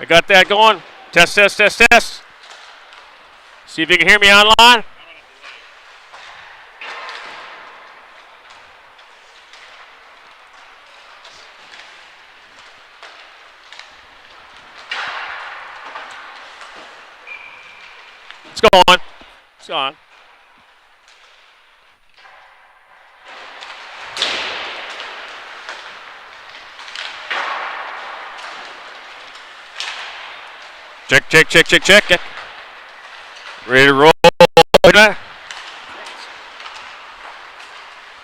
I got that going. Test, test, test, test. See if you can hear me online. It's going. It's gone. Check, check, check, check, check. Ready to roll.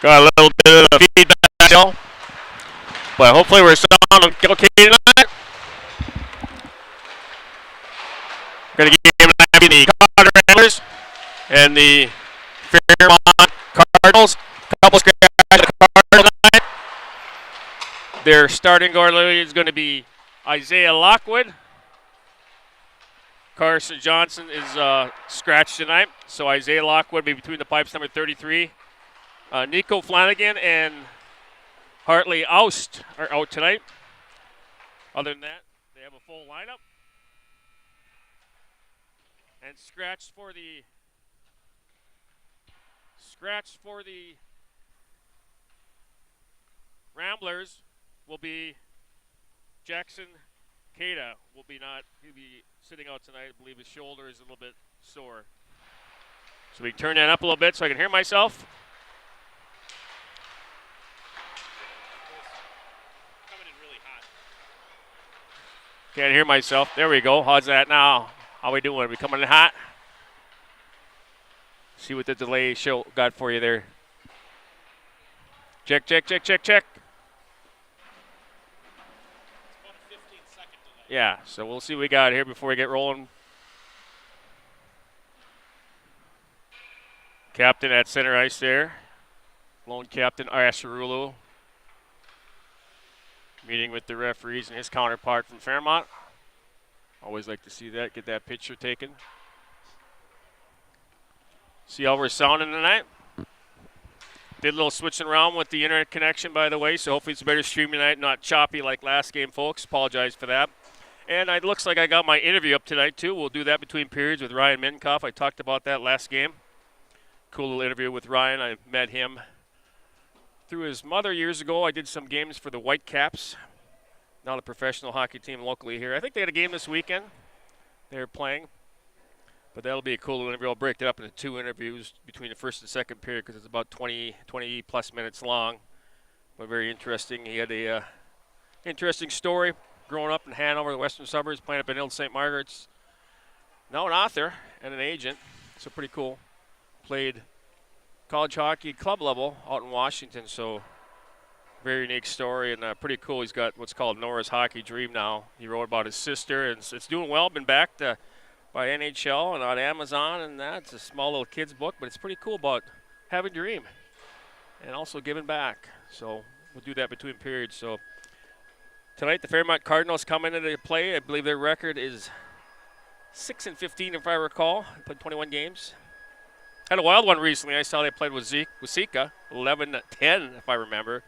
Got a little bit of feedback still, but hopefully we're sounding okay tonight. Going to give the Cotter Antlers and the Fairmont Cardinals. Couple scratches the Cardinals tonight. Their starting goalie is going to be Isaiah Lockwood. Carson Johnson is scratched tonight, so Isaiah Lockwood will be between the pipes, number 33. Nico Flanagan and Hartley Oust are out tonight. Other than that, they have a full lineup. And scratched for the Ramblers will be Jackson Cada. He'll be sitting out tonight. I believe his shoulder is a little bit sore. So we turn that up a little bit so I can hear myself. Coming in really hot. Can't hear myself. There we go. How's that now? How we doing? We coming in hot? See what the delay show got for you there. Check, check, check, check, check. Yeah, so we'll see what we got here before we get rolling. Captain at center ice there. Lone captain Asarulu. Meeting with the referees and his counterpart from Fairmont. Always like to see that, get that picture taken. See how we're sounding tonight? Did a little switching around with the internet connection, by the way, so hopefully it's a better stream tonight, not choppy like last game, folks. Apologize for that. And it looks like I got my interview up tonight, too. We'll do that between periods with Ryan Minkoff. I talked about that last game. Cool little interview with Ryan. I met him through his mother years ago. I did some games for the Whitecaps, not a professional hockey team locally here. I think they had a game this weekend they're playing. But that'll be a cool little interview. I'll break it up into two interviews between the first and second period because it's about 20-plus minutes long. But very interesting. He had a interesting story. Growing up in Hanover, the western suburbs, playing up in Ile St. Margaret's. Now an author and an agent, so pretty cool. Played college hockey club level out in Washington, so very unique story and pretty cool. He's got what's called Nora's Hockey Dream now. He wrote about his sister, and it's doing well. Been backed by NHL and on Amazon, and that. It's a small little kid's book, but it's pretty cool about having a dream and also giving back. So we'll do that between periods. So tonight, the Fairmont Cardinals come into play. I believe their record is 6-15, if I recall. Played 21 games. Had a wild one recently. I saw they played with Sika, 11-10, if I remember.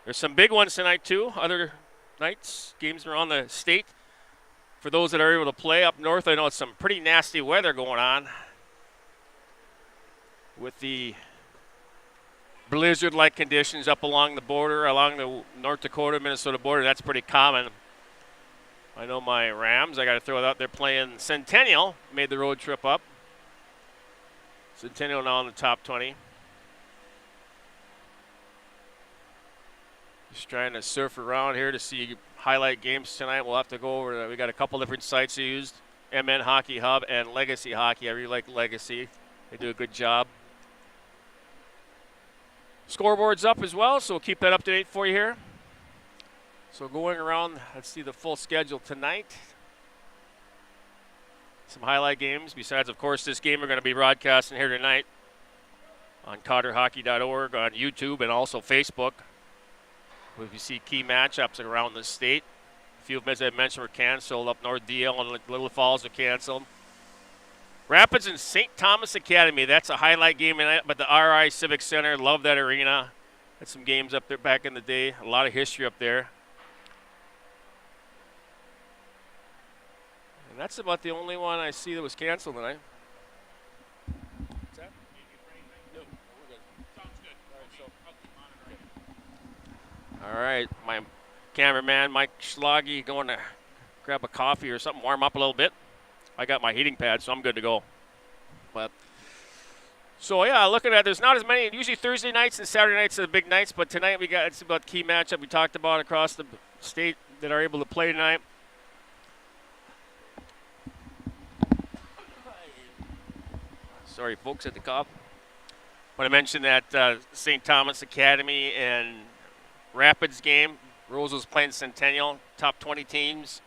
There's some big ones tonight, too. Other nights, games around the state. For those that are able to play up north, I know it's some pretty nasty weather going on with the blizzard-like conditions up along the border, along the North Dakota-Minnesota border. That's pretty common. I know my Rams, I got to throw it out there, playing Centennial, made the road trip up. Centennial now in the top 20. Just trying to surf around here to see highlight games tonight. We'll have to go over. We got a couple different sites used. MN Hockey Hub and Legacy Hockey. I really like Legacy. They do a good job. Scoreboard's up as well, so we'll keep that up to date for you here. So going around, let's see the full schedule tonight. Some highlight games. Besides, of course, this game we're going to be broadcasting here tonight on CotterHockey.org, on YouTube, and also Facebook. If you see key matchups around the state. A few of them, as I mentioned, were canceled. Up north, DL and Little Falls are canceled. Rapids and St. Thomas Academy. That's a highlight game tonight, but the RI Civic Center, love that arena. Had some games up there back in the day. A lot of history up there. And that's about the only one I see that was canceled tonight. What's that? No, we're good. Sounds good. All right, my cameraman, Mike Schlage, going to grab a coffee or something, warm up a little bit. I got my heating pad, so I'm good to go. But so yeah, looking at there's not as many. Usually Thursday nights and Saturday nights are the big nights, but tonight it's about the key matchup we talked about across the state that are able to play tonight. Sorry, folks, at the cough. When I mentioned that St. Thomas Academy and Rapids game, Roseau's playing Centennial, top 20 teams.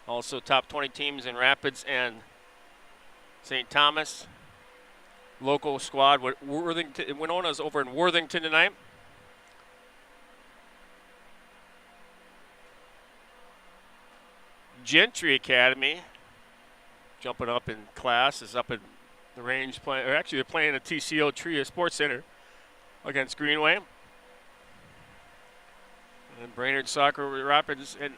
Also top 20 teams in Rapids and St. Thomas. Local squad with Worthington. Winona's over in Worthington tonight. Gentry Academy, jumping up in class, is up in the range playing. Or actually, they're playing at TCO Tria Sports Center against Greenway. And Brainerd Soccer Rapids. And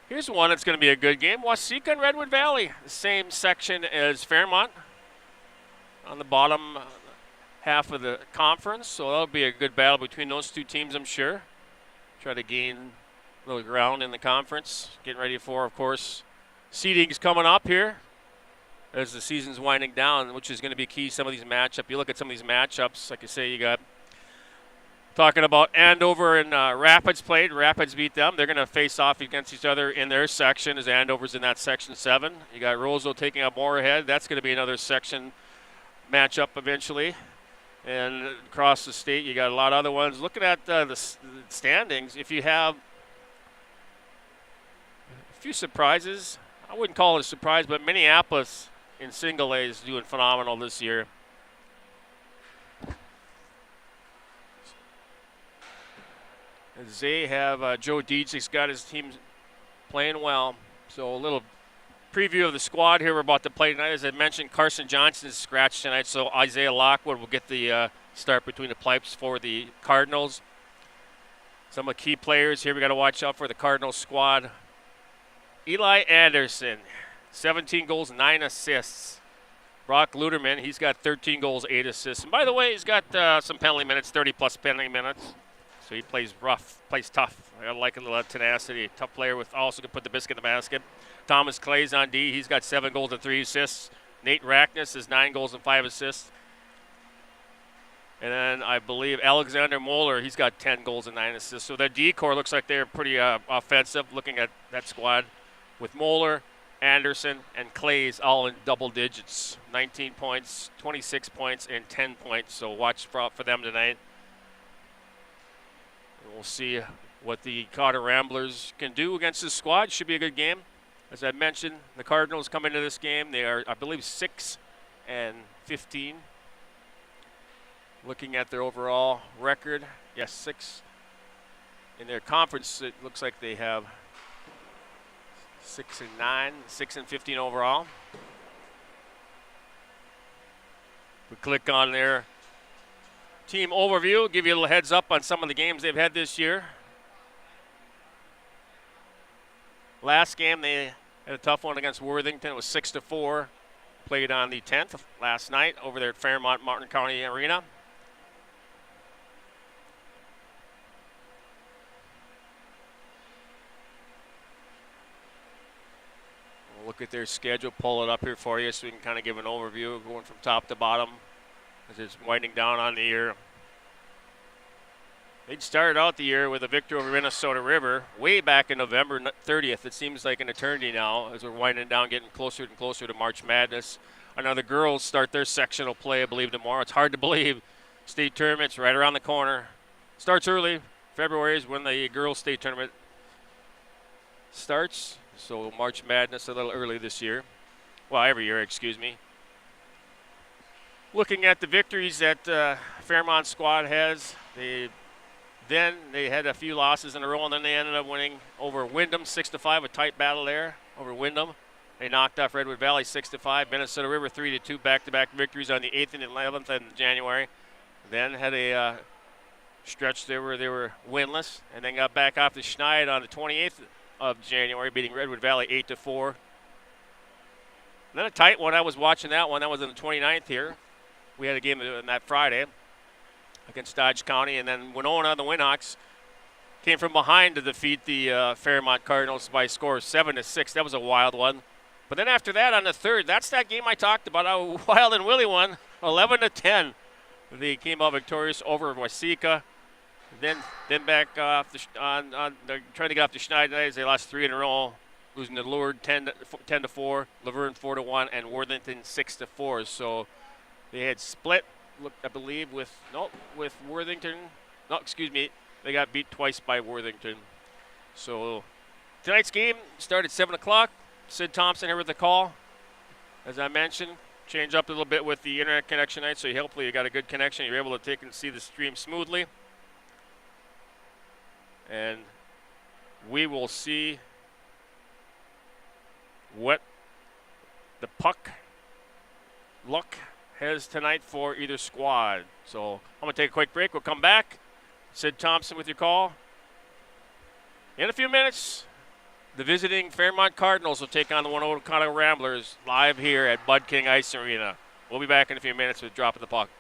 here's one that's going to be a good game. Waseca and Redwood Valley, the same section as Fairmont on the bottom half of the conference. So that'll be a good battle between those two teams, I'm sure. Try to gain a little ground in the conference. Getting ready for, of course, seeding's coming up here as the season's winding down, which is going to be key. Some of these matchups, you look at some of these matchups, like I say, you got talking about Andover and Rapids played. Rapids beat them. They're going to face off against each other in their section as Andover's in that section 7. You got Roseau taking up Moorhead. That's going to be another section matchup eventually. And across the state, you got a lot of other ones. Looking at the standings, if you have a few surprises, I wouldn't call it a surprise, but Minneapolis in single A is doing phenomenal this year. As they have Joe Dietrich's got his team playing well. So a little preview of the squad here we're about to play tonight. As I mentioned, Carson Johnson's scratched tonight, so Isaiah Lockwood will get the start between the pipes for the Cardinals. Some of the key players here we got to watch out for the Cardinals squad. Eli Anderson, 17 goals, 9 assists. Brock Luderman, he's got 13 goals, 8 assists. And by the way, he's got some penalty minutes, 30-plus penalty minutes. So he plays rough, plays tough. I like a little tenacity. Tough player with also can put the biscuit in the basket. Thomas Clay's on D. He's got 7 goals and 3 assists. Nate Rackness is 9 goals and 5 assists. And then I believe Alexander Moeller, he's got 10 goals and 9 assists. So that D-core looks like they're pretty offensive looking at that squad with Moeller, Anderson, and Clays all in double digits. 19 points, 26 points, and 10 points. So watch for them tonight. We'll see what the Cotter Ramblers can do against this squad. Should be a good game. As I mentioned, the Cardinals come into this game. They are, I believe, 6-15. Looking at their overall record, yes, 6. In their conference, it looks like they have 6-9, 6-15 overall. We click on their team overview, give you a little heads up on some of the games they've had this year. Last game, they had a tough one against Worthington. It was 6-4. Played on the 10th last night over there at Fairmont Martin County Arena. We'll look at their schedule, pull it up here for you so we can kind of give an overview going from top to bottom as it's winding down on the year. They'd started out the year with a victory over Minnesota River way back in November 30th. It seems like an eternity now as we're winding down, getting closer and closer to March Madness. I know the girls start their sectional play, I believe, tomorrow. It's hard to believe. State tournament's right around the corner. Starts early. February is when the girls' state tournament starts. So March Madness a little early this year. Well, every year, excuse me. Looking at the victories that Fairmont squad has, they had a few losses in a row, and then they ended up winning over Windham 6-5, a tight battle there over Windham. They knocked off Redwood Valley 6-5, Minnesota River 3-2, back-to-back victories on the 8th and 11th in January. Then had a stretch there where they were winless, and then got back off to Schneid on the 28th of January, beating Redwood Valley 8-4. Then a tight one. I was watching that one. That was on the 29th here. We had a game on that Friday against Dodge County, and then Winona, the Winhawks, came from behind to defeat the Fairmont Cardinals by a score of 7-6. That was a wild one. But then after that, on the third, that's that game I talked about. How Wild and Willie won, 11-10. They came out victorious over Waseca. Then back off they're trying to get off the Schneider. They lost 3 in a row, losing to Lourdes 10-4, Laverne 4-1, and Worthington 6-4. So they had split, I believe, with Worthington. No, excuse me. They got beat twice by Worthington. So tonight's game started at 7 o'clock. Sid Thompson here with the call. As I mentioned, change up a little bit with the internet connection tonight, so hopefully you got a good connection. You're able to take and see the stream smoothly. And we will see what the puck luck has tonight for either squad. So I'm going to take a quick break. We'll come back. Sid Thompson with your call. In a few minutes, the visiting Fairmont Cardinals will take on the Cotter Ramblers live here at Bud King Ice Arena. We'll be back in a few minutes with Drop of the Puck.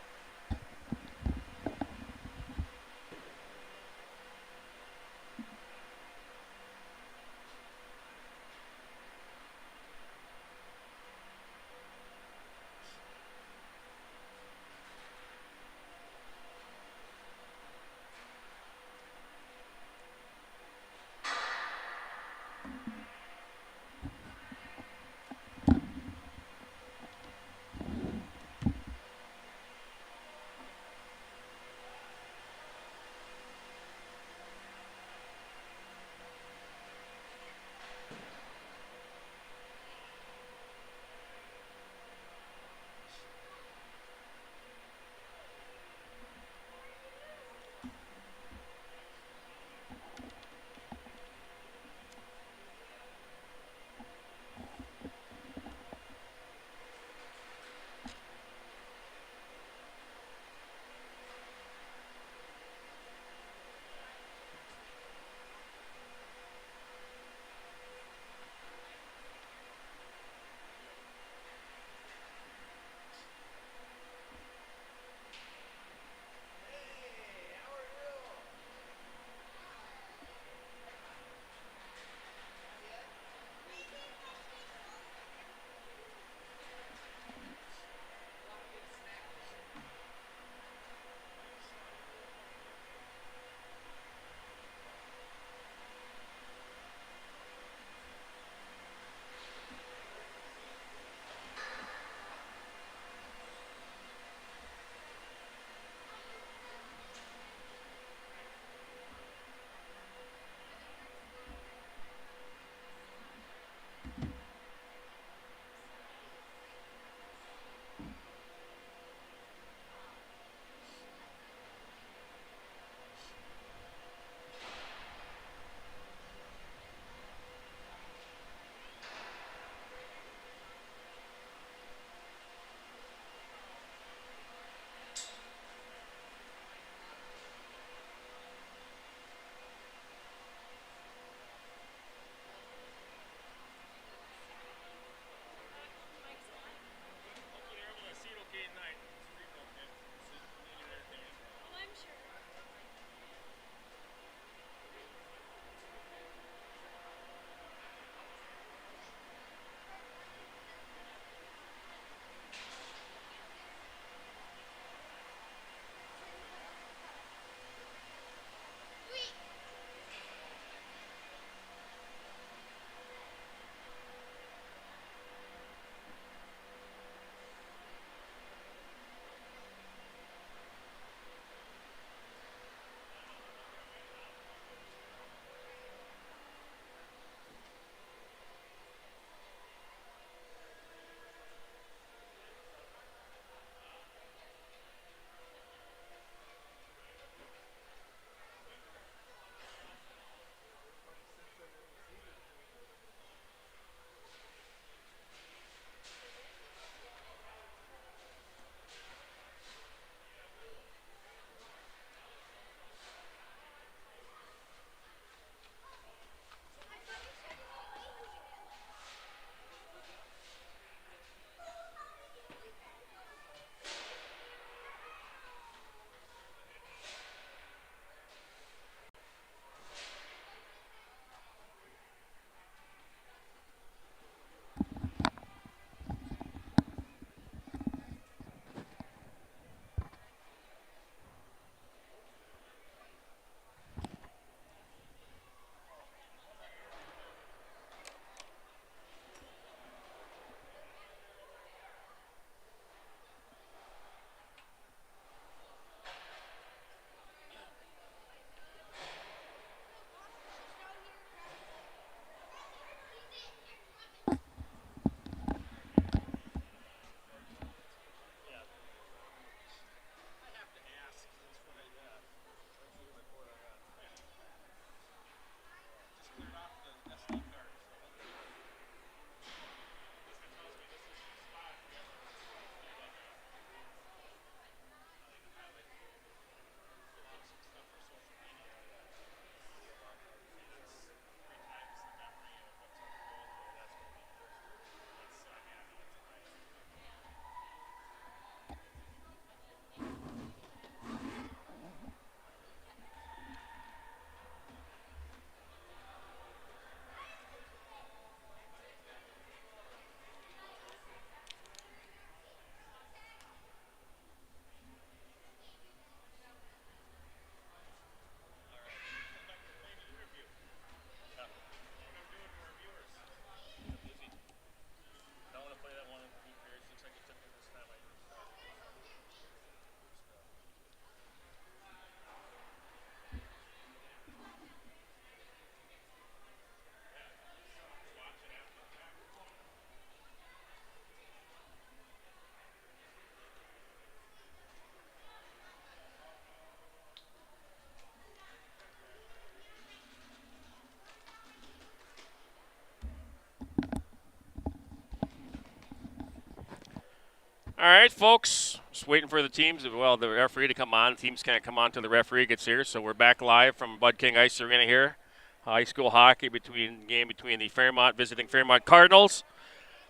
All right, folks. Just waiting for the teams. Well, the referee to come on. Teams can't come on until the referee gets here. So we're back live from Bud King Ice Arena here. High school hockey game between the visiting Fairmont Cardinals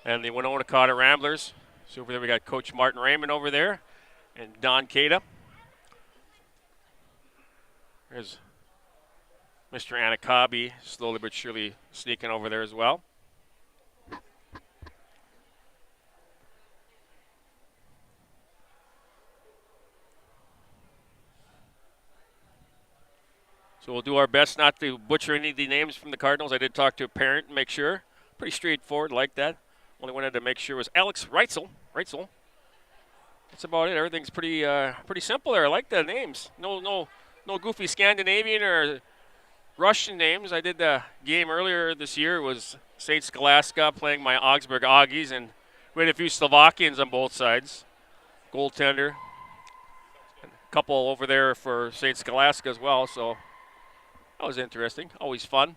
and the Winona Cotter Ramblers. So over there we got Coach Martin Raymond over there and Don Cada. There's Mr. Anakabi slowly but surely sneaking over there as well. So we'll do our best not to butcher any of the names from the Cardinals. I did talk to a parent and make sure. Pretty straightforward like that. Only wanted to make sure was Alex Reitzel. That's about it. Everything's pretty simple there. I like the names. No goofy Scandinavian or Russian names. I did the game earlier this year. It was St. Scholastica playing my Augsburg Augies, and we had a few Slovakians on both sides. Goaltender. And a couple over there for St. Scholastica as well, so that was interesting. Always fun.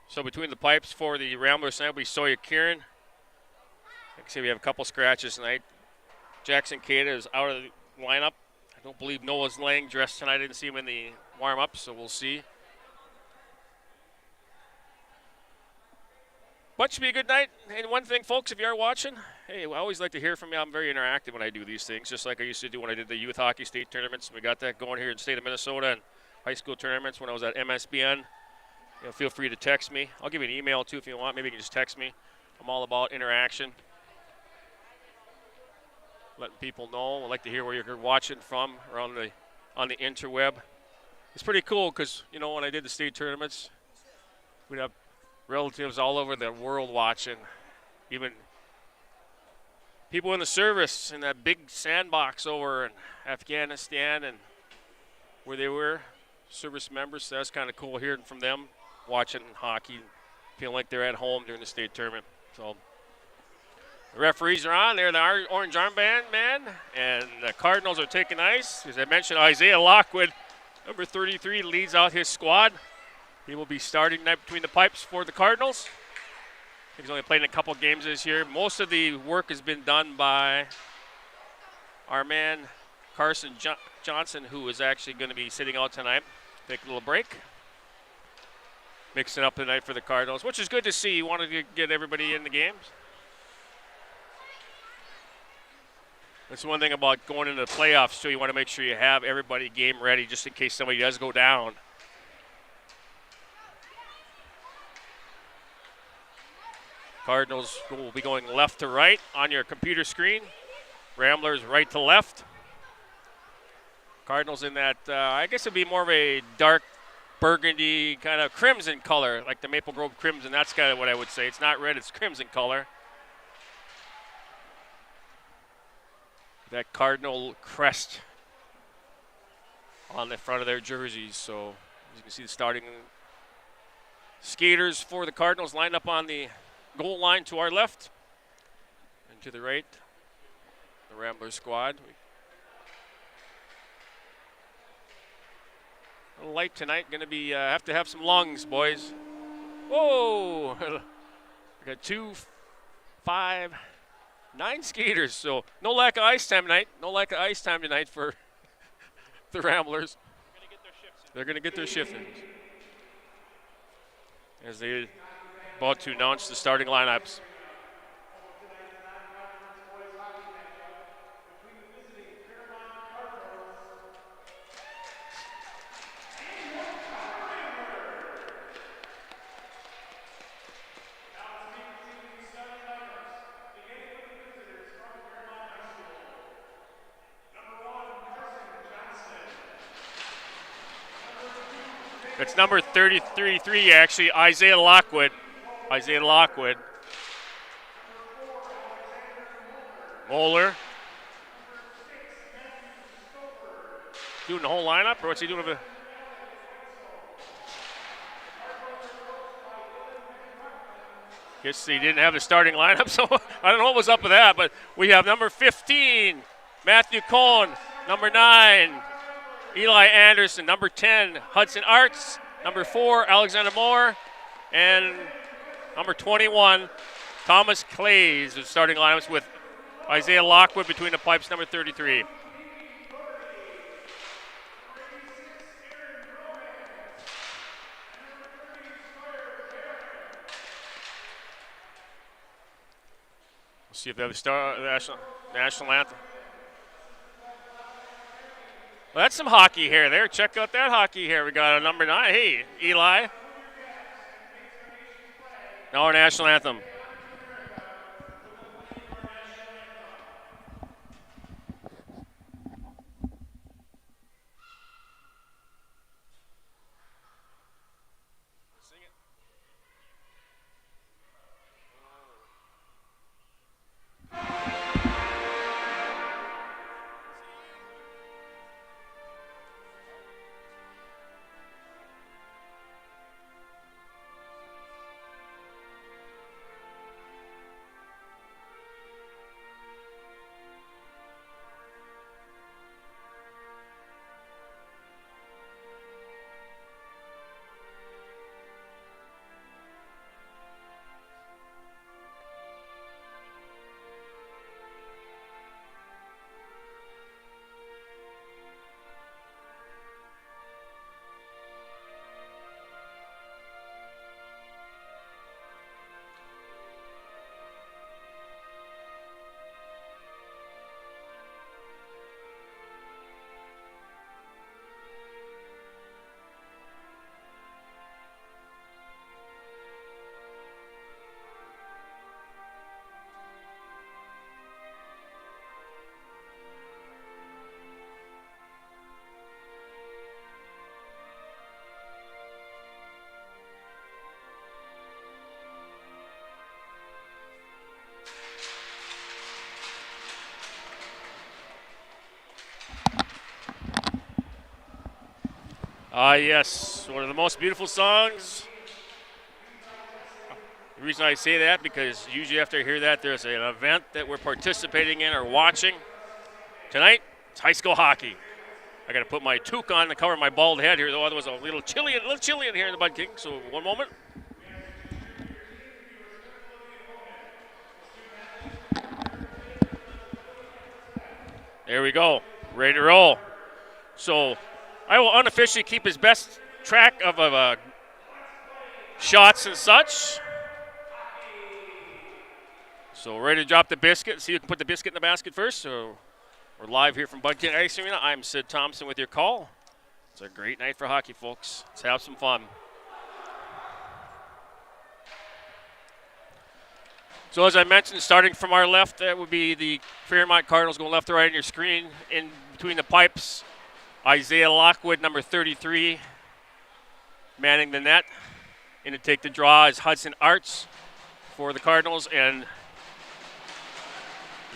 So between the pipes for the Ramblers tonight, we Sawyer Kieran. Like I say, we have a couple scratches tonight. Jackson Cada is out of the lineup. I don't believe Noah's Lang dressed tonight. I didn't see him in the warm-up, so we'll see. But should be a good night. And one thing, folks, if you are watching, hey, I always like to hear from you. I'm very interactive when I do these things, just like I used to do when I did the youth hockey state tournaments. We got that going here in the state of Minnesota and high school tournaments when I was at MSBN. You know, feel free to text me. I'll give you an email, too, if you want. Maybe you can just text me. I'm all about interaction. Letting people know. I'd like to hear where you're watching from or on the interweb. It's pretty cool because, you know, when I did the state tournaments, we'd have relatives all over the world watching, even people in the service in that big sandbox over in Afghanistan and where they were, service members. So that's kind of cool hearing from them, watching hockey, feeling like they're at home during the state tournament. So the referees are on. They're the orange armband man, and the Cardinals are taking ice. As I mentioned, Isaiah Lockwood, number 33, leads out his squad. He will be starting tonight between the pipes for the Cardinals. He's only played in a couple games this year. Most of the work has been done by our man Carson Johnson, who is actually going to be sitting out tonight. Take a little break. Mixing up tonight for the Cardinals, which is good to see. You wanted to get everybody in the games. That's one thing about going into the playoffs, too. You want to make sure you have everybody game ready just in case somebody does go down. Cardinals will be going left to right on your computer screen. Ramblers right to left. Cardinals in that, I guess it'd be more of a dark burgundy kind of crimson color, like the Maple Grove Crimson. That's kind of what I would say. It's not red, it's crimson color. That Cardinal crest on the front of their jerseys. So as you can see, the starting skaters for the Cardinals lined up on the goal line to our left and to the right, the Rambler squad. A little light tonight, going to be have to have some lungs, boys. Whoa! We got 2, 5, 9 skaters, so no lack of ice time tonight. No lack of ice time tonight for the Ramblers. They're going to get their shift in. As they about to announce the starting lineups. It's number 33, actually, Isaiah Lockwood. Moeller. Doing the whole lineup, or what's he doing? Guess he didn't have the starting lineup, so I don't know what was up with that, but we have number 15, Matthew Cohn, number 9, Eli Anderson, number 10, Hudson Arts, number 4, Alexander Moore, and number 21, Thomas Clays, the starting lineups with Isaiah Lockwood between the pipes, number 33. We'll see if they have the national anthem. Well, that's some hockey hair there. Check out that hockey hair. We got a number 9. Hey, Eli. Now our national anthem. Yes, one of the most beautiful songs. The reason I say that, because usually after I hear that, there's an event that we're participating in or watching. Tonight, it's high school hockey. I got to put my toque on to cover my bald head here, though otherwise a little chilly in here in the Bud King. So one moment. There we go, ready to roll. So I will unofficially keep his best track of shots and such. So ready to drop the biscuit. See who can put the biscuit in the basket first. So we're live here from Bud King Ice Arena. I'm Sid Thompson with your call. It's a great night for hockey, folks. Let's have some fun. So as I mentioned, starting from our left, that would be the Fairmont Cardinals going left to right on your screen. In between the pipes, Isaiah Lockwood, number 33, manning the net. In to take the draw is Hudson Arts for the Cardinals, and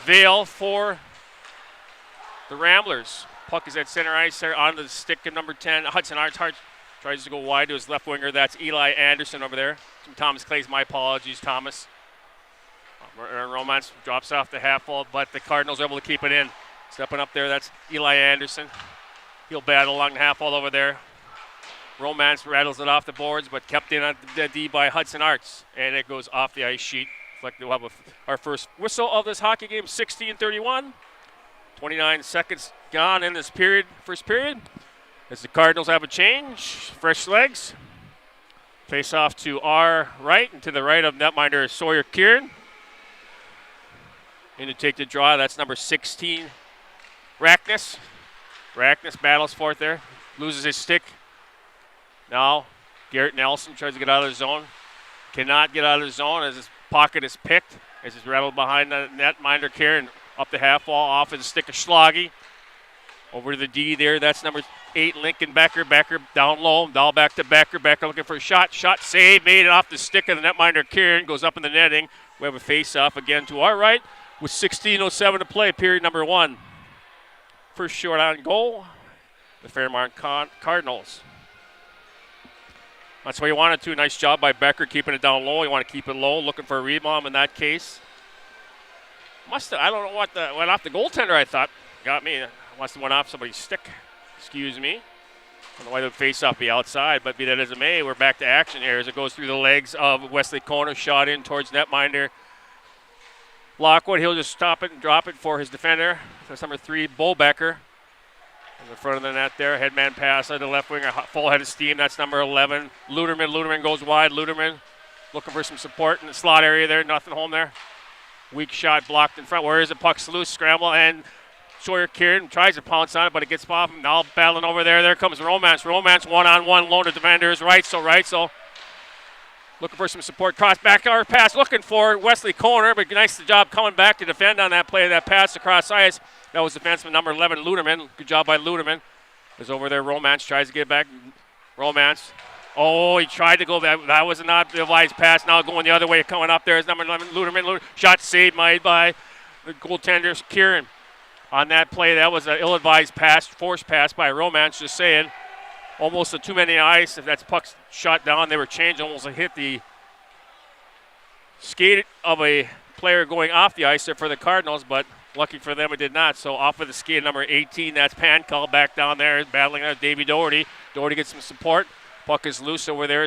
Vale for the Ramblers. Puck is at center ice there on the stick of number 10. Hudson Arts tries to go wide to his left winger. That's Eli Anderson over there. Thomas Clays, my apologies, Thomas. Romance drops off the half wall, but the Cardinals are able to keep it in. Stepping up there, that's Eli Anderson. He'll battle along the half wall over there. Romance rattles it off the boards, but kept in on the D by Hudson Arts. And it goes off the ice sheet. We'll have our first whistle of this hockey game, 16-31. 29 seconds gone in this period, first period. As the Cardinals have a change, fresh legs. Face off to our right, and to the right of netminder Sawyer Kieran. In to take the draw, that's number 16, Rackness. Rackness battles for it there, loses his stick. Now, Garrett Nelson tries to get out of the zone. Cannot get out of the zone as his pocket is picked. As he's rattled behind the netminder Kieran, up the half wall, off of the stick of Schlage. Over to the D there, that's number 8, Lincoln Becker. Becker down low, down back to Becker. Becker looking for a shot. Shot saved, made it off the stick of the netminder Kieran, goes up in the netting. We have a face-off again to our right with 16:07 to play, period number 1. First short on goal, the Fairmont Cardinals. That's what you wanted to. Nice job by Becker keeping it down low. You want to keep it low, looking for a rebound in that case. I don't know what went off the goaltender, I thought. Got me. Must have went off somebody's stick. Excuse me. don't know why the face-off be outside, but be that as it may, we're back to action here as it goes through the legs of Wesley Corner. Shot in towards netminder Lockwood. He'll just stop it and drop it for his defender. That's number 3, Bolbecker. In the front of the net there. Headman pass on the left wing. A full head of steam. That's number 11. Luderman. Luderman goes wide. Luderman looking for some support in the slot area there. Nothing home there. Weak shot blocked in front. Where is it? Puck's loose. Scramble and Sawyer Kieran tries to pounce on it, but it gets off him. Now battling over there. There comes Romance. Romance one-on-one. Lone to defender is right. So looking for some support. Cross back our pass. Looking for Wesley Corner, but nice job coming back to defend on that play. That pass across ice. That was defenseman number 11, Luderman. Good job by Luderman. Is over there. Romance tries to get back. Romance. Oh, he tried to go back. That was not the wise pass. Now going the other way. Coming up there is number 11, Luderman. Shot saved made by the goaltender, Kieran. On that play, that was an ill-advised pass, forced pass by Romance, just saying. Almost a too many ice. If that's puck shot down, they were changed. Almost hit the skate of a player going off the ice there for the Cardinals, but lucky for them it did not. So off of the skate, number 18, that's Pankall back down there, battling out Davey Doherty. Doherty gets some support. Puck is loose over there.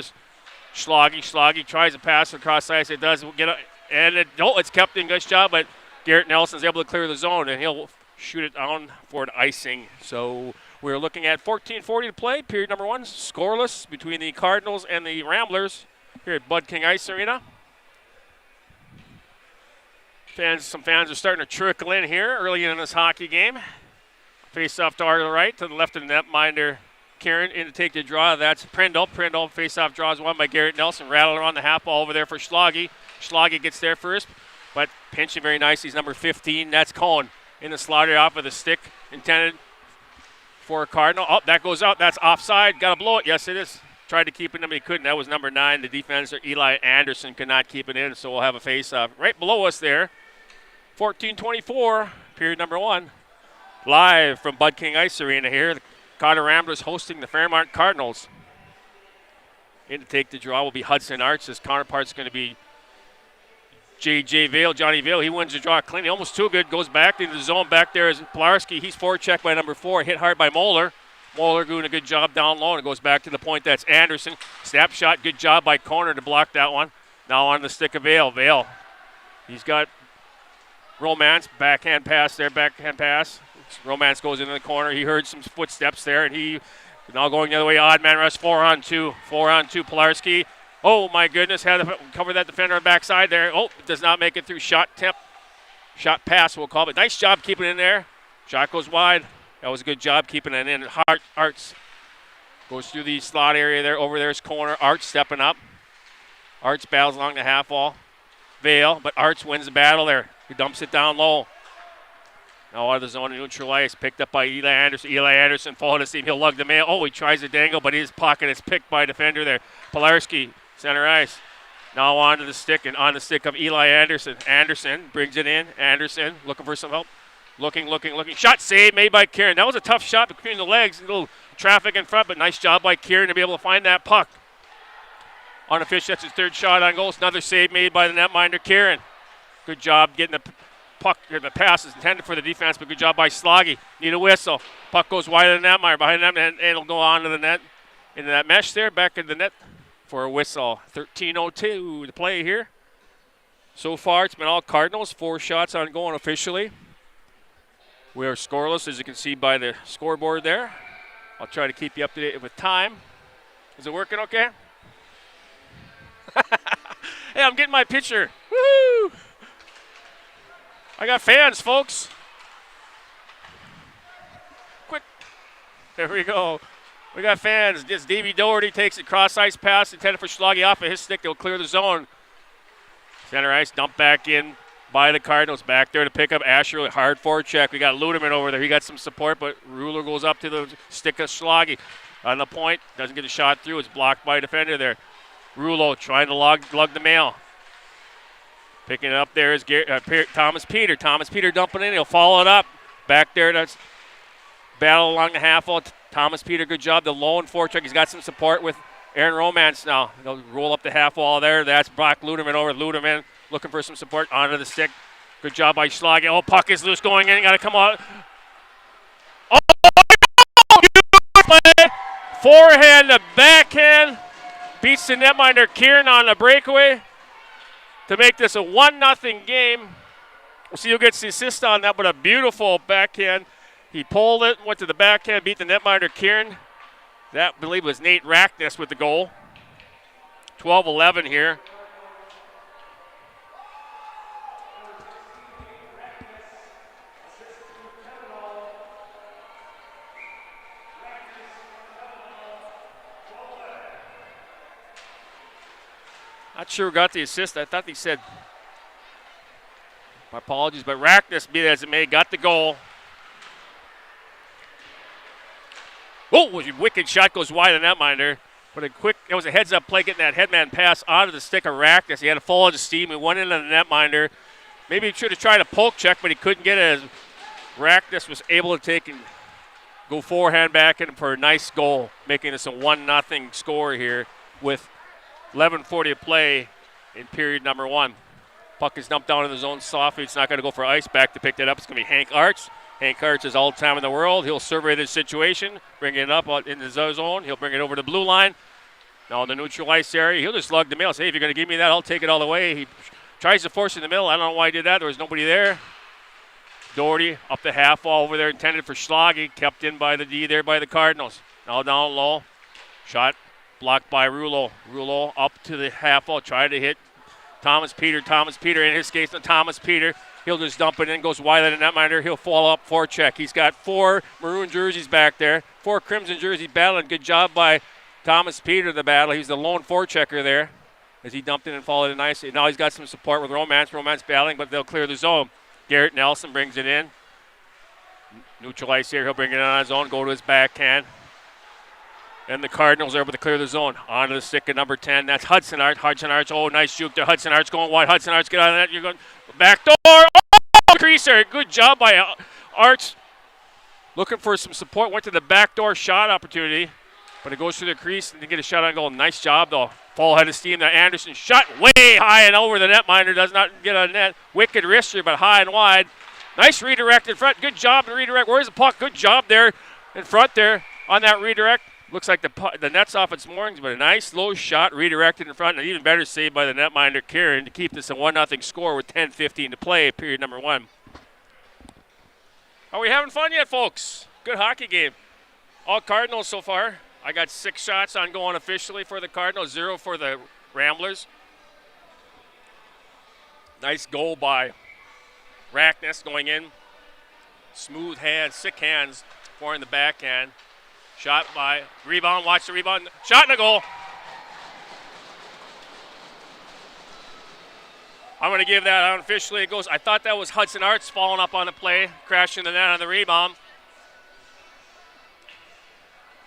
Schlage. Schlage tries to pass across the ice. It does get it's kept in. Good job, but Garrett Nelson's able to clear the zone, and he'll shoot it down for an icing. So we're looking at 14:40 to play, period number 1, scoreless between the Cardinals and the Ramblers here at Bud King Ice Arena. Some fans are starting to trickle in here early in this hockey game. Face off to our right, to the left of the netminder, Kieran in to take the draw. That's Prindle. Prindle face off draws one by Garrett Nelson. Rattle around the half ball over there for Schlage. Schlage gets there first, but pinching very nice. He's number 15. That's Cohen in the slot off of the stick, intended for a Cardinal. Oh, that goes out. That's offside. Got to blow it. Yes, it is. Tried to keep it in, but he couldn't. That was number 9. The defenser, Eli Anderson, could not keep it in, so we'll have a face-off right below us there. 14:24, period number 1. Live from Bud King Ice Arena here. The Cotter Ramblers hosting the Fairmont Cardinals. In to take the draw will be Hudson Arts. His counterpart's going to be J.J. Vale, Johnny Vale. He wins the draw clean. Almost too good. Goes back into the zone. Back there is Pilarski. He's forechecked by number 4. Hit hard by Moeller. Moeller doing a good job down low, and it goes back to the point. That's Anderson. Snapshot. Good job by Corner to block that one. Now on the stick of Vale. Vale. He's got Romance. Backhand pass there. Backhand pass. Romance goes into the corner. He heard some footsteps there, and he now going the other way. Odd man rush. 4-on-2. 4-on-2. Pilarski. Oh, my goodness. Had to cover that defender on the backside there. Oh, does not make it through. Shot pass, we'll call it. Nice job keeping it in there. Shot goes wide. That was a good job keeping it in. Arts goes through the slot area there. Over there's Corner. Arts stepping up. Arts battles along the half wall. Vale, but Arts wins the battle there. He dumps it down low. Now out of the zone, neutral ice, picked up by Eli Anderson. Eli Anderson followed his team. He'll lug the mail. Oh, he tries to dangle, but his pocket is picked by a defender there. Pilarski, center ice. Now onto the stick, and on the stick of Eli Anderson. Anderson brings it in. Anderson looking for some help. Looking. Shot save made by Kieran. That was a tough shot between the legs. A little traffic in front, but nice job by Kieran to be able to find that puck. On a fish, that's his 3rd shot on goal. Another save made by the netminder, Kieran. Good job getting the puck. The pass is intended for the defense, but good job by Sloggy. Need a whistle. Puck goes wide of the netminder. Behind them, and it'll go on to the net. Into that mesh there, back in the net for a whistle. 13:02 to play here. So far, it's been all Cardinals. 4 shots on goal officially. We are scoreless, as you can see by the scoreboard there. I'll try to keep you up to date with time. Is it working okay? Hey, I'm getting my picture. Woo! I got fans, folks. Quick. There we go. We got fans. This Davey Doherty takes it, cross ice pass intended for Schlage off of his stick. They'll clear the zone. Center ice, dump back in by the Cardinals. Back there to pick up Asher. Hard forecheck. We got Luderman over there. He got some support, but Ruler goes up to the stick of Schlage. On the point, doesn't get a shot through. It's blocked by a defender there. Rulo trying to lug the mail. Picking it up there is Thomas Peter. Thomas Peter dumping in. He'll follow it up. Back there, that's battle along the half wall. Thomas Peter, good job. The low and forecheck. He's got some support with Aaron Romance now. They'll roll up the half wall there. That's Brock Luderman over. Luderman looking for some support onto the stick. Good job by Schlage. Oh, puck is loose going in. Got to come out. Oh, play. Forehand to backhand. Beats the netminder Kieran on the breakaway to make this a 1-0 game. We'll see who gets the assist on that, but a beautiful backhand. He pulled it, went to the backhand, beat the netminder Kieran. That, I believe, was Nate Rackness with the goal. 12-11 here. Not sure who got the assist. I thought he said, my apologies, but Rackness, be that as it may, got the goal. Oh, a wicked shot goes wide of the netminder. But it was a heads-up play getting that headman pass onto the stick of Rackness. He had to fall into steam. He went into the netminder. Maybe he should have tried a poke check, but he couldn't get it as Rackness was able to take and go forehand back in for a nice goal, making this a 1-0 score here with 11:40 to play in period number 1. Puck is dumped down in the zone softly. It's not going to go for ice. Back to pick that up. It's going to be Hank Arts. Hank Arts is all the time in the world. He'll survey this situation, bring it up in the zone. He'll bring it over to the blue line. Now in the neutral ice area, he'll just lug the middle. Say, if you're going to give me that, I'll take it all the way. He tries to force it in the middle. I don't know why he did that. There was nobody there. Doherty up the half wall over there, intended for Schlage. Kept in by the D there by the Cardinals. Now down low. Shot blocked by Rouleau. Rouleau up to the half wall, tried to hit Thomas Peter. Thomas Peter, in his case, Thomas Peter. He'll just dump it in, goes wide of the netminder. He'll follow up forecheck. He's got 4 maroon jerseys back there, 4 crimson jerseys battling. Good job by Thomas Peter in the battle. He's the lone forechecker there as he dumped in and followed it nicely. Now he's got some support with Romance. Romance battling, but they'll clear the zone. Garrett Nelson brings it in. Neutral ice here. He'll bring it on his own, go to his backhand. And the Cardinals are able to clear the zone. Onto the stick of number 10. That's Hudson Arts. Hudson Arts. Oh, nice juke to Hudson Arts going wide. Hudson Arts, get out of that. You're going back door. Oh, creaser. Good job by Arts. Looking for some support. Went to the back door shot opportunity. But it goes through the crease and to get a shot on goal. Nice job, though. Full head of steam. The Anderson shot way high and over the netminder. Does not get on net. Wicked wrister, but high and wide. Nice redirect in front. Good job to redirect. Where's the puck? Good job there in front there on that redirect. Looks like the net's off its moorings, but a nice low shot redirected in front, and an even better save by the netminder Kieran to keep this a 1-0 score with 10:15 to play, period number 1. Are we having fun yet, folks? Good hockey game. All Cardinals so far. I got 6 shots on going officially for the Cardinals, 0 for the Ramblers. Nice goal by Rackness going in. Smooth hands, sick hands, pouring the backhand. Shot by, rebound, watch the rebound, shot and a goal. I'm going to give that unofficially. It goes, I thought that was Hudson Arts falling up on the play, crashing the net on the rebound.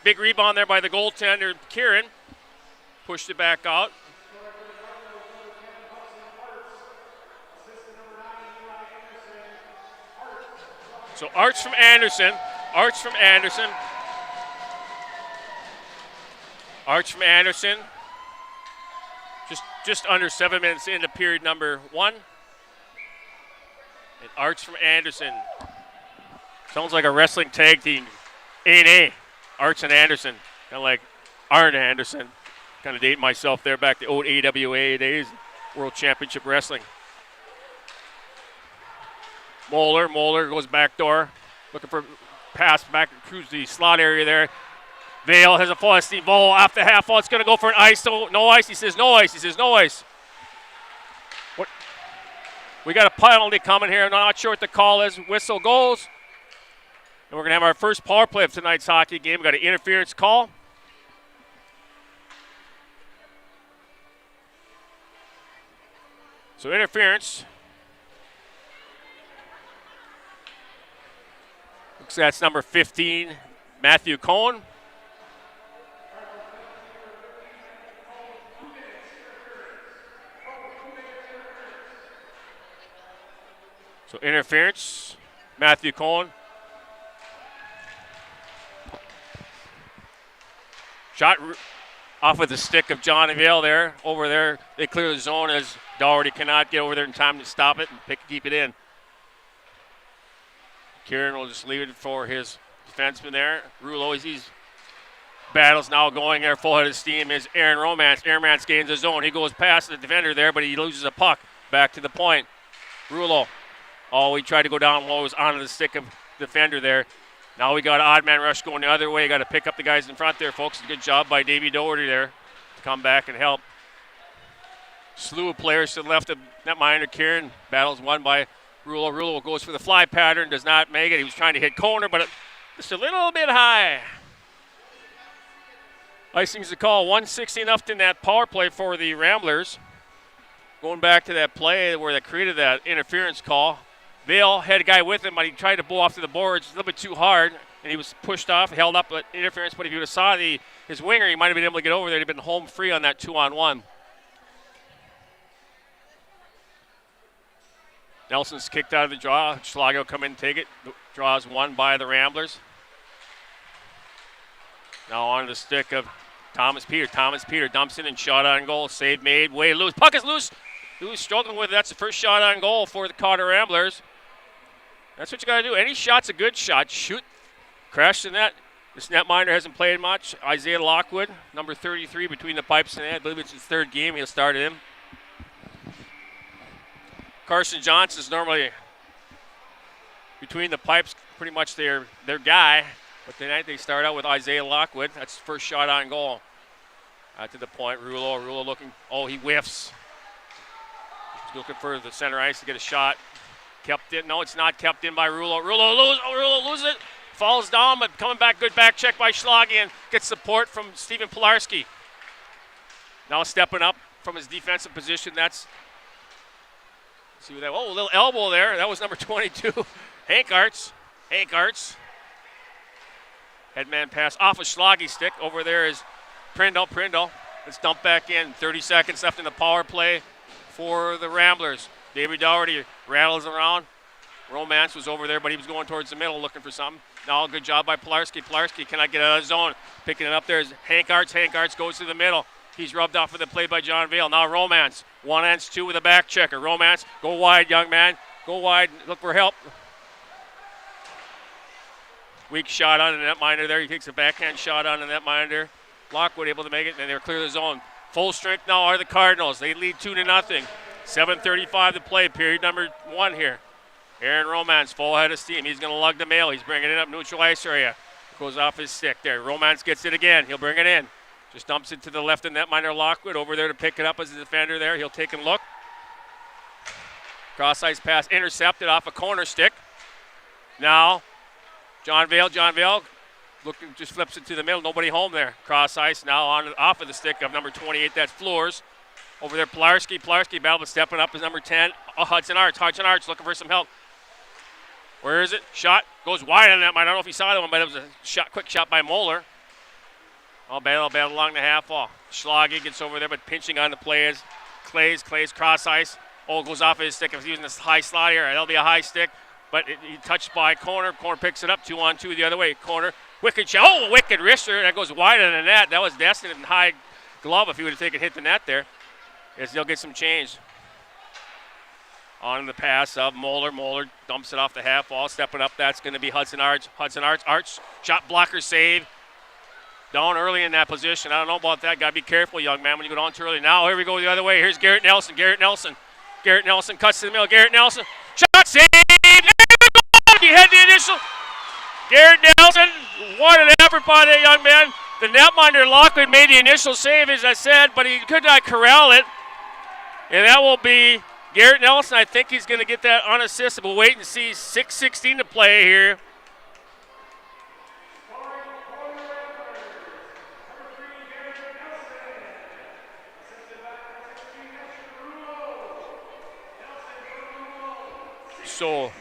Big rebound there by the goaltender, Kieran. Pushed it back out. So Arts from Anderson. Arts from Anderson. Arts from Anderson. Just under 7 minutes into period number 1. And Arts from Anderson. Sounds like a wrestling tag team. A&A. Arts and Anderson. Kind of like Arn Anderson. Kind of dating myself there back to old AWA days. World Championship Wrestling. Moeller goes back door. Looking for pass back through the slot area there. Vale has a full steam ball off the half wall. It's going to go for an ice. So no ice. He says no ice. He says no ice. What? We got a penalty coming here. I'm not sure what the call is. Whistle goes. And we're going to have our first power play of tonight's hockey game. We got an interference call. So interference. Looks like that's number 15, Matthew Cohen. So interference, Matthew Cohen. Shot off of the stick of Johnny Vale there. Over there, they clear the zone as Doherty cannot get over there in time to stop it and keep it in. Kieran will just leave it for his defenseman there. Rouleau, he's Battle's now going there, full head of steam is Aaron Romance. Aaron Romance gains his zone. He goes past the defender there, but he loses a puck. Back to the point. Rulo. Oh, he tried to go down low. It was onto the stick of the defender there. Now we got an odd man rush going the other way. Got to pick up the guys in front there, folks. Good job by Davey Doherty there to come back and help. Slew of players to the left of netminder Kieran. Battle's won by Rulo. Rulo goes for the fly pattern, does not make it. He was trying to hit corner, but just a little bit high. Icing's the call. 1:16 left in that power play for the Ramblers. Going back to that play where they created that interference call. Vale had a guy with him, but he tried to blow off to the boards a little bit too hard, and he was pushed off, held up at interference. But if you would have saw his winger, he might have been able to get over there. He'd have been home free on that 2-on-1. Nelson's kicked out of the draw. Schlager will come in and take it. The draw is won by the Ramblers. Now on the stick of Thomas Peter. Thomas Peter dumps in and shot on goal. Save made. Way loose. Puck is loose. Who's struggling with it? That's the first shot on goal for the Cotter Ramblers. That's what you got to do. Any shot's a good shot. Shoot. Crash the net. This netminder hasn't played much. Isaiah Lockwood, number 33, between the pipes and net. I believe it's his third game. He'll start him. Carson Johnson's normally between the pipes, pretty much their guy. But tonight they start out with Isaiah Lockwood. That's his first shot on goal. To the point. Rulo looking. Oh, he whiffs. He's looking for the center ice to get a shot. Kept in. No, it's not kept in by Rulo. Rulo loses it. Falls down, but coming back. Good back check by Schlage and gets support from Steven Pilarski. Now stepping up from his defensive position. That's. See what that. Oh, a little elbow there. That was number 22. Hank Arts. Headman pass off of Schlage's stick. Over there is Prindle. Let's dump back in. 30 seconds left in the power play for the Ramblers. David Doherty rattles around. Romance was over there, but he was going towards the middle looking for something. Now, good job by Pilarski. Pilarski cannot get out of the zone. Picking it up there is Hank Arts. Hank Arts goes to the middle. He's rubbed off with the play by John Vale. Now Romance. 1-2 with a back checker. Romance, go wide, young man. Go wide. Look for help. Weak shot on the netminder there. He takes a backhand shot on the netminder. Lockwood able to make it, and they're clear the zone. Full strength now are the Cardinals. They lead 2-0. 7:35 to play, period number 1 here. Aaron Romance, full head of steam. He's going to lug the mail. He's bringing it up neutral ice area. Goes off his stick there. Romance gets it again. He'll bring it in. Just dumps it to the left of netminder Lockwood. Over there to pick it up as a defender there. He'll take a look. Cross ice pass intercepted off a corner stick. Now, John Vale looking, just flips it to the middle. Nobody home there. Cross ice now off of the stick of number 28. That's Floors. Over there, Pilarski battle stepping up as number 10. Oh, Hudson Arts looking for some help. Where is it? Shot goes wide on that. I don't know if he saw that one, but it was a quick shot by Moeller. Oh, battle along the half wall. Schlage gets over there, but pinching on the play is Clay's cross ice. Oh, goes off his stick. If he's using this high slot here, that'll be a high stick. But he touched by Corner. Corner picks it up 2-on-2 the other way. Corner, wicked shot. Oh, wicked wrister. That goes wider than that. That was destined in high glove if he would have taken hit the net there. As they'll get some change. On the pass of Moeller. Moeller dumps it off the half wall. Stepping up, that's going to be Hudson Arts. Arts, shot blocker save. Down early in that position. I don't know about that. Got to be careful, young man, when you go down too early. Now, here we go the other way. Here's Garrett Nelson. Garrett Nelson cuts to the middle. Garrett Nelson. Shot save. He had the initial. Garrett Nelson. What an effort by that young man. The netminder Lockwood made the initial save, as I said, but he could not corral it. And that will be Garrett Nelson. I think he's going to get that unassisted. We'll wait and see. 6:16 to play here. So,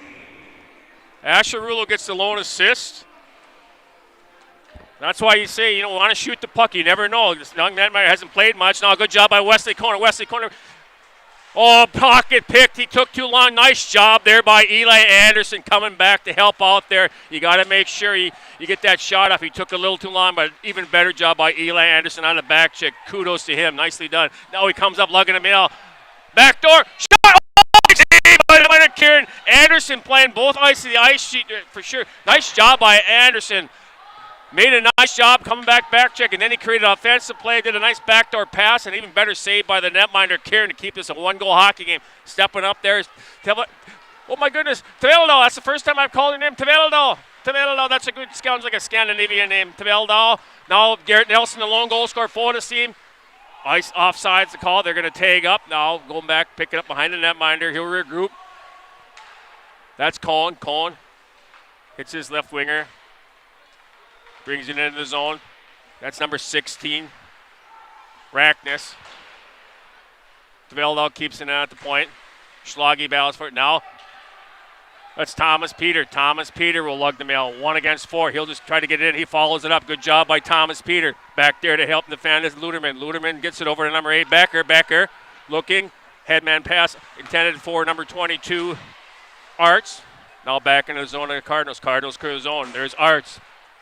Asher Rulo gets the lone assist. That's why you say, want to shoot the puck. You never know. This young man hasn't played much. Now, good job by Wesley Corner. Oh, pocket picked. He took too long. Nice job there by Eli Anderson coming back to help out there. You got to make sure you get that shot off. He took a little too long, but even better job by Eli Anderson on the back check. Kudos to him. Nicely done. Now he comes up lugging the middle. Back door. Shot. Oh, Kieran Anderson playing both ice of the ice sheet for sure. Nice job by Anderson. Made a nice job coming back check, and then he created an offensive play, did a nice backdoor pass, and even better save by the netminder Kieran to keep this a one-goal hockey game. Stepping up there is oh my goodness, Taveldo. That's the first time I've called your name, Taveldo. Taveldo, that's a good, sounds like a Scandinavian name, Taveldo. Now Garrett Nelson, the lone goal scorer for this team. Ice offside's the call. They're going to tag up now, going back, pick it up behind the netminder. He'll regroup. That's Cohen. Cohen hits his left winger. Brings it into the zone. That's number 16, Rackness. Taveldo keeps it at the point. Schlage battles for it now. That's Thomas Peter. Thomas Peter will lug the mail. 1 against 4. He'll just try to get it in. He follows it up. Good job by Thomas Peter. Back there to help defend is Luderman. Luderman gets it over to number 8, Becker. Becker looking. Headman pass intended for number 22, Arts. Now back into the zone of the Cardinals. Cardinals clear the zone. There's Arts.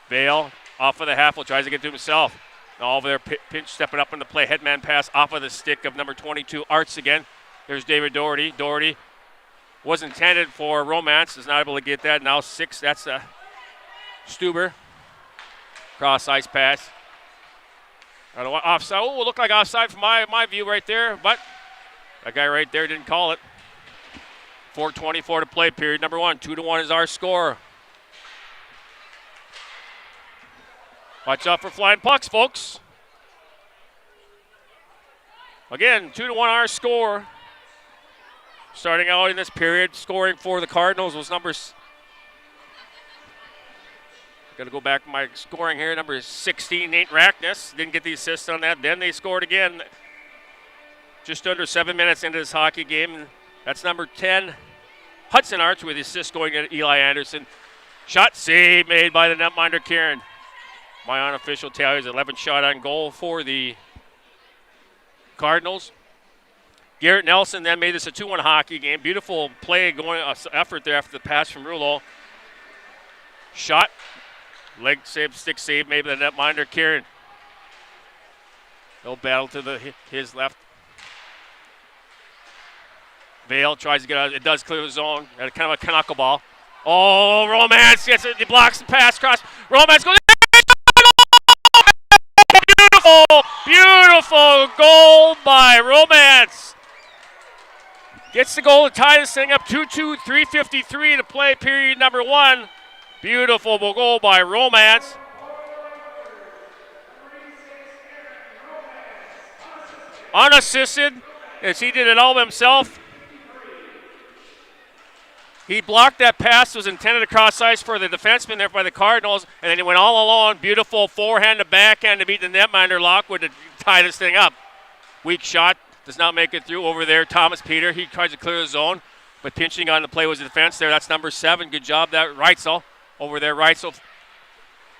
Vale off of the half wall. Tries to get to himself. Now over there, pinch stepping up in the play. Headman pass off of the stick of number 22, Arts again. There's David Doherty. Doherty was intended for Romance. Is not able to get that. Now 6. That's Stuber. Cross ice pass. I don't know, offside. Oh, will look like offside from my view right there, but that guy right there didn't call it. 4:24 to play, period number 1. 2-1 is our score. Watch out for flying pucks, folks. Again, 2-1 our score. Starting out in this period, scoring for the Cardinals was numbers. Got to go back to my scoring here. Number 16, Nate Rackness. Didn't get the assist on that. Then they scored again just under 7 minutes into this hockey game. That's number 10, Hudson Arch, with the assist going to Eli Anderson. Shot save made by the netminder Kieran. My unofficial tally is 11 shot on goal for the Cardinals. Garrett Nelson then made this a 2-1 hockey game. Beautiful play going, effort there after the pass from Rulo. Shot, leg save, stick save, maybe the netminder Kieran. No battle to his left. Vale tries to get out. It does clear the zone. Kind of a knuckle ball. Oh, Romance gets it. He blocks the pass across. Romance goes. Beautiful, beautiful goal by Romance. Gets the goal to tie this thing up 2-2, 3:53 to play, period number 1. Beautiful goal by Romance. Unassisted, as he did it all himself. He blocked that pass, was intended across ice for the defenseman there by the Cardinals, and then he went all alone. Beautiful forehand to backhand to beat the netminder Lockwood to tie this thing up. Weak shot, does not make it through over there. Thomas Peter, he tries to clear the zone, but pinching on the play was the defense there. That's number 7. Good job, that Reitzel over there. Reitzel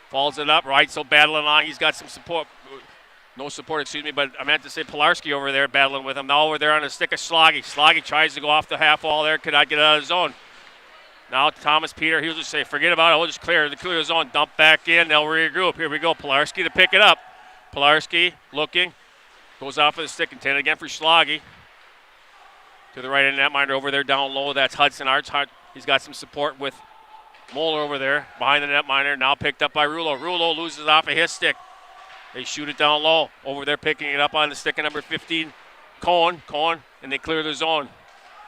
falls it up. Reitzel battling along. He's got some support. No support, excuse me, but I meant to say Pilarski over there battling with him. Now over there on the stick of Schlage. Schlage tries to go off the half wall there. Could not get out of the zone. Now Thomas Peter, he'll just say, forget about it. We'll just clear the zone. Dump back in. They'll regroup. Here we go. Pilarski to pick it up. Pilarski looking. Goes off of the stick. Intended again for Schlage. To the right end netminder over there down low. That's Hudson Arts. He's got some support with Moeller over there behind the netminder. Now picked up by Rulo. Rulo loses off of his stick. They shoot it down low. Over there picking it up on the stick of number 15, Cohen, and they clear the zone.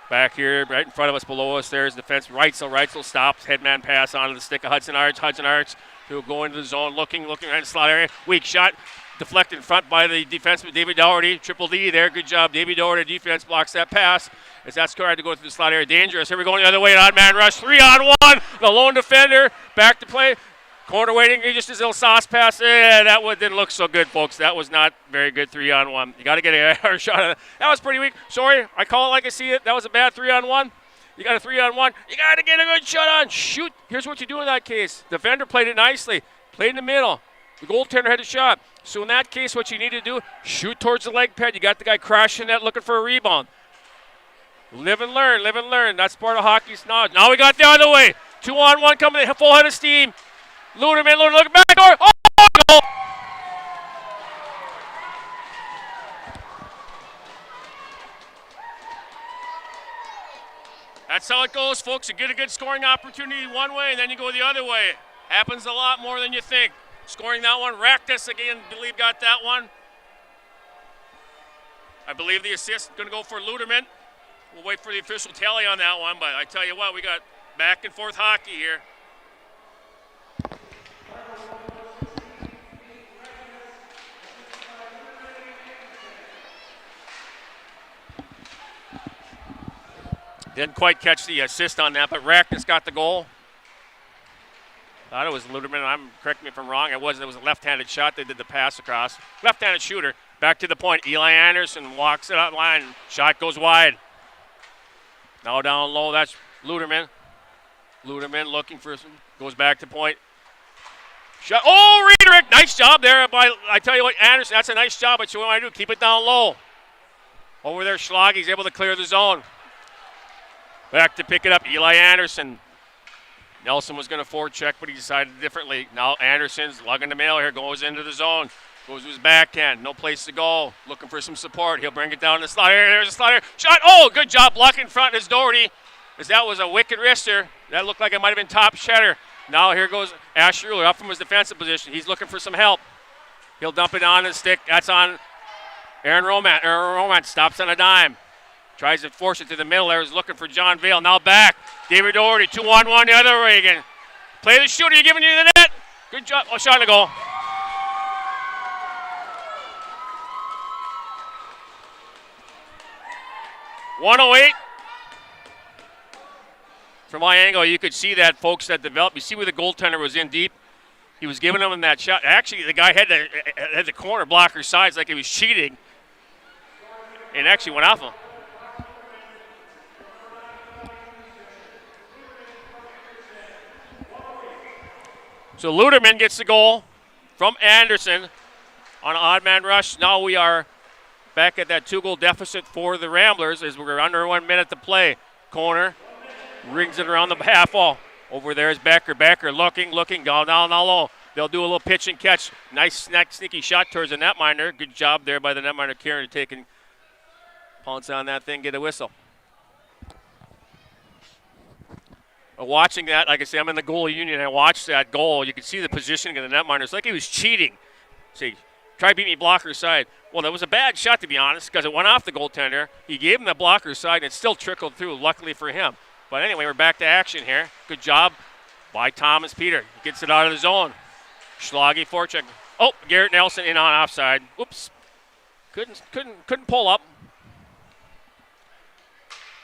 Back here, right in front of us, below us, there's defense. Reitzel stops. Headman pass onto the stick of Hudson Arts. Hudson Arts who will go into the zone, looking right in the slot area. Weak shot, deflected in front by the defenseman, David Doherty. Triple D there, good job. David Doherty, defense blocks that pass. As that's tried to go through the slot area, dangerous. Here we go the other way, an odd man rush, 3-on-1. The lone defender, back to play. Corner waiting, he just his little sauce pass. That one didn't look so good, folks. That was not very good 3-on-1. You got to get a hard shot at it. That was pretty weak. Sorry, I call it like I see it. That was a bad 3-on-1. You got a 3-on-1. You got to get a good shot on. Shoot. Here's what you do in that case. The defender played it nicely. Played in the middle. The goaltender had a shot. So in that case, what you need to do, shoot towards the leg pad. You got the guy crashing that looking for a rebound. Live and learn, live and learn. That's part of hockey's knowledge. Now we got the other way. 2-on-1 coming, full head of steam. Luderman, looking back door. Oh, goal! That's how it goes, folks. You get a good scoring opportunity one way, and then you go the other way. Happens a lot more than you think. Scoring that one, Raktis again, believe got that one. I believe the assist going to go for Luderman. We'll wait for the official tally on that one, but I tell you what, we got back and forth hockey here. Didn't quite catch the assist on that, but Raktis got the goal. Thought it was Luderman. Correct me if I'm wrong. It was a left-handed shot. They did the pass across. Left-handed shooter. Back to the point. Eli Anderson walks it out line. Shot goes wide. Now down low. That's Luderman. Luderman looking for some. Goes back to point. Shot. Oh, redirect. Nice job there. I tell you what, Anderson, that's a nice job. But you want to do? Keep it down low. Over there, Schlaggy's able to clear the zone. Back to pick it up, Eli Anderson. Nelson was going to forecheck, but he decided differently. Now Anderson's lugging the mail here, goes into the zone. Goes to his backhand, no place to go. Looking for some support. He'll bring it down the slider. There's a slider. Shot. Oh, good job blocking front is Doherty. As that was a wicked wrister. That looked like it might have been top Cheddar. Now here goes Ash Ruler up from his defensive position. He's looking for some help. He'll dump it on the stick. That's on Aaron Romance. Aaron Romance stops on a dime. Tries to force it to the middle there. He's looking for John Vale. Now back. David Doherty, 2-on-1 the other way again. Play the shooter. You're giving you the net. Good job. Oh, shot on the goal. .108. From my angle, you could see that, folks, that developed. You see where the goaltender was in deep. He was giving him that shot. Actually, the guy had the corner blocker sides like he was cheating. And actually went off him. So Luderman gets the goal from Anderson on an odd man rush. Now we are back at that 2-goal deficit for the Ramblers as we're under 1 minute to play. Corner rings it around the half wall. Over there is Becker. Becker looking, down low. They'll do a little pitch and catch. Nice sneaky shot towards the netminder. Good job there by the netminder, Kieran, taking pounce on that thing, get a whistle. Watching that, like I say, I'm in the goalie union. I watched that goal. You can see the positioning of the netminder. It's like he was cheating. See, try to beat me blocker side. Well, that was a bad shot, to be honest, because it went off the goaltender. He gave him the blocker side, and it still trickled through, luckily for him. But anyway, we're back to action here. Good job by Thomas Peter. He gets it out of the zone. Schlaggy forecheck. Oh, Garrett Nelson in on offside. Oops. Couldn't pull up.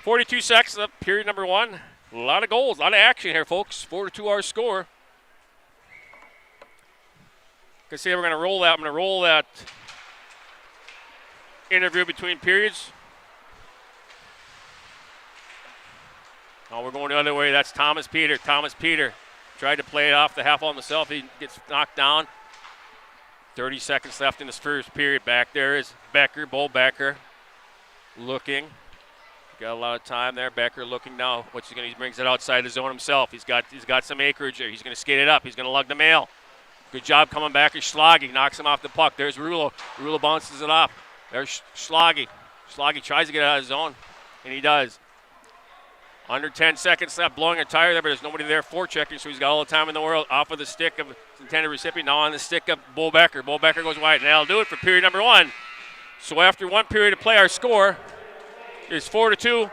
42 seconds up, period number 1. A lot of goals, a lot of action here, folks. 4-2 our score. Can see we're going to roll that. I'm going to roll that interview between periods. Oh, we're going the other way. That's Thomas Peter. Thomas Peter tried to play it off the half wall himself. He gets knocked down. 30 seconds left in this first period. Back there is Becker, Bo Becker, looking. Got a lot of time there. Becker looking now. What's he going to? He brings it outside the zone himself. He's got some acreage there. He's going to skate it up. He's going to lug the mail. Good job coming back is Schlaggy. Knocks him off the puck. There's Rulo. Rulo bounces it off. There's Schlaggy. Schlaggy tries to get out of the zone, and he does. Under 10 seconds left, blowing a tire there, but there's nobody there forechecking, so he's got all the time in the world. Off of the stick of the intended recipient. Now on the stick of Bo Becker. Bo Becker goes wide, and that'll do it for period number 1. So after 1 period of play, our score is 4-2.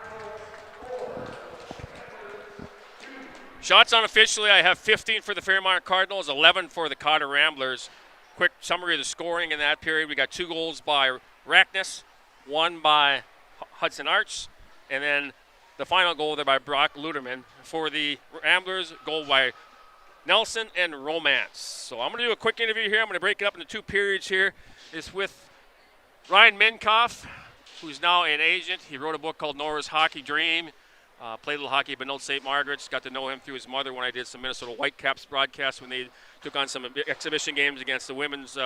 Shots unofficially, I have 15 for the Fairmont Cardinals, 11 for the Cotter Ramblers. Quick summary of the scoring in that period. We got 2 goals by Raknis, 1 by Hudson Arts, and then the final goal there by Brock Luderman. For the Ramblers, goal by Nelson and Romance. So I'm going to do a quick interview here. I'm going to break it up into 2 periods here. It's with Ryan Minkoff, who's now an agent. He wrote a book called Nora's Hockey Dream. Played a little hockey at Benilde St. Margaret's. Got to know him through his mother when I did some Minnesota Whitecaps broadcasts when they took on some exhibition games against the women's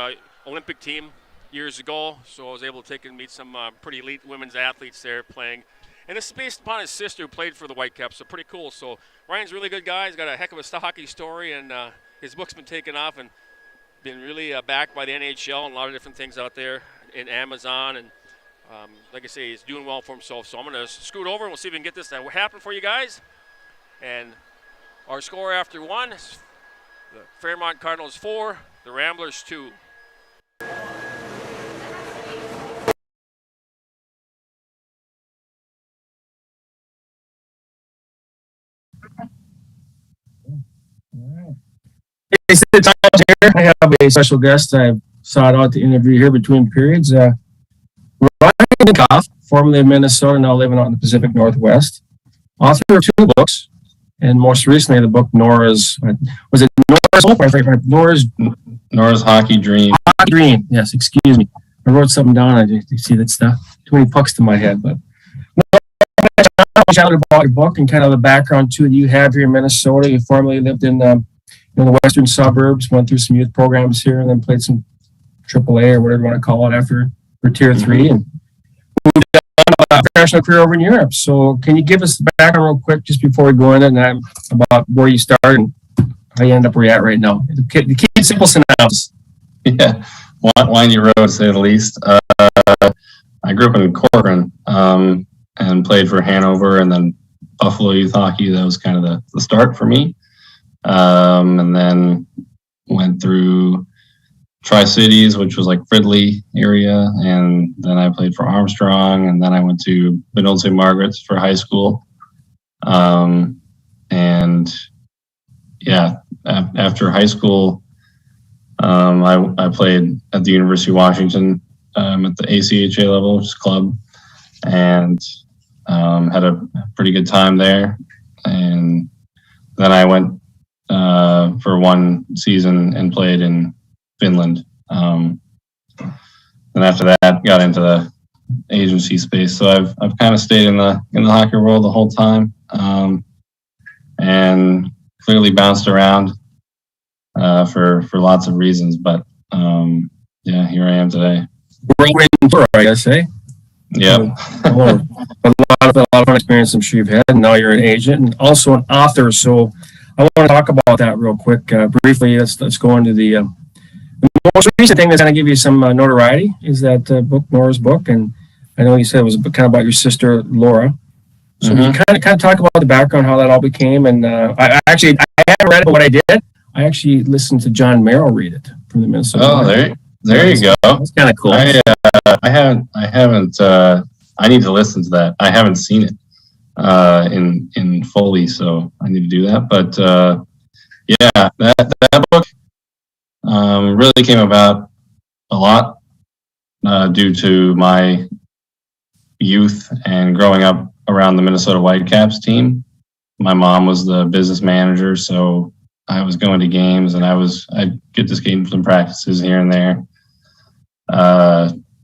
Olympic team years ago. So I was able to take and meet some pretty elite women's athletes there playing. And this is based upon his sister who played for the Whitecaps, so pretty cool. So Ryan's a really good guy. He's got a heck of a hockey story, and his book's been taken off and been really backed by the NHL and a lot of different things out there in Amazon. And like I say, he's doing well for himself. So I'm going to scoot over and we'll see if we can get this to happen for you guys. And our score after 1 is the Fairmont Cardinals 4, The Ramblers 2. Hey, Sid Times here. I have a special guest I've sought out to interview here between periods. Ryan Goff, formerly of Minnesota, now living out in the Pacific Northwest. Author of 2 books, and most recently the book Nora's, was it Nora's Hope? Nora's Hockey Dream. Hockey Dream, yes, excuse me. I wrote something down. I just see that stuff. Too many pucks to my head, but chatted about your book and kind of the background too that you have here in Minnesota. You formerly lived in the western suburbs, went through some youth programs here, and then played some AAA or whatever you want to call it after for Tier 3, and moved on a professional career over in Europe. So can you give us the background real quick just before we go in it, and about where you started and how you end up where you're at right now? The key simple synopsis. Yeah, windy road to say the least. I grew up in Corcoran and played for Hanover and then Buffalo Youth Hockey. That was kind of the start for me. And then went through Tri-Cities, which was like Fridley area, and then I played for Armstrong, and then I went to Benilde St. Margaret's for high school. And yeah, after high school, I played at the University of Washington at the ACHA level, which is club, and had a pretty good time there. And then I went for 1 season and played in Finland. And after that, got into the agency space. So I've kind of stayed in the hockey world the whole time, and clearly bounced around for lots of reasons. But yeah, here I am today. I guess, eh? Yeah. A lot of fun experience I'm sure you've had, and now you're an agent and also an author. So I want to talk about that real quick, briefly. Let's go into the most recent thing that's going to give you some notoriety is that book, Nora's book, and I know you said it was kind of about your sister Laura. So you kind of talk about the background, how that all became, and I haven't read it, but what I did, I actually listened to John Merrill read it from the Minnesota. Oh, there you go. That's kind of cool. I haven't. I need to listen to that. I haven't seen it in fully, so I need to do that. But yeah, that book really came about a lot due to my youth and growing up around the Minnesota Whitecaps team. My mom was the business manager, so I was going to games, and I'd get to skate in some practices here and there.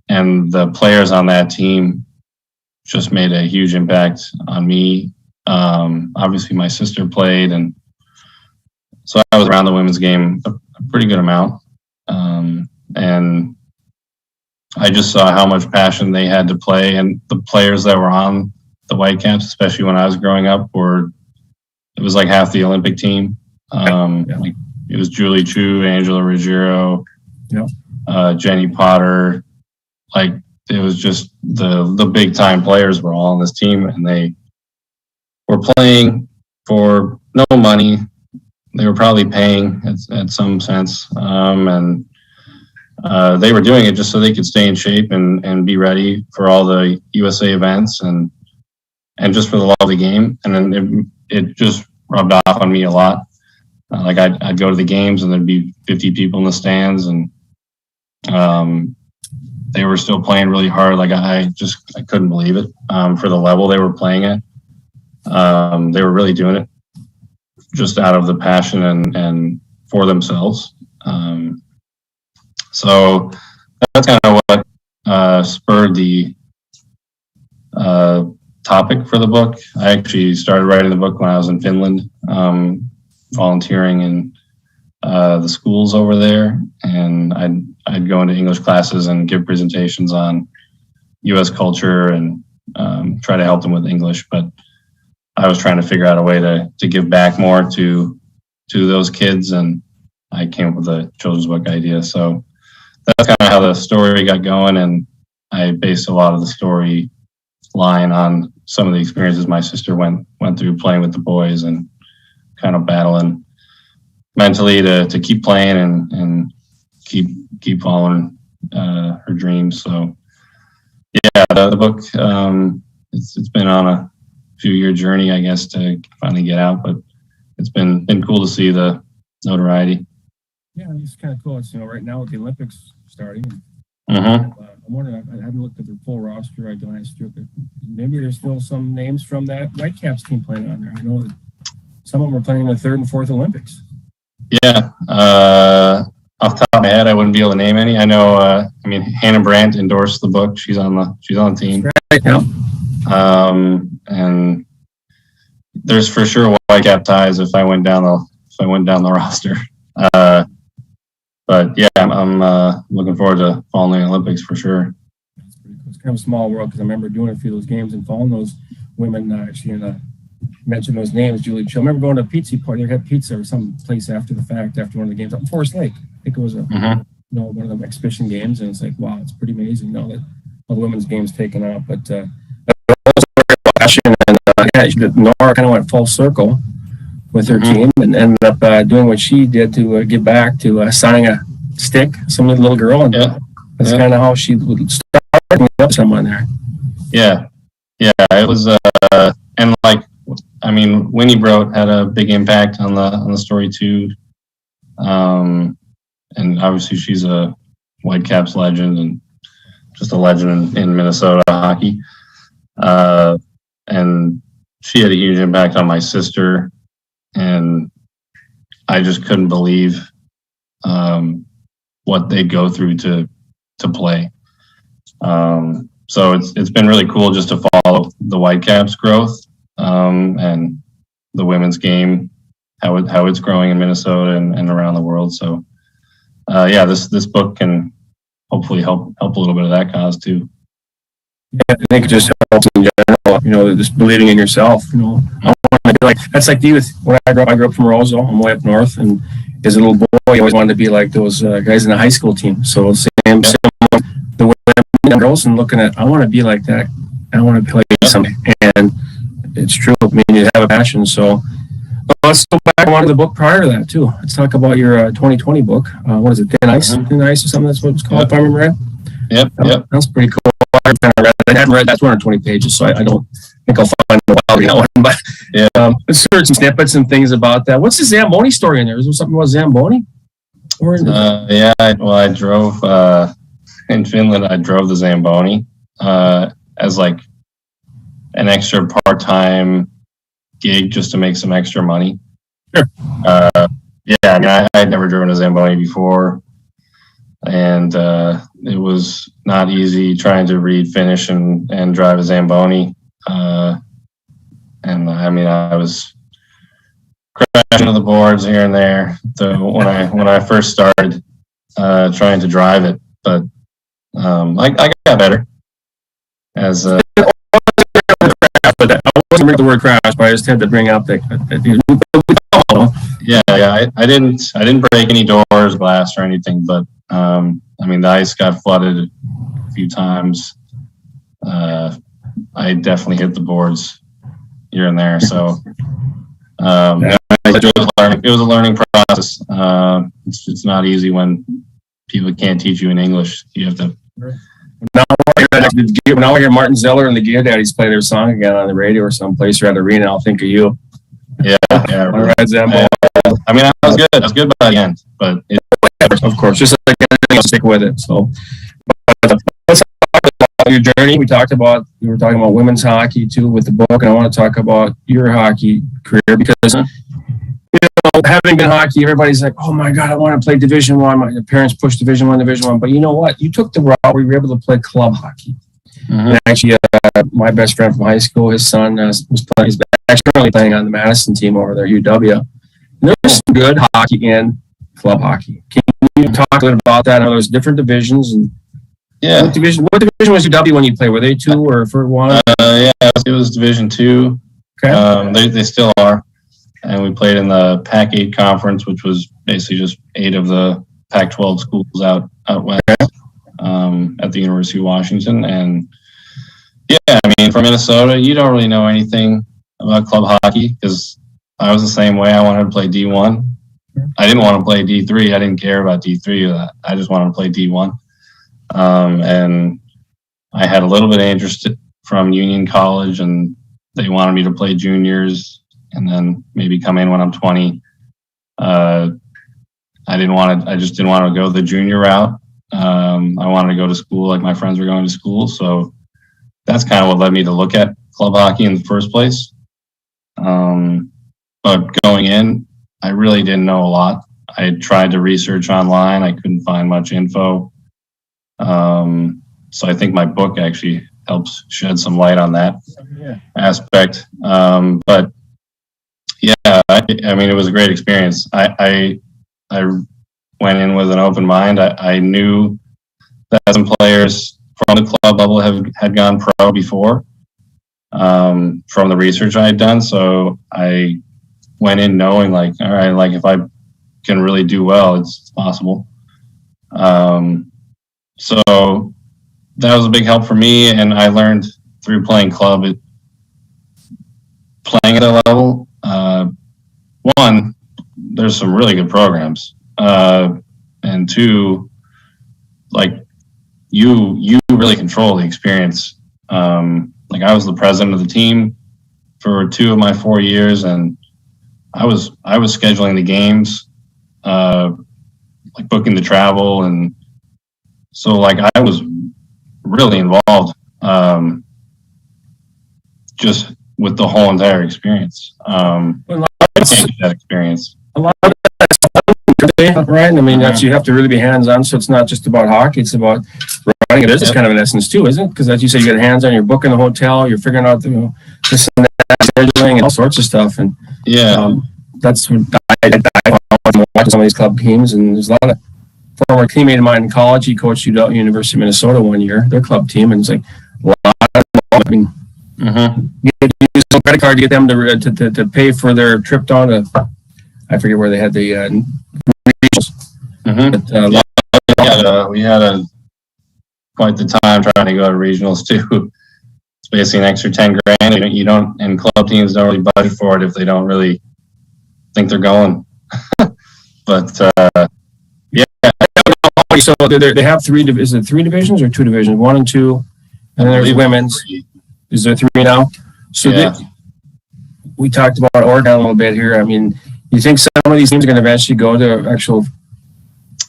And the players on that team just made a huge impact on me. Obviously, my sister played, and so I was around the women's game a pretty good amount. And I just saw how much passion they had to play, and the players that were on the Whitecaps, especially when I was growing up, it was like half the Olympic team. Like it was Julie Chu, Angela Ruggiero, Jenny Potter. Like it was just the big time players were all on this team, and they were playing for no money. They were probably paying at some sense, and they were doing it just so they could stay in shape and be ready for all the USA events and just for the love of the game. And then it just rubbed off on me a lot. Like I'd go to the games and there'd be 50 people in the stands, and they were still playing really hard. Like I couldn't believe it for the level they were playing at. They were really doing it just out of the passion and for themselves. So that's kind of what spurred the topic for the book. I actually started writing the book when I was in Finland, volunteering in the schools over there, and I'd go into English classes and give presentations on U.S. culture and try to help them with English. But I was trying to figure out a way to give back more to those kids, and I came up with a children's book idea. So that's kind of how the story got going, and I based a lot of the story line on some of the experiences my sister went through playing with the boys and kind of battling mentally to keep playing and keep following her dreams. So yeah, the book it's been on a few-year journey, I guess, to finally get out, but it's been cool to see the notoriety. Yeah, it's kind of cool. It's, right now with the Olympics starting. Mm-hmm. I'm wondering, I haven't looked at their full roster. I don't ask you, but maybe there's still some names from that Whitecaps team playing on there. I know that some of them are playing in the third and fourth Olympics. Yeah. Off the top of my head, I wouldn't be able to name any. I know, Hannah Brandt endorsed the book. She's on the team. Right, yeah. And there's for sure Whitecap ties if I went down the roster. But yeah, I'm looking forward to following the Olympics for sure. That's pretty cool. It's kind of a small world because I remember doing a few of those games and following those women mentioned those names. Julie Chill. I remember going to a pizza party. They had pizza or some place after the fact, after one of the games up in Forest Lake. I think it was one of them exhibition games, and it's like, wow, it's pretty amazing now that all the women's games taken off. But Nora kind of went full circle with her team and ended up doing what she did to give back to signing a stick, some little girl, and that's kind of how she would start up someone there. Yeah, it was, and Winnie Brodt had a big impact on the story too, and obviously she's a Whitecaps legend and just a legend in Minnesota hockey, and she had a huge impact on my sister. And I just couldn't believe what they go through to play. So it's been really cool just to follow the Whitecaps' growth and the women's game, how it's growing in Minnesota and around the world. So this book can hopefully help a little bit of that cause too. Yeah, I think it just helps in general. Just believing in yourself. That's like the youth. When I grew up from Roseville, I'm way up north, and as a little boy, I always wanted to be like those guys in the high school team. So same the women and girls, and looking at, I want to be like that. I want to play something, and it's true. I mean, you have a passion. So let's go back on to the book prior to that too. Let's talk about your 2020 book. What is it? Thin Ice? Thin Ice or something? That's what it's called. If I remember right. Yep. That's pretty cool. I haven't read that 220 pages, so I don't think I'll find a while reading that one. But let's heard some snippets and things about that. What's the Zamboni story in there? Is there something about Zamboni? I drove in Finland. I drove the Zamboni as like an extra part-time gig just to make some extra money. Sure. I had never driven a Zamboni before. And it was not easy trying to read Finnish and drive a Zamboni. I was crashing to the boards here and there when I first started trying to drive it. But I got better. But I wasn't bring the word crash, but I just had to bring up that. I didn't break any doors, glass, or anything, but the ice got flooded a few times. I definitely hit the boards here and there. So it was a learning process. It's not easy when people can't teach you in English. You have to. Now I hear Martin Zeller and the Gear Daddies play their song again on the radio or someplace or at the arena, I'll think of you. Yeah. All right, Zambo. I was good. I was good by the end, but of course, just like anything, I'll stick with it. So, let's talk about your journey. We were talking about women's hockey too with the book, and I want to talk about your hockey career because having been hockey, everybody's like, "Oh my God, I want to play Division I." My parents pushed Division I, but you know what? You took the route where you were able to play club hockey. And actually, my best friend from high school, his son was playing. He's actually playing on the Madison team over there, UW. And there's some good hockey in club hockey. Can you talk a little about that? I know there's different divisions. And what division was UW when you played? Were they 2 or for 1? It was Division II. Okay. They still are. And we played in the Pac-8 conference, which was basically just 8 of the Pac-12 schools out west at the University of Washington. And from Minnesota, you don't really know anything about club hockey because I was the same way. I wanted to play D1. I didn't want to play D3. I didn't care about D3. I just wanted to play D1. And I had a little bit of interest from Union College, and they wanted me to play juniors and then maybe come in when I'm 20. I just didn't want to go the junior route. I wanted to go to school like my friends were going to school. So that's kind of what led me to look at club hockey in the first place. But going in, I really didn't know a lot. I tried to research online. I couldn't find much info. So I think my book actually helps shed some light on that aspect. But yeah, I mean, it was a great experience. I went in with an open mind. I knew that some players from the club bubble had gone pro before, from the research I had done. So I went in knowing, like, all right, like if I can really do well, it's possible. So that was a big help for me, and I learned through playing club, playing at that level. One, there's some really good programs, and two, like you really control the experience. Like I was the president of the team for 2 of my 4 years, and I was scheduling the games, like booking the travel, and so like I was really involved, just with the whole entire experience. That experience. A lot of that's right. I mean, that's, you have to really be hands-on. So it's not just about hockey; it's about running a business, kind of in essence too, isn't it? Because as you say, you get hands-on. You're booking the hotel. You're figuring out this and that, scheduling, and all sorts of stuff. And that's what I watch some of these club teams. And there's a lot of former teammate of mine in college. He coached University of Minnesota one year, their club team, and it's like a lot of. I mean, you had to use a credit card to get them to pay for their trip down to, I forget where they had the regionals. But, we had quite the time trying to go to regionals too. It's basically an extra 10 grand. You don't, and club teams don't really budget for it if they don't really think they're going. But so they have is it 3 divisions or 2 divisions? 1 and 2, and then there's women's. Is there 3 now? So we talked about Oregon a little bit here. I mean, you think some of these teams are going to eventually go to actual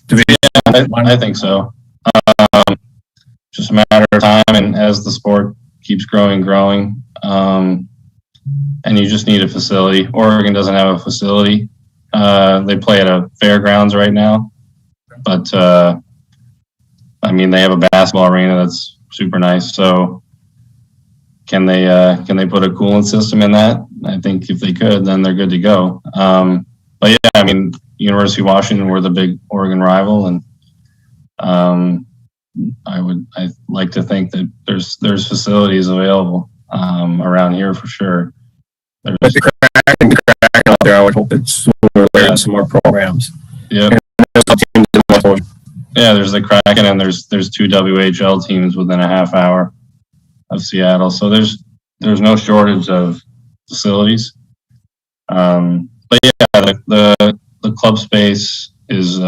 division? Yeah, I think so. Just a matter of time, and as the sport keeps growing, and you just need a facility. Oregon doesn't have a facility. They play at a fairgrounds right now, but I mean, they have a basketball arena that's super nice. So can they put a coolant system in that? I think if they could, then they're good to go. But yeah, I mean, University of Washington, we're the big Oregon rival, and I like to think that there's facilities available around here for sure. But the crack out there, I would hope it's some more programs. Yeah. Yeah, there's the Kraken, and there's 2 WHL teams within a half hour of Seattle. So there's no shortage of facilities. But yeah, the club space is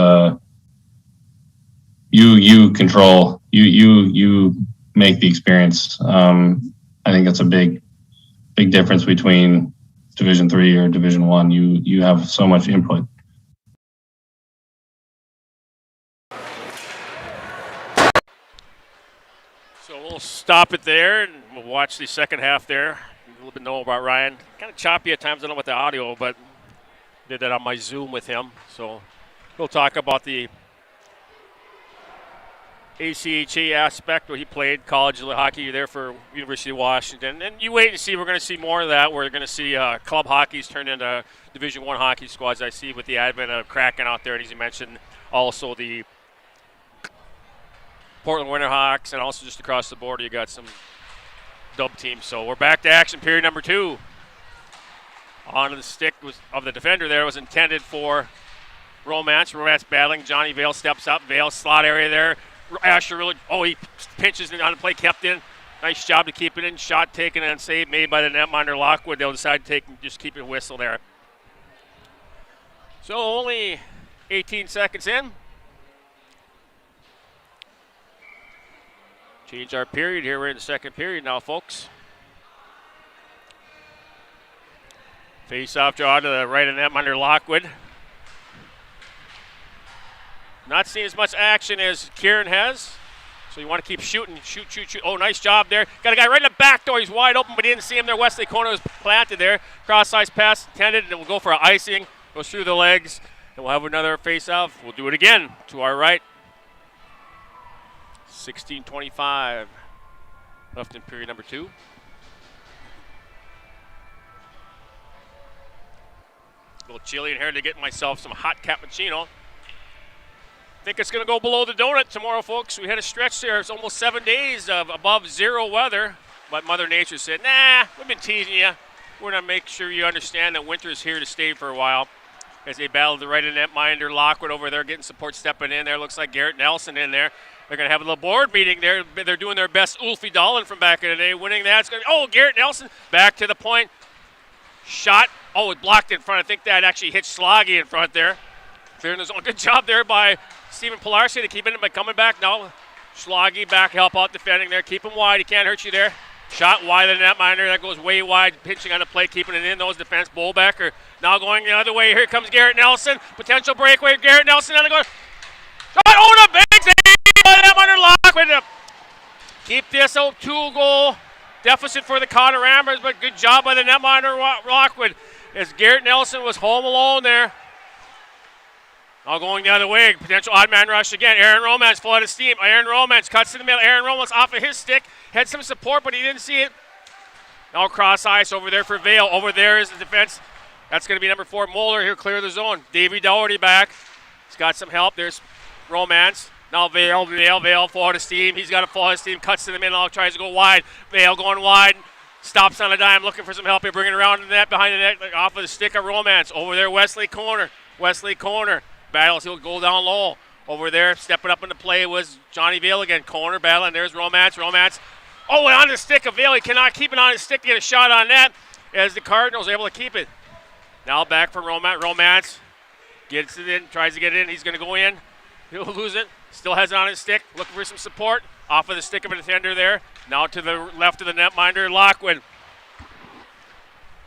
you control, you make the experience. I think that's a big difference between Division 3 or Division 1. You have so much input. So we'll stop it there, and we'll watch the second half there. A little bit know about Ryan. Kind of choppy at times, I don't know with the audio, but did that on my Zoom with him. So we'll talk about the ACHA aspect where he played college hockey there for University of Washington. And you wait and see. We're going to see more of that. We're going to see club hockey's turned into Division I hockey squads. I see with the advent of Kraken out there, and as you mentioned, also the Portland Winterhawks, and also just across the border you got some dub teams. So we're back to action, period number 2. On the stick of the defender there was intended for Romance. Romance battling. Johnny Vale steps up. Vale slot area there. Asher really, he pinches it on the play, kept in. Nice job to keep it in. Shot taken and saved, made by the netminder Lockwood. They'll decide to just keep it whistle there. So only 18 seconds in. Change our period here. We're in the second period now, folks. Face-off draw to the right of net under Lockwood. Not seeing as much action as Kieran has. So you want to keep shooting. Shoot. Oh, nice job there. Got a guy right in the back door. He's wide open, but he didn't see him there. Wesley Corner was planted there. Cross-ice pass intended, and we'll go for an icing. Goes through the legs, and we'll have another face-off. We'll do it again to our right. 16:25 left in period number 2. A little chilly in here to get myself some hot cappuccino. Think it's going to go below the donut tomorrow, folks. We had a stretch there. It's almost 7 days of above zero weather. But Mother Nature said, nah, we've been teasing you. We're going to make sure you understand that winter is here to stay for a while. As they battle the right of net minder, Lockwood over there getting support stepping in there. Looks like Garrett Nelson in there. They're going to have a little board meeting there. They're doing their best Ulfie Dolan from back in the day. Winning that. It's going to, Garrett Nelson back to the point. Shot. Oh, it blocked in front. I think that actually hit Sloggy in front there. Clearing the zone. Good job there by Stephen Pilarski to keep it by coming back. Now Sloggy back, help out defending there. Keep him wide. He can't hurt you there. Shot wide of the netminder. That goes way wide. Pitching on the play, keeping it in. Those defense. Bolbecker now going the other way. Here comes Garrett Nelson. Potential breakaway. Garrett Nelson on the go. Shot. Oh, the big save by the netminder. Lockwood. Keep this out. 2-goal deficit for the Cotter Ramblers, but good job by the netminder Lockwood as Garrett Nelson was home alone there. Now going the other way, potential odd man rush again. Aaron Romance full out of steam. Aaron Romance cuts to the middle. Aaron Romance off of his stick. Had some support, but he didn't see it. Now cross ice over there for Vale. Over there is the defense. That's going to be number 4, Moeller. Here, clear the zone. Davey Doherty back. He's got some help. There's Romance. Now Vale full out of steam. He's got a full out of steam. Cuts to the middle. Tries to go wide. Vale going wide. Stops on a dime, looking for some help here. Bringing it around the net, behind the net, off of the stick of Romance. Over there, Wesley Corner. Battles, he'll go down low. Over there, stepping up into play was Johnny Vale again. Corner battle, and there's Romance. Oh, and on the stick of Vale. He cannot keep it on his stick to get a shot on net as the Cardinals able to keep it. Now back from Romance. Gets it in, tries to get it in. He's going to go in. He'll lose it. Still has it on his stick. Looking for some support. Off of the stick of a defender there. Now to the left of the netminder, Lockwood.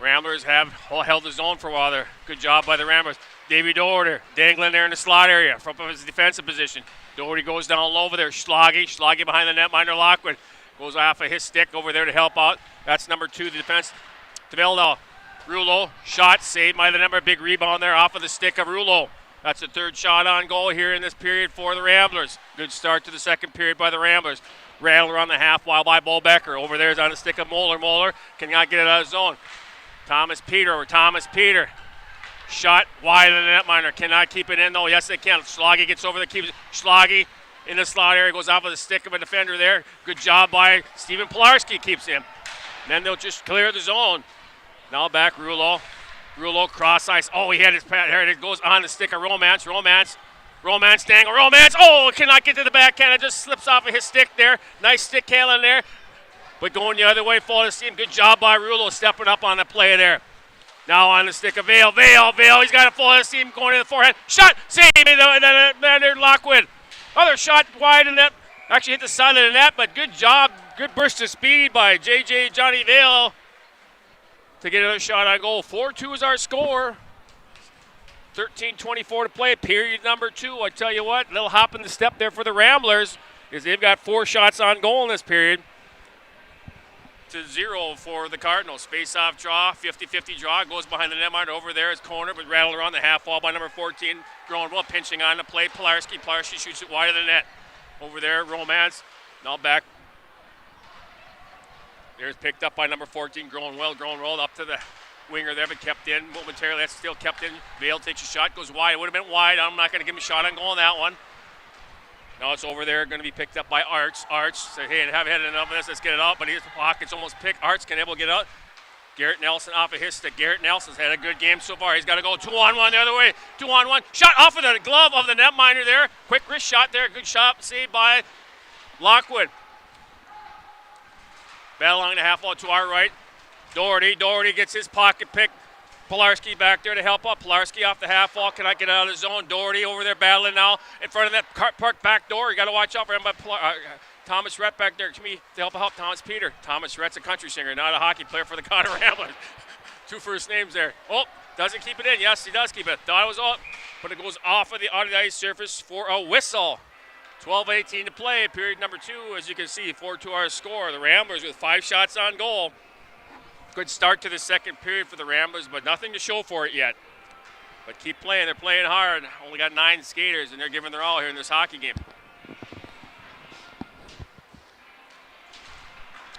Ramblers have held the zone for a while there. Good job by the Ramblers. Davey Doherty dangling there in the slot area from his defensive position. Doherty goes down low over there. Schlage behind the netminder. Lockwood goes off of his stick over there to help out. That's number 2, the defense. Tavello. Rouleau. Shot saved by the number. Big rebound there off of the stick of Rouleau. That's the 3rd shot on goal here in this period for the Ramblers. Good start to the second period by the Ramblers. Rattle around the half wall by Bolbecker. Over there is on the stick of Moeller. Moeller cannot get it out of zone. Thomas Peter. Shot wide of the netminder. Cannot keep it in, though. Yes, they can. Schlage gets over there. Keeps Schlage in the slot area. Goes off of the stick of a defender there. Good job by Stephen Pilarski. Keeps him. Then they'll just clear the zone. Now back Rouleau. Cross ice. Oh, he had his pad. There it goes on the stick of Romance dangle. Oh, cannot get to the backhand. It just slips off of his stick there. Nice stick handling there. But going the other way, full of steam. Good job by Rouleau stepping up on the play there. Now on the stick of Vale. He's got a full of steam going to the forehand. Shot. Save it. Lockwood. Other shot wide in net. Actually hit the side of the net, but good job. Good burst of speed by JJ Johnny Vale to get another shot on goal. 4-2 is our score. 13:24 to play. Period number 2. I tell you what, little hop in the step there for the Ramblers is they've got 4 shots on goal in this period. To 0 for the Cardinals. Face-off draw, 50-50 draw. Goes behind the netminder. Over there is Corner, but rattled around the half wall by number 14. Growing well, pinching on the play. Pilarski shoots it wide of the net. Over there, Romance. Now back. There's picked up by number 14. Growing well, up to the winger there, but kept in momentarily. That's still kept in. Vale takes a shot, goes wide. It would have been wide. I'm not going to give him a shot on goal on that one. Now it's over there, going to be picked up by Arts. Said, hey, I haven't had enough of this. Let's get it out. But his pocket's almost picked. Arts can able to get out. Garrett Nelson off of his stick. Garrett Nelson's had a good game so far. He's got to go 2-on-1 the other way. 2-on-1. Shot off of the glove of the netminder there. Quick wrist shot there. Good shot saved by Lockwood. Battle along the half wall to our right. Doherty gets his pocket picked. Pilarski back there to help out. Pilarski off the half wall. Cannot get out of the zone. Doherty over there battling now in front of that park back door. You got to watch out for him. But Thomas Rhett back there to me to help Thomas Peter. Thomas Rhett's a country singer, not a hockey player for the Cotter Ramblers. 2 first names there. Oh, doesn't keep it in. Yes, he does keep it. Thought it was up, but it goes off of the ice surface for a whistle. 12:18 to play, period number 2. As you can see, 4-2 our score. The Ramblers with 5 shots on goal. Good start to the second period for the Ramblers, but nothing to show for it yet. But keep playing. They're playing hard. Only got 9 skaters, and they're giving their all here in this hockey game.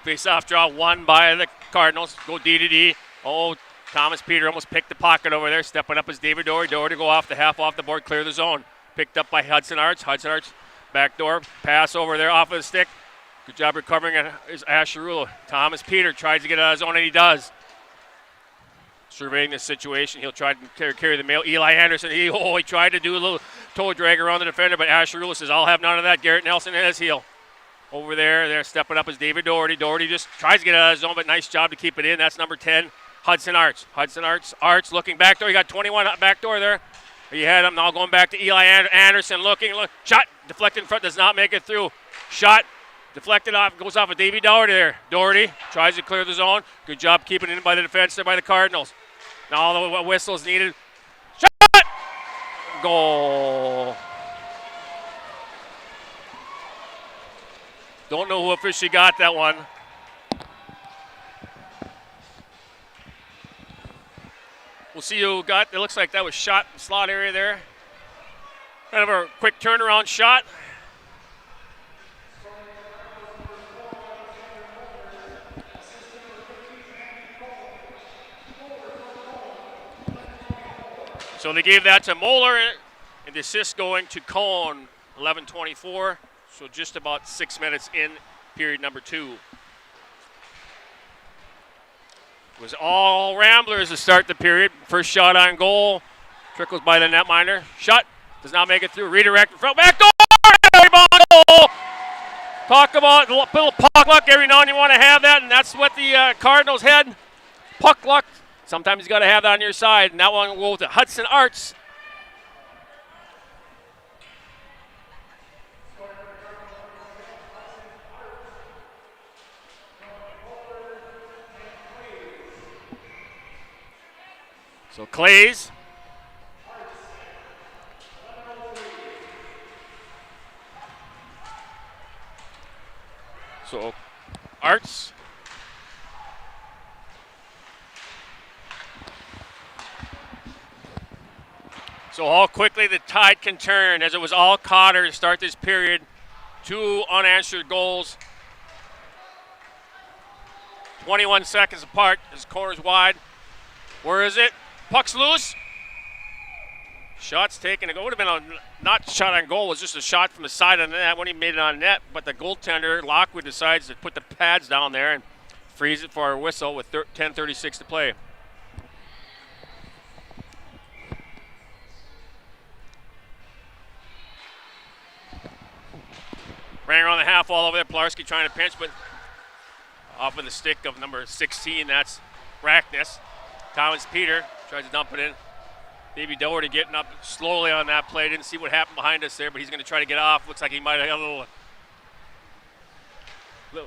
Face-off draw won by the Cardinals. Go D-to-D. Oh, Thomas Peter almost picked the pocket over there. Stepping up as David Doherty. Doherty go off the half off the board, clear the zone. Picked up by Hudson Arts. Hudson Arts back door. Pass over there off of the stick. Good job recovering it is Asherulo. Thomas Peter tries to get out of his zone, and he does. Surveying the situation, he'll try to carry the mail. Eli Anderson, he tried to do a little toe drag around the defender, but Asherulo says, I'll have none of that. Garrett Nelson at his heel. Over there, they're stepping up as David Doherty. Doherty just tries to get out of his zone, but nice job to keep it in. That's number 10, Hudson Arts. Hudson Arts looking back door. He got 21 back door there. He had him now going back to Eli Anderson looking. Shot deflected in front, does not make it through. Shot deflected off, goes off of Davey Doherty there. Doherty tries to clear the zone. Good job keeping it in by the defense there by the Cardinals. Now the whistle is needed. Shot! Goal. Don't know who officially got that one. We'll see who got. It looks like that was shot in the slot area there. Kind of a quick turnaround shot. So they gave that to Moeller, and the assist going to Cohn, 11:24. So just about 6 minutes in period number 2. It was all Ramblers to start the period. First shot on goal. Trickles by the netminder. Shot. Does not make it through. Redirect in front. Back door! Goal! Talk about a little puck luck. Every now and then you want to have that, and that's what the Cardinals had. Puck luck. Sometimes you got to have that on your side. And that one will go to Hudson Arts. So Clays. So Arts. So how quickly the tide can turn, as it was all Cotter to start this period. 2 unanswered goals. 21 seconds apart. His corner's wide. Where is it? Puck's loose. Shot's taken. It would have been a not shot on goal. It was just a shot from the side of the net when he made it on net. But the goaltender, Lockwood, decides to put the pads down there and freeze it for our whistle with 10:36 to play. Ran around the half wall over there. Pilarski trying to pinch, but off of the stick of number 16. That's Rackness. Thomas Peter tries to dump it in. Davey Doherty getting up slowly on that play. Didn't see what happened behind us there, but he's going to try to get off. Looks like he might have got a little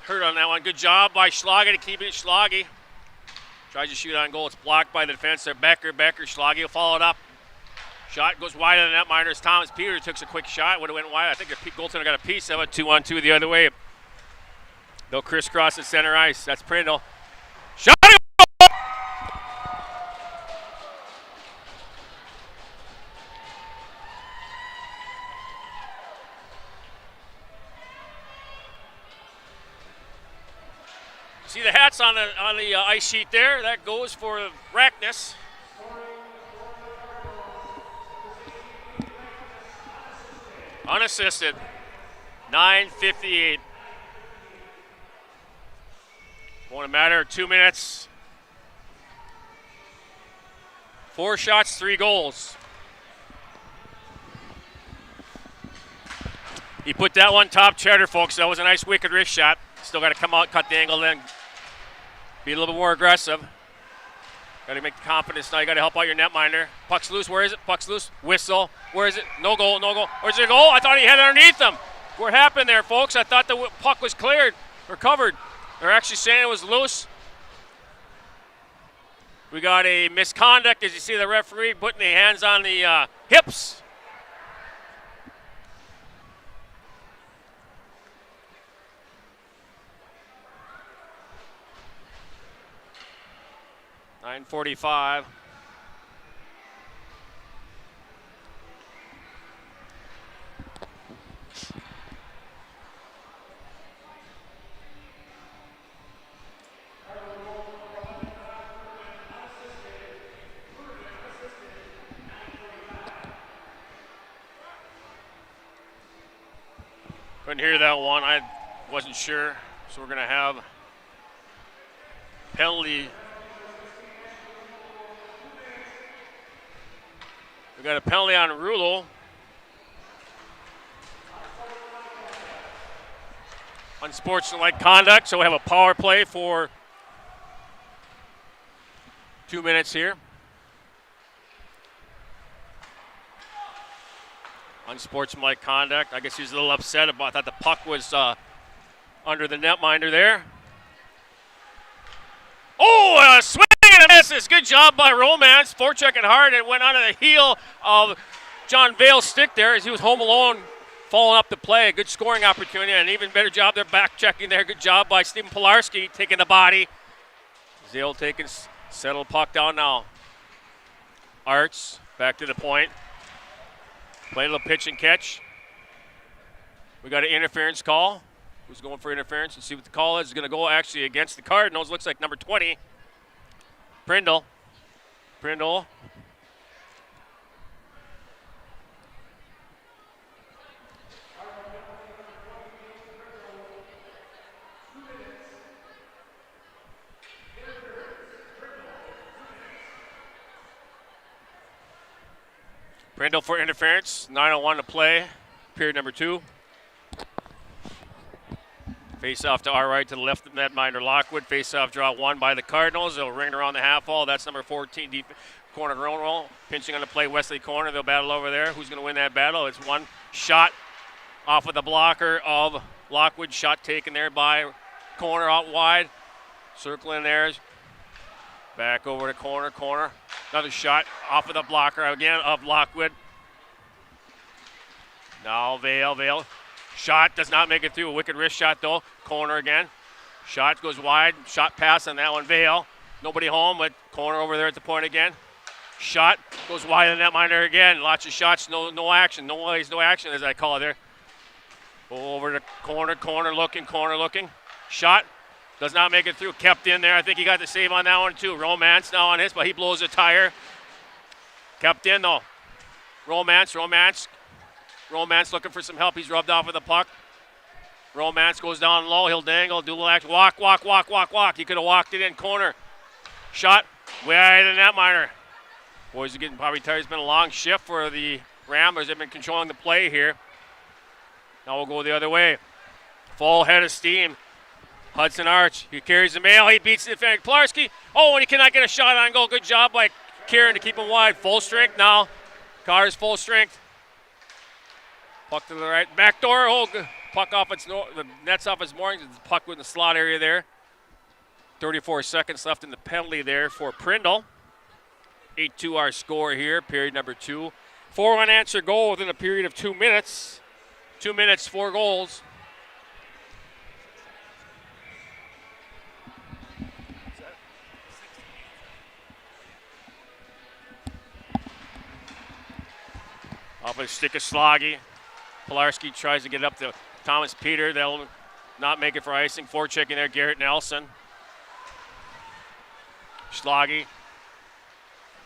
hurt on that one. Good job by Schlage to keep it. Schlage tries to shoot on goal. It's blocked by the defense there. Becker, Schlage will follow it up. Shot goes wide of the netminder as Thomas Peter took a quick shot. Would have went wide. I think the goaltender got a piece of it. 2-on-2 the other way. They'll crisscross at center ice. That's Prindle. Shot! See the hats on the ice sheet there. That goes for Rackness. Unassisted. 9:58. Won't a matter of 2 minutes. 4 shots, 3 goals. He put that one top cheddar, folks. That was a nice wicked wrist shot. Still got to come out, cut the angle, then be a little bit more aggressive. Got to make the confidence now. You got to help out your netminder. Puck's loose. Where is it? Puck's loose. Whistle. Where is it? No goal. No goal. Where's the goal? I thought he had it underneath him. What happened there, folks? I thought the puck was cleared or covered. They're actually saying it was loose. We got a misconduct, as you see the referee putting the hands on the hips. .45. Couldn't hear that one. I wasn't sure. So we're going to have penalty. We got a penalty on Rulo. Unsportsmanlike conduct. So we have a power play for 2 minutes here. Unsportsmanlike conduct. I guess he was a little upset about that. The puck was under the netminder there. Oh, swing and a misses. Good job by Romance. Forechecking hard and went onto the heel of John Vale's stick there as he was home alone, following up the play. A good scoring opportunity and an even better job there back checking there. Good job by Stephen Pilarski taking the body. Zale taking settle puck down now. Arts back to the point. Play a little pitch and catch. We got an interference call. Who's going for interference? And see what the call is. It's going to go actually against the Cardinals. Looks like number 20, Prindle. Prindle. Prindle for interference. 9:01 to play. Period number 2. Face off to our right, to the left of netminder Lockwood. Face off draw 1 by the Cardinals. They'll ring around the half wall. That's number 14, deep corner roll. Pinching on the play, Wesley Corner. They'll battle over there. Who's going to win that battle? It's one shot off of the blocker of Lockwood. Shot taken there by Corner out wide. Circling there. Back over to Corner. Another shot off of the blocker again of Lockwood. Now Vale. Shot does not make it through. A wicked wrist shot though. Corner again. Shot goes wide. Shot pass on that one. Vale. Nobody home, but Corner over there at the point again. Shot goes wide in that netminder again. Lots of shots. No action. No action as I call it there. Go over to Corner looking. Shot does not make it through. Kept in there. I think he got the save on that one too. Romance now on his, but he blows a tire. Kept in though. Romance looking for some help. He's rubbed off with the puck. Romance goes down low. He'll dangle. Dual action. Walk. He could have walked it in. Corner. Shot. Wide in that minor. Boys are getting probably tired. It's been a long shift for the Ramblers. They've been controlling the play here. Now we'll go the other way. Full head of steam. Hudson Arch. He carries the mail. He beats the defender. Pilarski. Oh, and he cannot get a shot on goal. Good job by Kieran to keep him wide. Full strength now. Cotter's full strength. Puck to the right. Back door. Oh, good. Puck off the net's off its moorings. The puck in the slot area there. 34 seconds left in the penalty there for Prindle. 8-2 our score here, period number 2. 4 unanswered goals within a period of 2 minutes. 2 minutes, 4 goals. Off a stick of Sloggy. Pilarski tries to get up to Thomas Peter. They'll not make it for icing. Forechecking there, Garrett Nelson. Sloggy.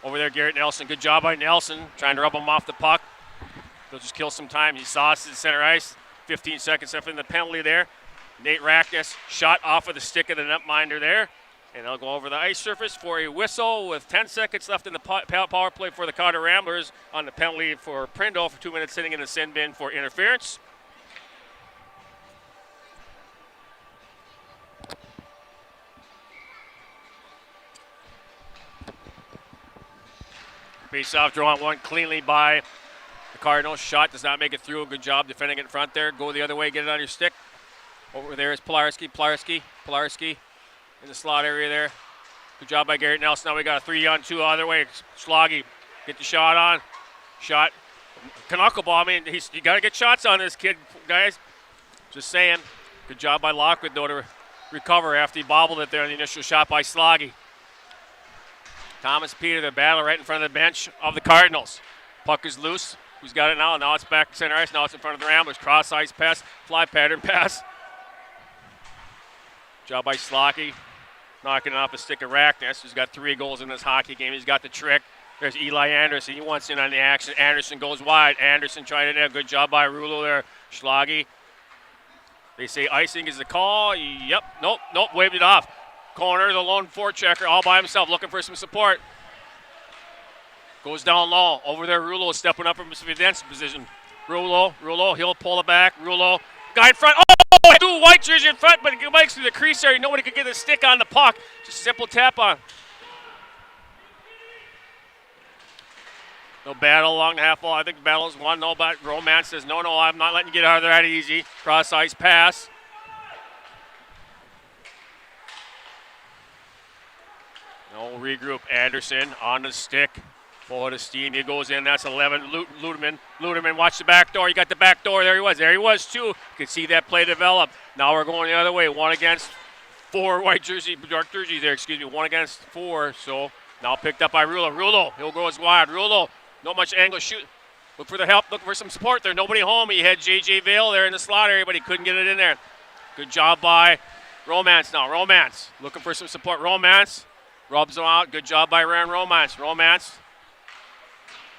Over there, Garrett Nelson. Good job by Nelson, trying to rub him off the puck. They'll just kill some time. He saw us at center ice. 15 seconds left in the penalty there. Nate Rackness shot off of the stick of the netminder there. And they'll go over the ice surface for a whistle with 10 seconds left in the power play for the Cotter Ramblers on the penalty for Prindle for 2 minutes sitting in the sin bin for interference. Face-off drawn one cleanly by the Cardinals. Shot does not make it through. Good job defending it in front there. Go the other way, get it on your stick. Over there is Pilarski in the slot area there. Good job by Garrett Nelson. Now we got a 3-on-2 other way. Schloggy, get the shot on. Shot. Knuckleball. I mean, you got to get shots on this kid, guys. Just saying. Good job by Lockwood, though, to recover after he bobbled it there on the initial shot by Schloggy. Thomas Peter, the battle right in front of the bench of the Cardinals. Puck is loose. Who's got it now? Now it's back to center ice. Now it's in front of the Ramblers. Cross-ice pass, fly pattern pass. Job by Schloggy. Knocking it off the stick of Rackness, who's got 3 goals in this hockey game. He's got the trick. There's Eli Anderson. He wants in on the action. Anderson goes wide. Anderson trying to net. Good job by Rulo there. Schloggy. They say icing is the call. Yep. Nope. Waved it off. Corner, the lone forechecker all by himself looking for some support. Goes down low. Over there, Rulo stepping up from his defensive position. Rulo, he'll pull it back. Rulo, guy in front. Oh, do white jersey in front, but it makes through the crease area. Nobody could get a stick on the puck. Just a simple tap on. No battle along the half wall. I think the battle is won. No, but Romance says, no, I'm not letting you get out of there that easy. Cross-ice pass. No regroup. Anderson on the stick. Full of steam. He goes in. That's 11. Luderman, watch the back door. You got the back door. There he was, too. You can see that play develop. Now we're going the other way. 1 against 4 dark jerseys there. 1 against 4. So now picked up by Rulo. He'll go as wide. Rulo, not much angle shoot. Look for the help. Look for some support there. Nobody home. He had J.J. Vale there in the slot area, but he couldn't get it in there. Good job by Romance now. Romance looking for some support. Romance rubs him out. Good job by Ryan Romance.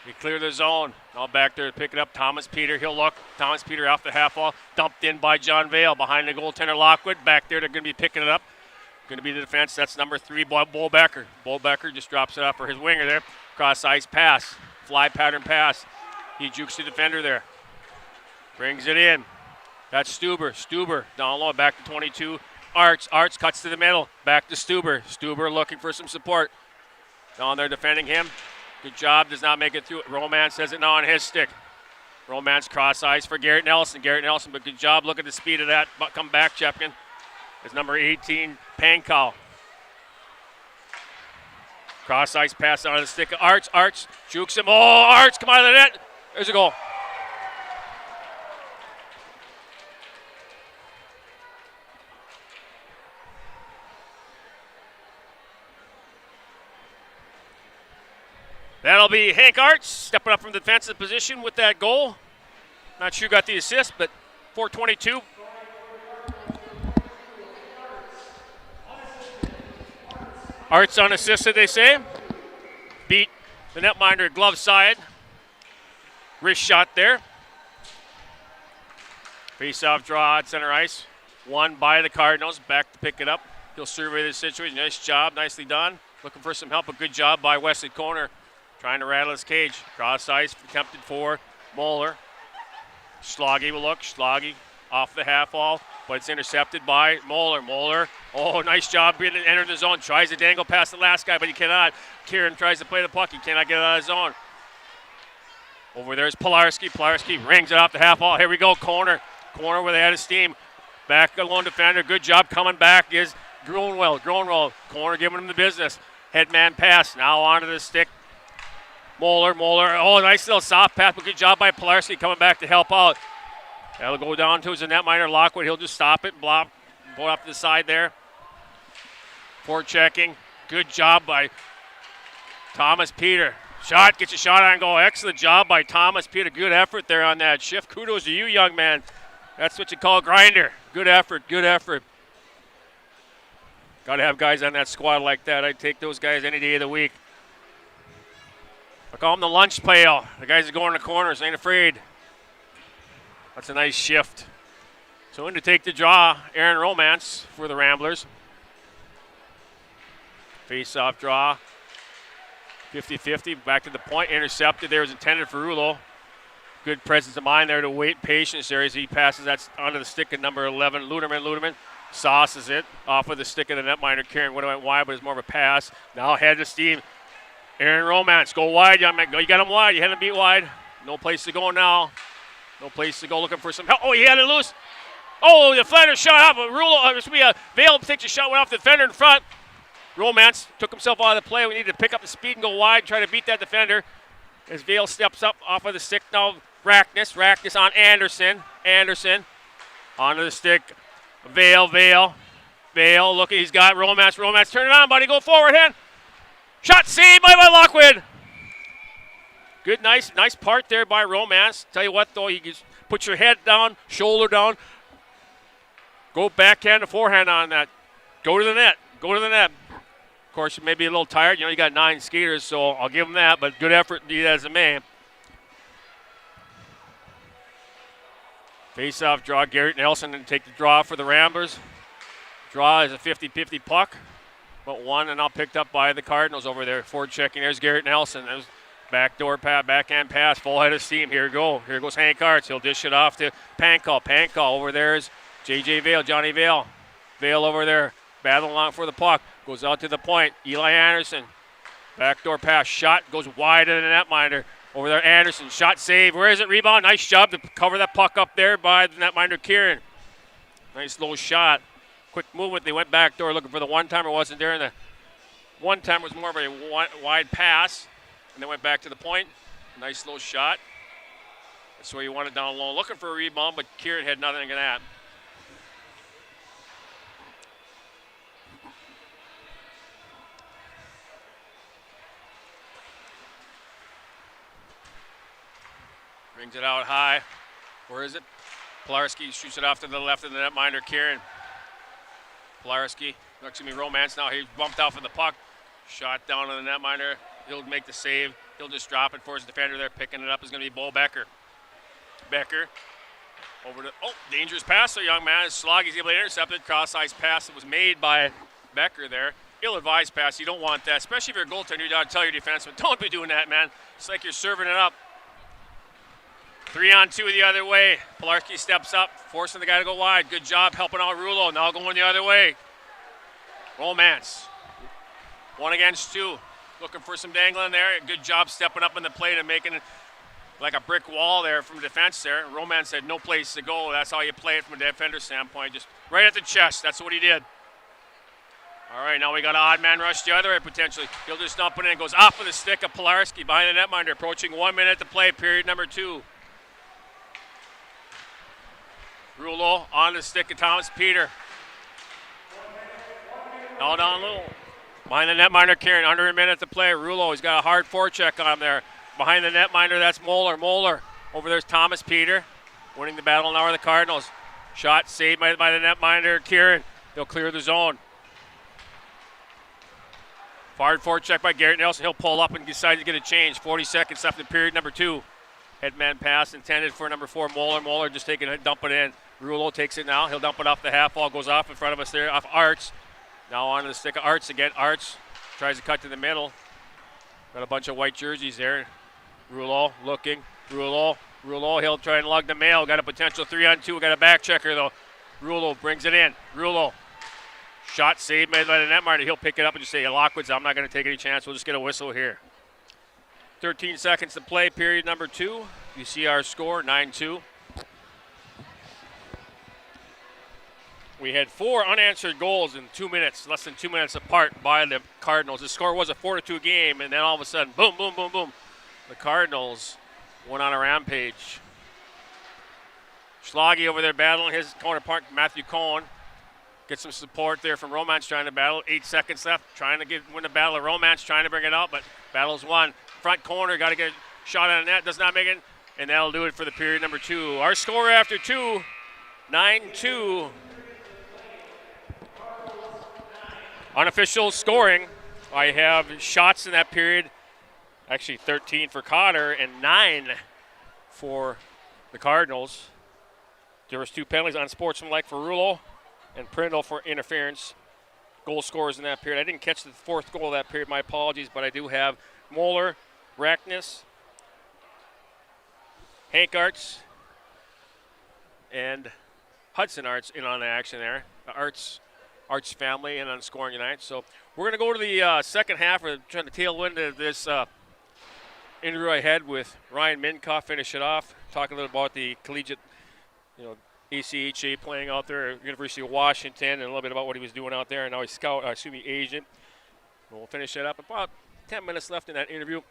He cleared the zone. Now back there to pick it up. Thomas Peter. He'll look. Thomas Peter off the half wall. Dumped in by John Vale. Behind the goaltender Lockwood. Back there, they're going to be picking it up. Going to be the defense. That's number 3, Bo Becker. Bo Becker just drops it off for his winger there. Cross-ice pass. Fly pattern pass. He jukes the defender there. Brings it in. That's Stuber down low. Back to 22. Arts cuts to the middle. Back to Stuber looking for some support. Down there defending him. Good job, does not make it through. Romance has it now on his stick. Romance cross-ice for Garrett Nelson, but good job. Look at the speed of that. Come back, Chepkin. It's number 18, Pankow. Cross-ice pass on the stick of Arts jukes him. Oh, Arts, come out of the net. There's a goal. That'll be Hank Arts stepping up from the defensive position with that goal. Not sure who got the assist, but 4:22. Arts unassisted, they say. Beat the netminder glove side. Wrist shot there. Face-off draw at center ice. Won by the Cardinals. Back to pick it up. He'll survey the situation. Nice job. Nicely done. Looking for some help. A good job by Wesley Corner. Trying to rattle his cage. Cross ice, attempted for Moeller. Schloggy will look. Schloggy off the half wall, but it's intercepted by Moeller. Oh, nice job being entered the zone. Tries to dangle past the last guy, but he cannot. Kieran tries to play the puck. He cannot get it out of the zone. Over there's Pilarski. Pilarski rings it off the half wall. Here we go. Corner where they had his steam. Back alone defender. Good job coming back is Grunwald. Corner giving him the business. Headman pass. Now onto the stick. Moeller. Oh, nice little soft pass, but good job by Pilarski coming back to help out. That'll go down to his netminder Lockwood. He'll just stop it, block, go up to the side there. Forechecking. Good job by Thomas Peter. Gets a shot on goal. Excellent job by Thomas Peter. Good effort there on that shift. Kudos to you, young man. That's what you call a grinder. Good effort. Got to have guys on that squad like that. I'd take those guys any day of the week. I call them the lunch pail. The guys that go in the corners ain't afraid. That's a nice shift. So in to take the draw, Aaron Romance for the Ramblers. Face-off draw. 50-50, back to the point. Intercepted there, was intended for Rulo. Good presence of mind there to wait patience there as he passes that onto the stick of number 11, Luderman. Sauces it off of the stick of the netminder. Kieran went wide, but it's more of a pass. Now head to steam. Aaron Romance, go wide, young man. You got him wide. You had him beat wide. No place to go now. No place to go looking for some help. Oh, he had it loose. Oh, the defender shot off. Vale takes a shot, went off the defender in front. Romance took himself out of the play. We need to pick up the speed and go wide, try to beat that defender. As Vale steps up off of the stick now, Rackness on Anderson. Anderson onto the stick. Vale, looking, he's got Romance, turn it on, buddy, go forward, hand. Shot saved by Lockwood. Good, nice part there by Romance. Tell you what, though, you just put your head down, shoulder down, go backhand to forehand on that. Go to the net. Of course, you may be a little tired. You got 9 skaters, so I'll give them that, but good effort, be that as it may. Face-off draw, Garrett Nelson and take the draw for the Ramblers. Draw is a 50-50 puck, but one and now picked up by the Cardinals over there. Forward checking, there's Garrett Nelson. There's backdoor pass, backhand pass, full head of steam. Here goes Hank Arts. He'll dish it off to Pankall. Over there is J.J. Vale, Johnny Vale. Vale over there, battling along for the puck. Goes out to the point. Eli Anderson. Backdoor pass. Shot goes wide of the netminder. Over there, Anderson. Shot save. Where is it? Rebound. Nice job to cover that puck up there by the netminder, Kieran. Nice low shot. Quick movement. They went backdoor looking for the one-timer. Wasn't there. And the one-timer was more of a wide pass. And they went back to the point. Nice low shot. That's where you want it down low. Looking for a rebound, but Kieran had nothing in that. Brings it out high. Where is it? Pilarski shoots it off to the left of the netminder, Kieran. Romance now. He's bumped out from the puck. Shot down to the netminder. He'll make the save. He'll just drop it for his defender there. Picking it up is going to be Bo Becker. Over to, dangerous pass. So young man, Sloggy's able to intercept it. Cross-ice pass that was made by Becker there. Ill-advised pass. You don't want that, especially if you're a goaltender. You got to tell your defenseman, don't be doing that, man. It's like you're serving it up. 3-on-2 the other way. Pilarski steps up, forcing the guy to go wide. Good job helping out Rulo. Now going the other way. Romance. 1 against 2. Looking for some dangling there. Good job stepping up in the plate and making it like a brick wall there from defense there. Romance had no place to go. That's how you play it from a defender standpoint. Just right at the chest. That's what he did. All right, now we got an odd man rush the other way potentially. He'll just dump it in. Goes off of the stick of Pilarski behind the netminder. Approaching 1 minute to play, period number 2. Rulo on the stick of Thomas Peter. Now down low. Behind the netminder, Kieran, under a minute to play. Rulo, he's got a hard forecheck on him there. Behind the netminder, that's Moeller. Over there's Thomas Peter. Winning the battle now are the Cardinals. Shot saved by the netminder, Kieran. They'll clear the zone. Hard forecheck by Garrett Nelson. He'll pull up and decide to get a change. 40 seconds left in period number 2. Headman pass intended for number 4, Moeller. Moeller just taking it, dump it in. Rulo takes it now. He'll dump it off the half wall. Goes off in front of us there, off Arts. Now onto the stick of Arts again. Arts tries to cut to the middle. Got a bunch of white jerseys there. Rulo looking. Rulo. He'll try and lug the mail. Got a potential 3-on-2. Got a back checker though. Rulo brings it in. Rulo. Shot saved by the netminder. He'll pick it up and just say, Lockwood's, I'm not going to take any chance. We'll just get a whistle here. 13 seconds to play, period number 2. You see our score, 9-2. We had 4 unanswered goals in 2 minutes, less than 2 minutes apart by the Cardinals. The score was a 4-2 game, and then all of a sudden, boom, boom, boom, boom. The Cardinals went on a rampage. Schlage over there battling his counterpart, Matthew Cohen. Gets some support there from Romance trying to battle. 8 seconds left, trying to win the battle of Romance, trying to bring it out, but battle's won. Front corner, got to get a shot on the net, does not make it, and that'll do it for the period number 2. Our score after 2, 9-2. Unofficial scoring, I have shots in that period, actually 13 for Cotter and 9 for the Cardinals. There was 2 penalties unsportsmanlike for Rulo and Prindle for interference. Goal scorers in that period. I didn't catch the 4th goal of that period, my apologies, but I do have Moeller, Rackness, Hank Arts, and Hudson Arts in on the action there. Arts Arts family and on scoring tonight. So we're going to go to the second half. We're trying to tail into this interview I had with Ryan Minkoff, finish it off, talk a little about the collegiate, ACHA playing out there at University of Washington, and a little bit about what he was doing out there, and now he's agent. We'll finish that up. About 10 minutes left in that interview.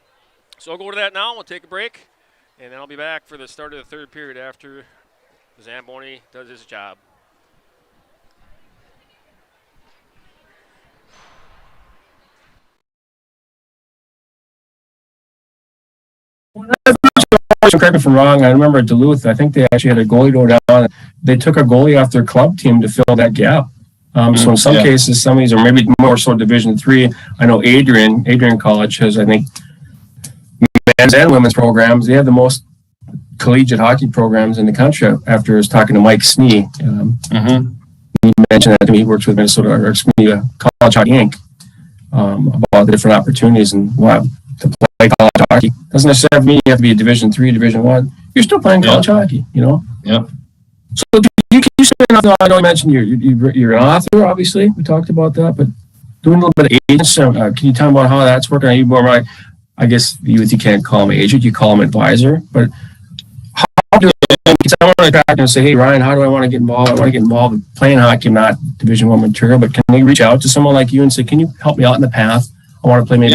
So I'll go to that now. We'll take a break, and then I'll be back for the start of the third period after Zamboni does his job. Correct me if I'm wrong. I remember at Duluth, I think they actually had a goalie go down. They took a goalie off their club team to fill that gap. So in some cases, some of these are maybe more so Division III. I know Adrian College has, I think, men's and women's programs. They have the most collegiate hockey programs in the country. After I was talking to Mike Snee, he mentioned that to me. He works with Minnesota College Hockey Inc. About the different opportunities and to play college hockey. Doesn't necessarily mean you have to be a Division III, Division I. You're still playing college hockey, Yep. So you say, I know you mentioned you're an author, obviously. We talked about that, but doing a little bit of agents. Can you tell me about how that's working? Are you more like, I guess you can't call him agent, you call him advisor, but how do I want to back and say, hey, Ryan, how do I want to get involved? I want to get involved in playing hockey. I'm not Division I material, but can they reach out to someone like you and say, can you help me out in the path? I want to play maybe.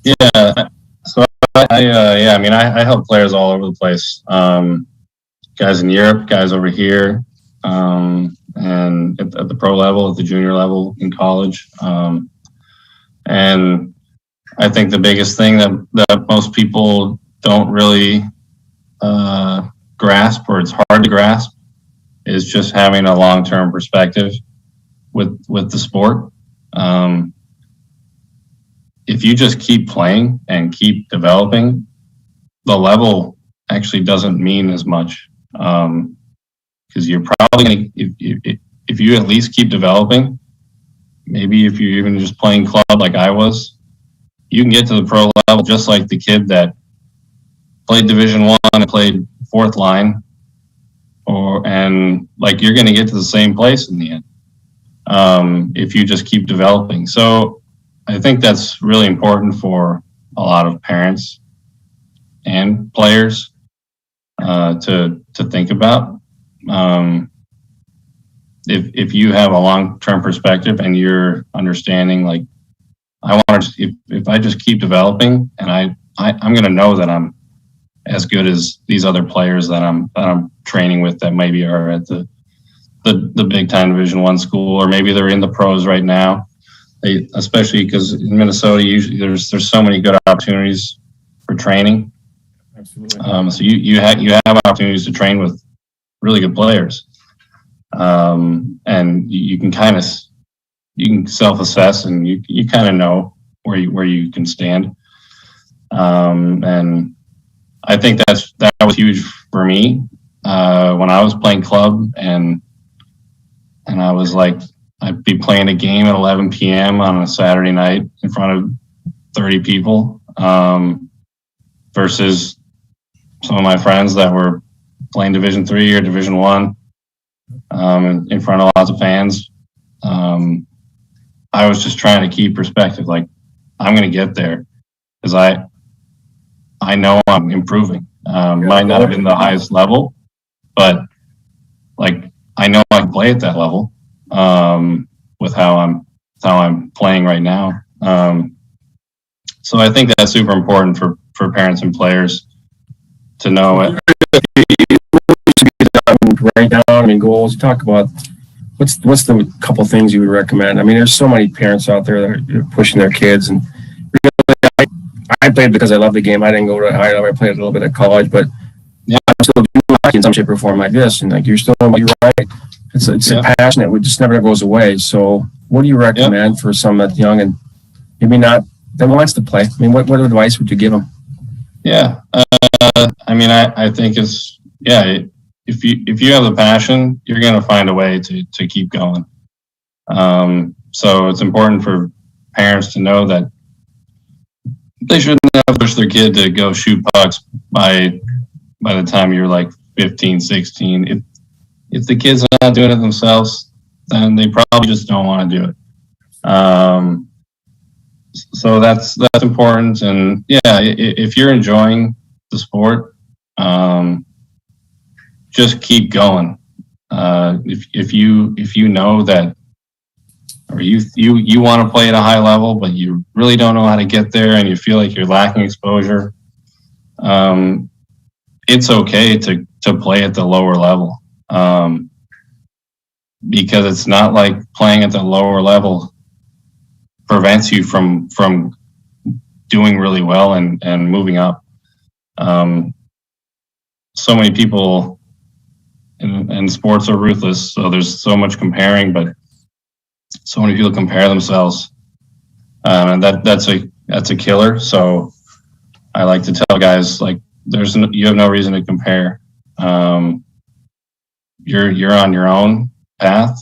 Yeah. So I help players all over the place. Guys in Europe, guys over here, and at the pro level, at the junior level in college. And I think the biggest thing that most people don't really grasp, or it's hard to grasp, is just having a long-term perspective with the sport. If you just keep playing and keep developing, the level actually doesn't mean as much. Because you're probably going to, if you at least keep developing, maybe if you're even just playing club like I was, you can get to the pro level just like the kid that played Division I and played fourth line, and you're going to get to the same place in the end if you just keep developing. So I think that's really important for a lot of parents and players to think about. If you have a long-term perspective and you're understanding, like, I want to, if I just keep developing, and I'm going to know that I'm as good as these other players that I'm training with that maybe are at the big time Division I school, or maybe they're in the pros right now. Especially because in Minnesota, usually there's so many good opportunities for training. Absolutely. So you have opportunities to train with really good players, and you can self-assess, and you kind of know where you can stand. And I think that was huge for me when I was playing club, and I was like, I'd be playing a game at 11 p.m. on a Saturday night in front of 30 people, versus some of my friends that were playing Division III or Division I, in front of lots of fans. I was just trying to keep perspective. Like, I'm going to get there because I know I'm improving. Might not have been the highest level, but I know I can play at that level with how I'm playing right now. So I think that's super important for parents and players to know it. Write down, goals. You talk about what's the couple things you would recommend. There's so many parents out there that are pushing their kids, and really, I played because I love the game. I didn't go to high level. I played a little bit at college, but I'm still doing hockey in some shape or form like this. And you're right. It's a passion that just never goes away. So what do you recommend for someone that's young and maybe not that wants to play? What advice would you give them? Yeah, I think it's if you have the passion, you're going to find a way to keep going. So it's important for parents to know that they shouldn't have pushed their kid to go shoot pucks by the time you're like 15, 16. If the kids are not doing it themselves, then they probably just don't want to do it. So that's important. And yeah, if you're enjoying the sport, just keep going. If you know that, or you want to play at a high level, but you really don't know how to get there, and you feel like you're lacking exposure, it's okay to play at the lower level, because it's not like playing at the lower level prevents you from doing really well and moving up. So many people in sports are ruthless, so there's so much comparing, but so many people compare themselves, and that's a killer. So I like to tell guys, like, you have no reason to compare. You're on your own path.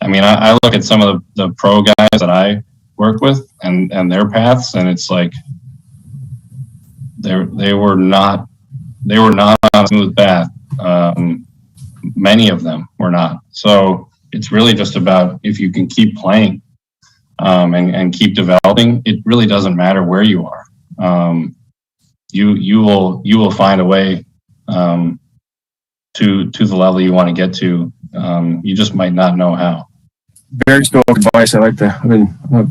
I mean, I look at some of the pro guys that I work with and their paths, and it's like they were not on a smooth path. Many of them were not. So it's really just about, if you can keep playing, and keep developing, it really doesn't matter where you are. You will find a way to the level you want to get to. You just might not know how. Very stoic advice. I mean, in the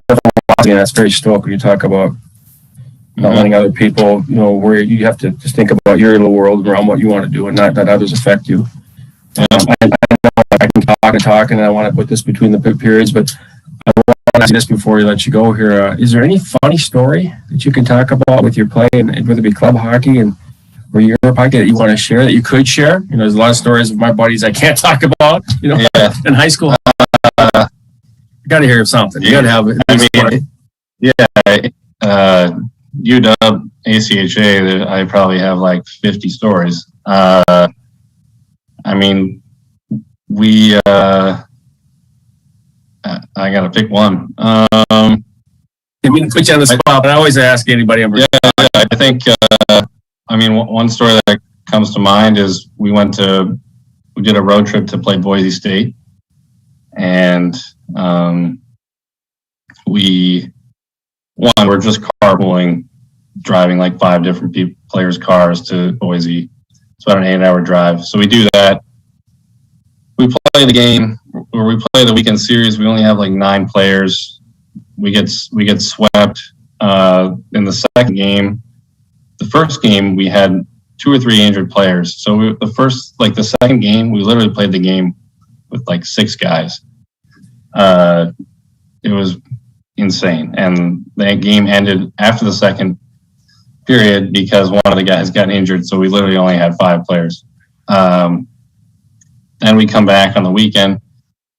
philosophy, that's very stoic when you talk about not letting other people, where you have to just think about your little world around what you want to do, and not let others affect you. I know I can talk, and I want to put this between the periods, but I want to ask you this before we let you go here. Is there any funny story that you can talk about with your play, and whether it be club hockey or Europe hockey, that you want to share, that you could share? There's a lot of stories of my buddies I can't talk about, in high school. You got to hear something. You got to have it. UW, ACHA, I probably have like 50 stories. I mean, I got to pick one. I mean, put you on the spot, but I always ask anybody. I think, one story that comes to mind is we did a road trip to play Boise State, and we're just carpooling, driving like 5 different players' cars to Boise. It's about an 8-hour drive. So we do that. We play the game, or we play the weekend series. We only have like 9 players. We get swept in the second game. The first game we had 2 or 3 injured players. So the second game, we literally played the game with like 6 guys. It was insane, and the game ended after the second period because one of the guys got injured. So we literally only had 5 players. Then we come back on the weekend.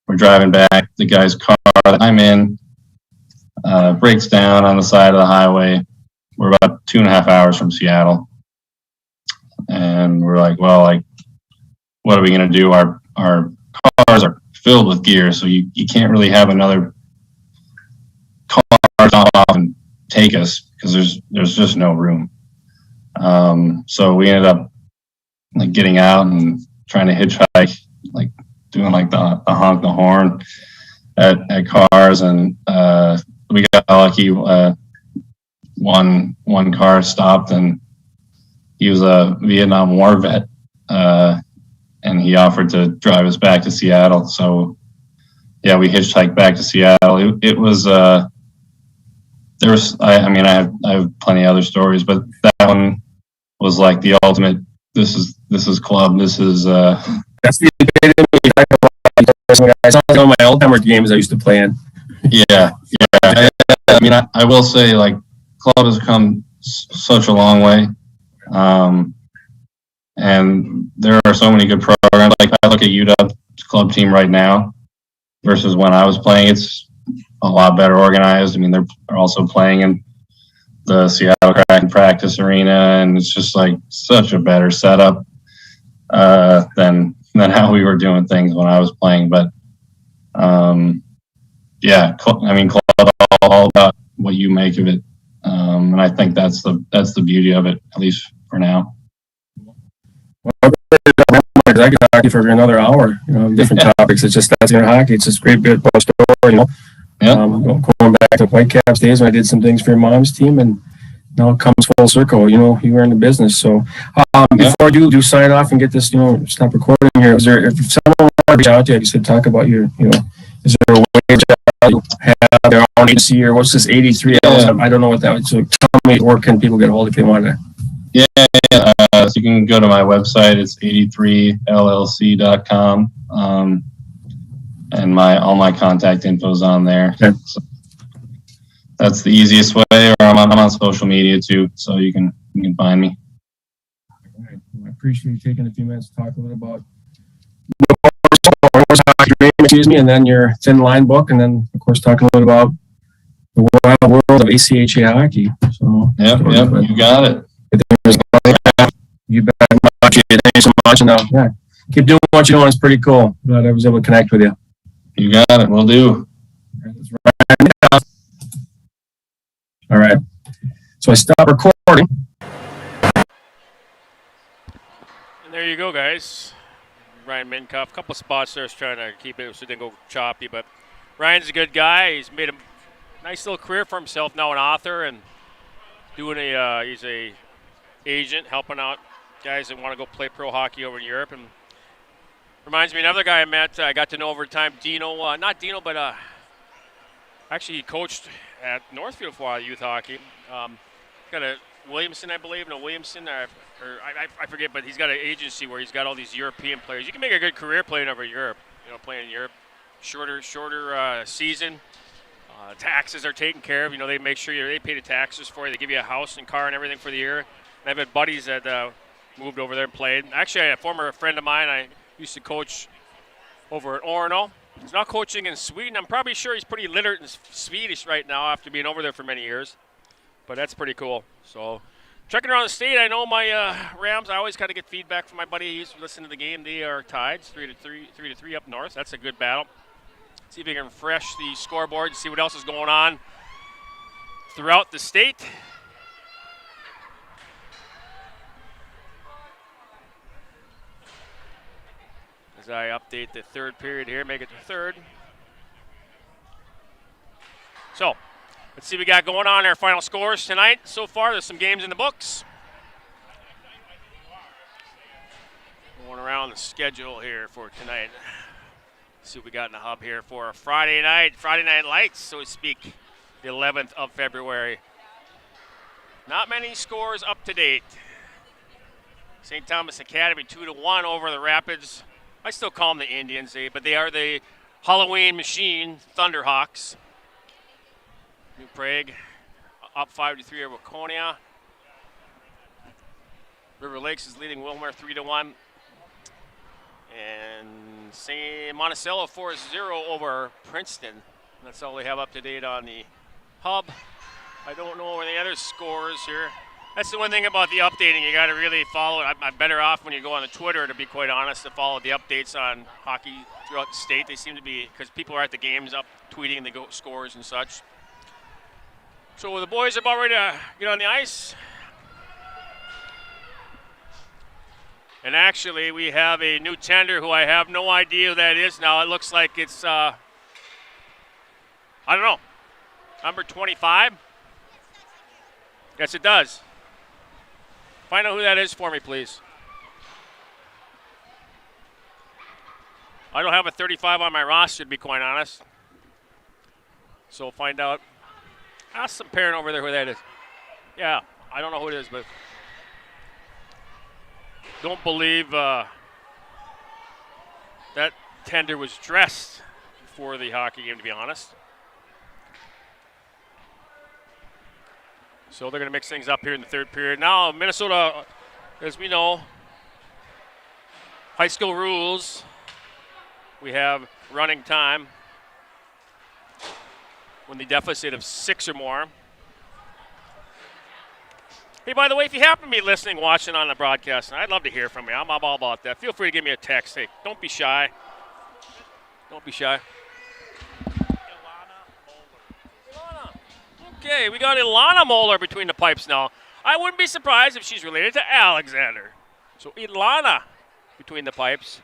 We're driving back. The guy's car that I'm in breaks down on the side of the highway. We're about 2.5 hours from Seattle, and we're like, well, what are we going to do? Our cars are filled with gear, so you can't really have another car stop off and take us because there's just no room. So we ended up like getting out and trying to hitchhike, like doing like the honk the horn at cars, and we got lucky. One car stopped, and he was a Vietnam War vet, and he offered to drive us back to Seattle. So yeah, we hitchhiked back to Seattle. It was I have plenty of other stories, but that one was like the ultimate. This is club. This is that's the I saw some of my old timer games I used to play in. Yeah. I will say, like, club has come such a long way, and there are so many good programs. Like, I look at UW's club team right now versus when I was playing. It's a lot better organized. I mean, they're also playing in the Seattle Kraken practice arena, and it's just like such a better setup than how we were doing things when I was playing. But club all about what you make of it, and I think that's the beauty of it, at least for now. Well, because I could talk to you for another hour, different topics. It's just that's in hockey. It's just a great bit of story, Yeah. Going back to Whitecaps days when I did some things for your mom's team, and now it comes full circle. You were in the business. So before you do sign off and get this, stop recording here, if someone wanted to reach out to you, like you said, talk about your, is there a way to have their own agency, or what's this 83 L's? I don't know what that was. So tell me, where can people get a hold if they want to? Yeah. So you can go to my website. It's 83llc.com. And all my contact info is on there. Okay. So that's the easiest way. Or I'm on social media too, so you can find me. All right. Well, I appreciate you taking a few minutes to talk a little about and then your thin line book, and then of course talking a little about the wild world of ACHA hockey. So Yep, you got it. You bet. Thank you so much. And keep doing what you're doing. It's pretty cool. Glad I was able to connect with you. You got it. We'll do. All right. So I stop recording. And there you go, guys. Ryan Minkoff. A couple spots there. I was trying to keep it so it didn't go choppy, but Ryan's a good guy. He's made a nice little career for himself now, an author, and doing he's a agent helping out guys that want to go play pro hockey over in Europe. And reminds me of another guy I met. I got to know over time, Dino. Not Dino, but actually he coached at Northfield for a while, youth hockey. Got a Williamson, I believe. No, Williamson, or I forget, but he's got an agency where he's got all these European players. You can make a good career playing over Europe. Playing in Europe, shorter season. Taxes are taken care of. They make sure they pay the taxes for you. They give you a house and car and everything for the year. And I've had buddies that moved over there and played. Actually, a former friend of mine, I used to coach over at Orono. He's not coaching in Sweden. I'm probably sure he's pretty literate in Swedish right now after being over there for many years. But that's pretty cool. So, checking around the state, I know my Rams, I always kind of get feedback from my buddy. He used to listen to the game. They are tied 3-3 up north. That's a good battle. See if we can refresh the scoreboard and see what else is going on throughout the state. As I update the third period here, make it the third. So, let's see what we got going on in our final scores tonight. So far, there's some games in the books. Going around the schedule here for tonight. Let's see what we got in the hub here for Friday night lights, so to speak, the 11th of February. Not many scores up to date. St. Thomas Academy 2-1 over the Rapids. I still call them the Indians, but they are the Halloween machine, Thunderhawks. New Prague up 5-3 over Waconia. River Lakes is leading Wilmer 3-1. And Monticello 4-0 over Princeton. That's all they have up to date on the hub. I don't know any other scores here. That's the one thing about the updating. You got to really follow it. I'm better off when you go on the Twitter, to be quite honest, to follow the updates on hockey throughout the state. They seem to be, because people are at the games up tweeting the scores and such. So the boys are about ready to get on the ice. And actually, we have a new tender who I have no idea who that is now. It looks like it's, I don't know, number 25? Yes, it does. Find out who that is for me, please. I don't have a 35 on my roster, to be quite honest. So we'll find out. Ask some parent over there who that is. Yeah, I don't know who it is, but don't believe that tender was dressed before the hockey game, to be honest. So they're going to mix things up here in the third period. Now, Minnesota, as we know, high school rules, we have running time when the deficit of 6 or more. Hey, by the way, if you happen to be listening, watching on the broadcast, I'd love to hear from you. I'm all about that. Feel free to give me a text. Hey, don't be shy. Don't be shy. Okay, we got Ilana Moeller between the pipes now. I wouldn't be surprised if she's related to Alexander. So Ilana between the pipes.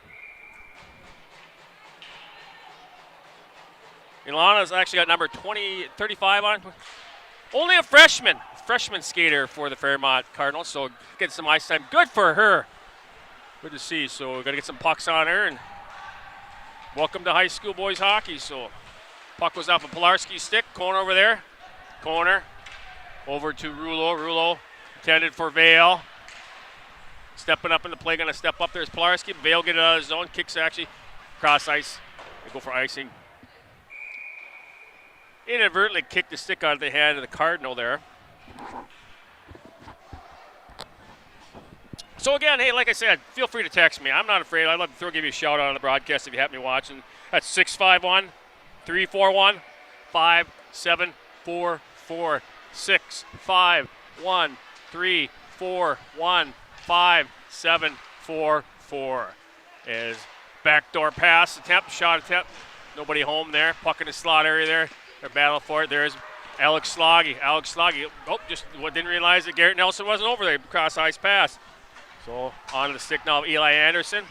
Ilana's actually got number 35 on. Only a freshman skater for the Fairmont Cardinals, so get some ice time. Good for her. Good to see. So we've got to get some pucks on her, and welcome to high school boys hockey. So puck was off of Pilarski's stick. Corner over there. Corner over to Rulo. Rulo intended for Vale. Stepping up in the play, going to step up. There's Pilarski. Vale get it out of his zone. Kicks actually cross ice. They go for icing. Inadvertently kicked the stick out of the hand of the Cardinal there. So again, hey, like I said, feel free to text me. I'm not afraid. I'd love to give you a shout out on the broadcast if you happen to be watching. That's 651 341 5744. 651 341 5744. Is backdoor pass attempt, shot attempt. Nobody home there. Puck in the slot area there. They're battle for it. There's Alex Sloggy. Oh, just didn't realize that Garrett Nelson wasn't over there. Cross ice pass. So on the stick now of Eli Anderson.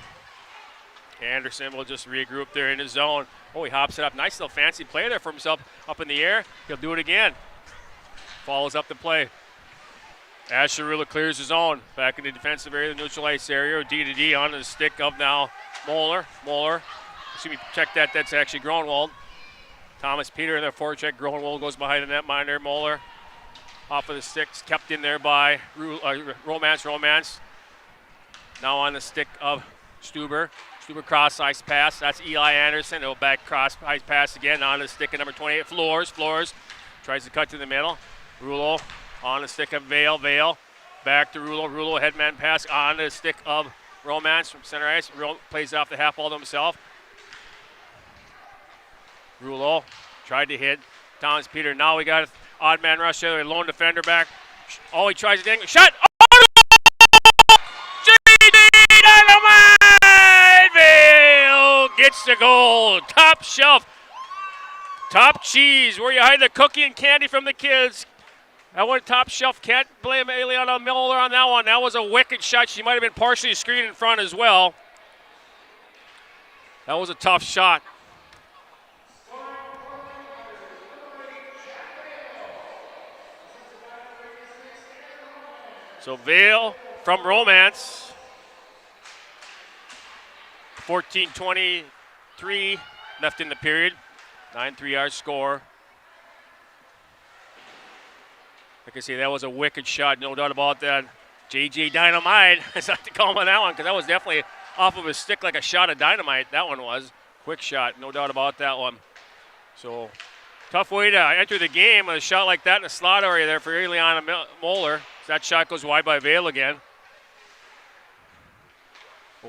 Anderson will just regroup there in his zone. Oh, he hops it up. Nice little fancy play there for himself up in the air. He'll do it again. Follows up the play. Asherula clears his zone. Back in the defensive area, the neutral ice area. D to D onto the stick of now Moeller. Excuse me, check that. That's actually Gronwald. Thomas Peter in their forecheck. Gronwald goes behind the netminder. Moeller off of the sticks. Kept in there by Romance. Now on the stick of Stuber. Stuber cross ice pass. That's Eli Anderson. He'll back cross ice pass again on the stick of number 28. Floors tries to cut to the middle. Rulo on the stick of Vale. Back to Rulo headman pass on the stick of Romance from center ice. Plays off the half ball to himself. Rulo tried to hit Thomas Peter. Now we got an odd man rush there. Lone defender back. Oh, he tries to dang. Shot! Dynamite! Vale gets the goal. Top shelf. Top cheese. Where you hide the cookie and candy from the kids. That one top shelf. Can't blame Eliana Miller on that one. That was a wicked shot. She might have been partially screened in front as well. That was a tough shot. So Vale from Romance. 14:23 left in the period. 9-3 our score. Like I say, that was a wicked shot, no doubt about that. JJ Dynamite, I have to call him on that one because that was definitely off of his stick like a shot of dynamite. That one was. Quick shot, no doubt about that one. So tough way to enter the game with a shot like that in the slot area there for Eliana Moeller. That shot goes wide by Vale again.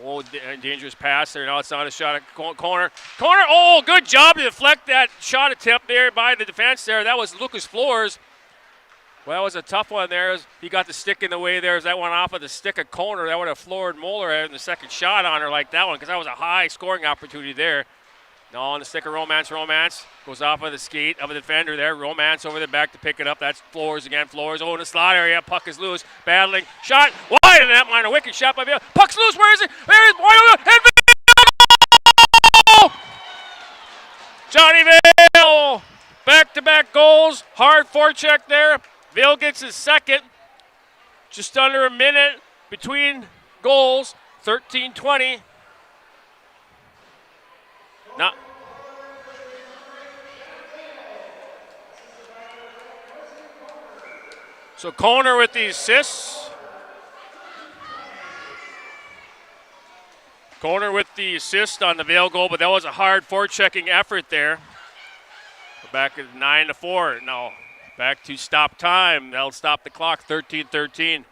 Oh, dangerous pass there. Now it's not a shot at corner. Oh, good job to deflect that shot attempt there by the defense there. That was Lucas Flores. Well, that was a tough one there. He got the stick in the way there as that went off of the stick of corner. That would have floored Moeller having the second shot on her like that one because that was a high scoring opportunity there. Now on the stick of Romance goes off of the skate of a defender there. Romance over the back to pick it up. That's Flores again. Flores in the slot area. Puck is loose. Battling. Shot wide in that line. A wicked shot by Vale. Puck's loose. Where is it? There it is. Wide open. And Vale! Johnny Vale. Back-to-back goals. Hard forecheck there. Vale gets his second. Just under a minute between goals. 13-20. Now, so Cotter with the assists. Cotter with the assist on the Vale goal, but that was a hard forechecking effort there. We're back at 9-4. Now back to stop time. That'll stop the clock. 13-13.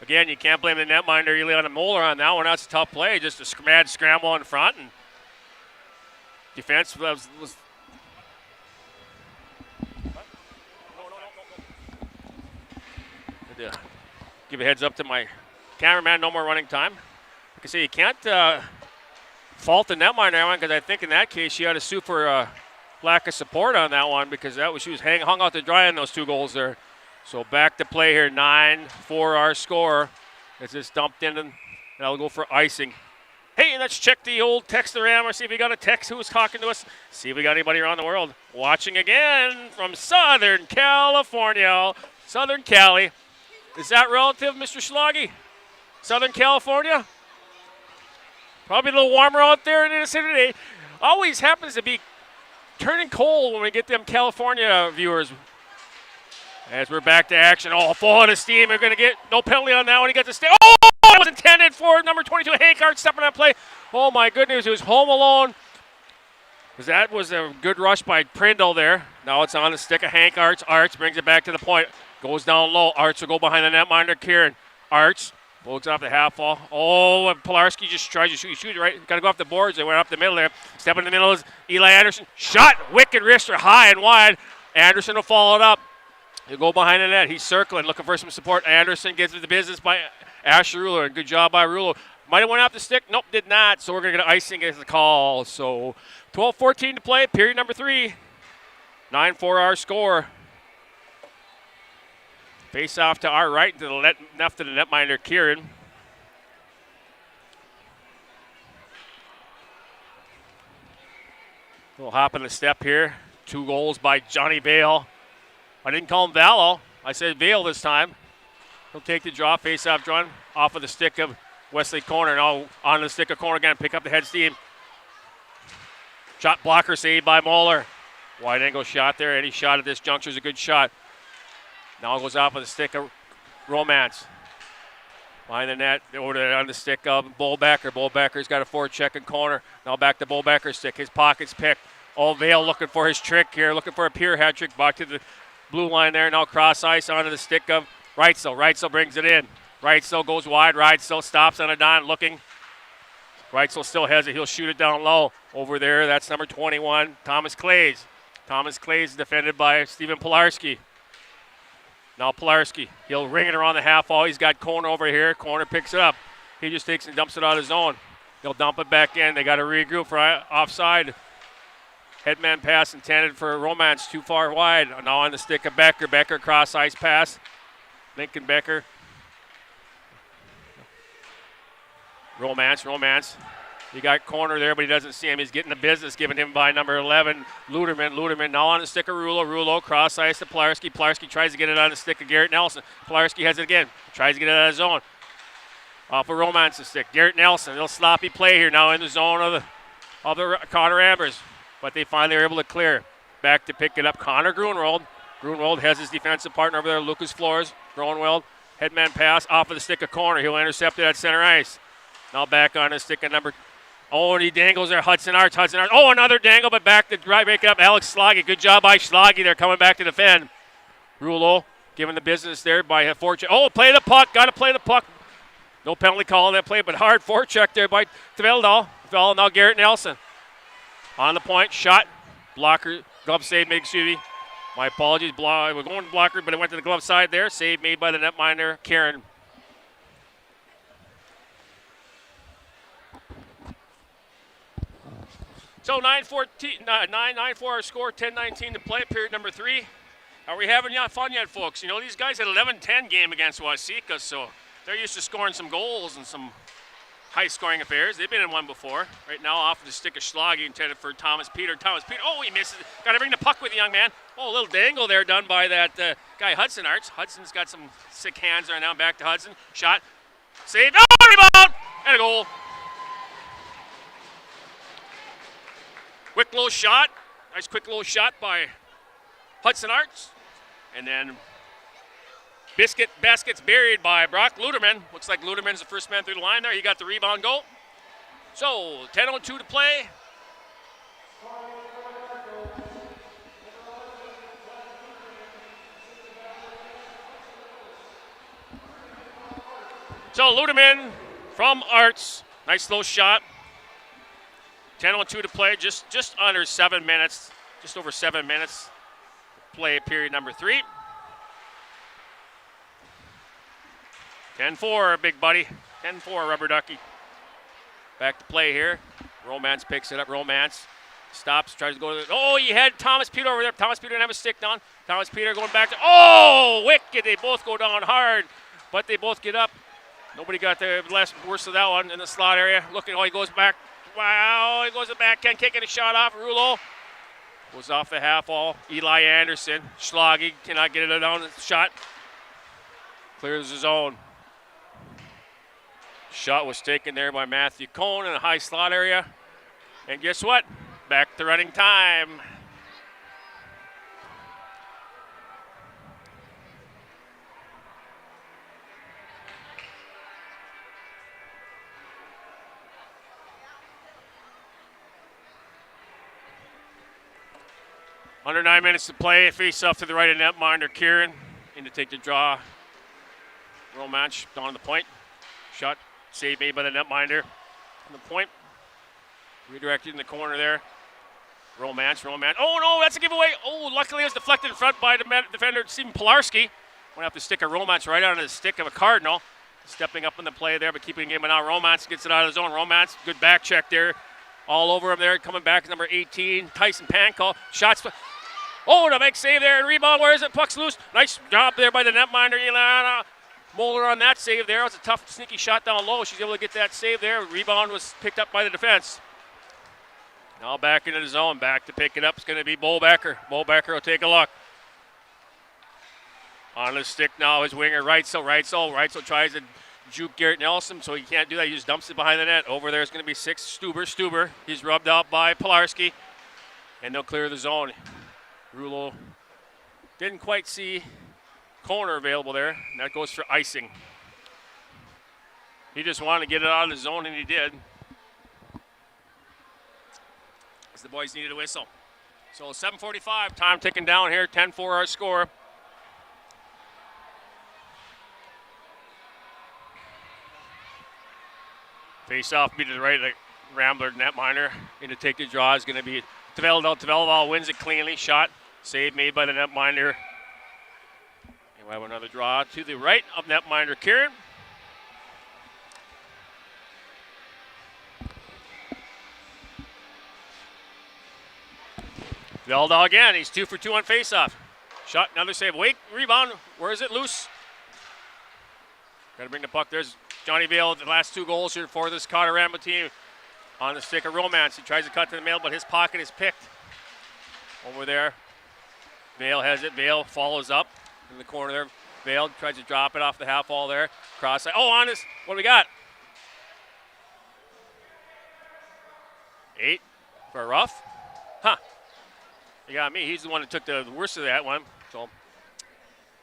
Again, you can't blame the netminder Eliana Moeller on that one. That's a tough play. Just a mad scramble in front and defense was give a heads up to my cameraman. No more running time. Like I say, you can't fault the netminder one because I think in that case she had to sue for lack of support on that one because she was hung out to dry on those two goals there. So back to play here. 9-4 our score. It's just dumped in and that'll go for icing. Hey, let's check the old text-o-ram, see if we got a text who's talking to us. See if we got anybody around the world. Watching again from Southern California. Southern Cali. Is that relative, Mr. Schlage? Southern California? Probably a little warmer out there in the city today. Always happens to be turning cold when we get them California viewers. As we're back to action. Oh, full out of steam. We're going to get no penalty on that one. He got the stay. Oh, it was intended for number 22, Hankart, stepping on play. Oh, my goodness. It was home alone. That was a good rush by Prindle there. Now it's on the stick of Hank Arts. Arts brings it back to the point. Goes down low. Arts will go behind the netminder, Kieran. Arts floats off the half wall. Oh, and Pilarski just tries to shoot. He shoots right. Got to go off the boards. They went up the middle there. Step in the middle is Eli Anderson. Shot. Wicked wrister high and wide. Anderson will follow it up. He'll go behind the net. He's circling, looking for some support. Anderson gets it the business by Asher Rulo. And good job by Rulo. Might have went off the stick. Nope, did not. So we're going to get icing as the call. So 12-14 to play. Period number 3. 9-4 our score. Face off to our right, to the left of the netminder, Kieran. Little hop in the step here. 2 goals by Johnny Vale. I didn't call him Vallo. I said Vale this time. He'll take the draw, face off drawn off of the stick of Wesley Corner. Now on the stick of Corner again, pick up the head steam. Shot blocker saved by Moeller. Wide angle shot there. Any shot at this juncture is a good shot. Now it goes off of the stick of Romance. Behind the net, over to on the stick of Bullbacker. Bullbacker's got a forecheck in Corner. Now back to Bullbacker's stick. His pocket's picked. Oh, Vale looking for his trick here. Looking for a pure hat trick. Back to the blue line there. Now cross ice onto the stick of Reitzel. Reitzel brings it in. Reitzel goes wide. Reitzel stops on a dime looking. Reitzel still has it. He'll shoot it down low. Over there, that's number 21, Thomas Clays. Thomas Clays defended by Stephen Pilarski. Now Pilarski, he'll ring it around the half wall. He's got Corner over here. Corner picks it up. He just takes and dumps it out of his zone. He'll dump it back in. They got to regroup for offside. Headman pass intended for Romance, too far wide. Now on the stick of Becker. Becker cross ice pass. Lincoln Becker. Romance. You got Corner there, but he doesn't see him. He's getting the business given him by number 11, Luderman. Luderman now on the stick of Rulo. Rulo cross ice to Pilarski. Pilarski tries to get it on the stick of Garrett Nelson. Pilarski has it again. Tries to get it out of his zone. Off of Romance's stick. Garrett Nelson. A little sloppy play here now in the zone of the Cotter Ambers. But they finally are able to clear. Back to pick it up, Connor Grunwald. Grunwald has his defensive partner over there, Lucas Flores. Grunwald, headman pass off of the stick of Corner. He'll intercept it at center ice. Now back on the stick of number. Oh, and he dangles there, Hudson Arts. Oh, another dangle, but back to break it up, Alex Schlage. Good job by Schlage there, coming back to defend. Rulo giving the business there by a forecheck. Oh, play the puck, got to play the puck. No penalty call on that play, but hard forecheck there by Tveldal. Now Garrett Nelson. On the point, shot, blocker, glove save made, excuse me. My apologies, we're going to blocker, but it went to the glove side there. Save made by the netminder, Karen. So 9-4 our score, 10-19 to play, period number 3. Are we having fun yet, folks? You know, these guys had an 11-10 game against Waseca, so they're used to scoring some goals and some high-scoring affairs. They've been in one before. Right now, off the stick of Schlage, intended for Thomas Peter. Oh, he misses. Got to bring the puck with the young man. Oh, a little dangle there done by that guy, Hudson Arts. Hudson's got some sick hands right now. Back to Hudson. Shot. Saved. Oh, rebound! And a goal. Quick little shot. Nice quick little shot by Hudson Arts. And then basket's buried by Brock Luderman. Looks like Luderman's the first man through the line there. He got the rebound goal. So 10:02 to play. So Luderman from Arts. Nice little shot. 10:02 to play. Just under 7 minutes. Just over 7 minutes. Play period number 3. 10-4, big buddy. 10-4, Rubber Ducky. Back to play here. Romance picks it up. Romance stops, tries to go to the. Oh, he had Thomas Peter over there. Thomas Peter didn't have a stick down. Thomas Peter going back to. Oh, wicked. They both go down hard, but they both get up. Nobody got the worst of that one in the slot area. Looking, he goes back. Wow, he goes back. Can't kick a shot off. Rulo goes off the half wall. Eli Anderson. Schlage cannot get it down. Shot. Clears his zone. Shot was taken there by Matthew Cohn in a high slot area. And guess what? Back to running time. Under 9 minutes to play. Face off to the right of netminder Kieran. In to take the draw. Romance on the point. Shot saved made by the netminder. On the point. Redirected in the corner there. Romance. Oh no, that's a giveaway. Oh, luckily it was deflected in front by the defender Stephen Pilarski. Went have to stick a Romance right out of the stick of a Cardinal. Stepping up in the play there, but keeping the game out. Romance gets it out of his own. Romance, good back check there. All over him there. Coming back, number 18, Tyson Pankow. Shots. Oh, the big save there and rebound. Where is it? Puck's loose. Nice job there by the netminder, Ilana Moeller on that save there. It was a tough, sneaky shot down low. She's able to get that save there. Rebound was picked up by the defense. Now back into the zone. Back to pick it up. It's going to be Bolbecker. Bolbecker will take a look. On the stick now is winger Reitzel. Reitzel tries to juke Garrett Nelson, so he can't do that. He just dumps it behind the net. Over there is going to be 6, Stuber. He's rubbed out by Pilarski. And they'll clear the zone. Rulo didn't quite see corner available there. And that goes for icing. He just wanted to get it out of the zone, and he did. As the boys needed a whistle. So 7:45, time ticking down here. 10-4 our score. Face off, be to the right, like Rambler, netminder. In to take the draw is going to be Taveldahl wins it cleanly. Shot, save made by the netminder. And we have another draw to the right of netminder Kieran. Taveldahl again, he's 2 for 2 on faceoff. Shot, another save. Wait, rebound, where is it? Loose. Got to bring the puck. There's Johnny Vale, the last 2 goals here for this Cotter Rambo team. On the stick of Romance. He tries to cut to the middle, but his pocket is picked. Over there. Vale has it. Vale follows up in the corner there. Vale tries to drop it off the half wall there. Cross side. Oh, on this. What do we got? 8 for a rough. Huh. You got me. He's the one that took the worst of that one. So,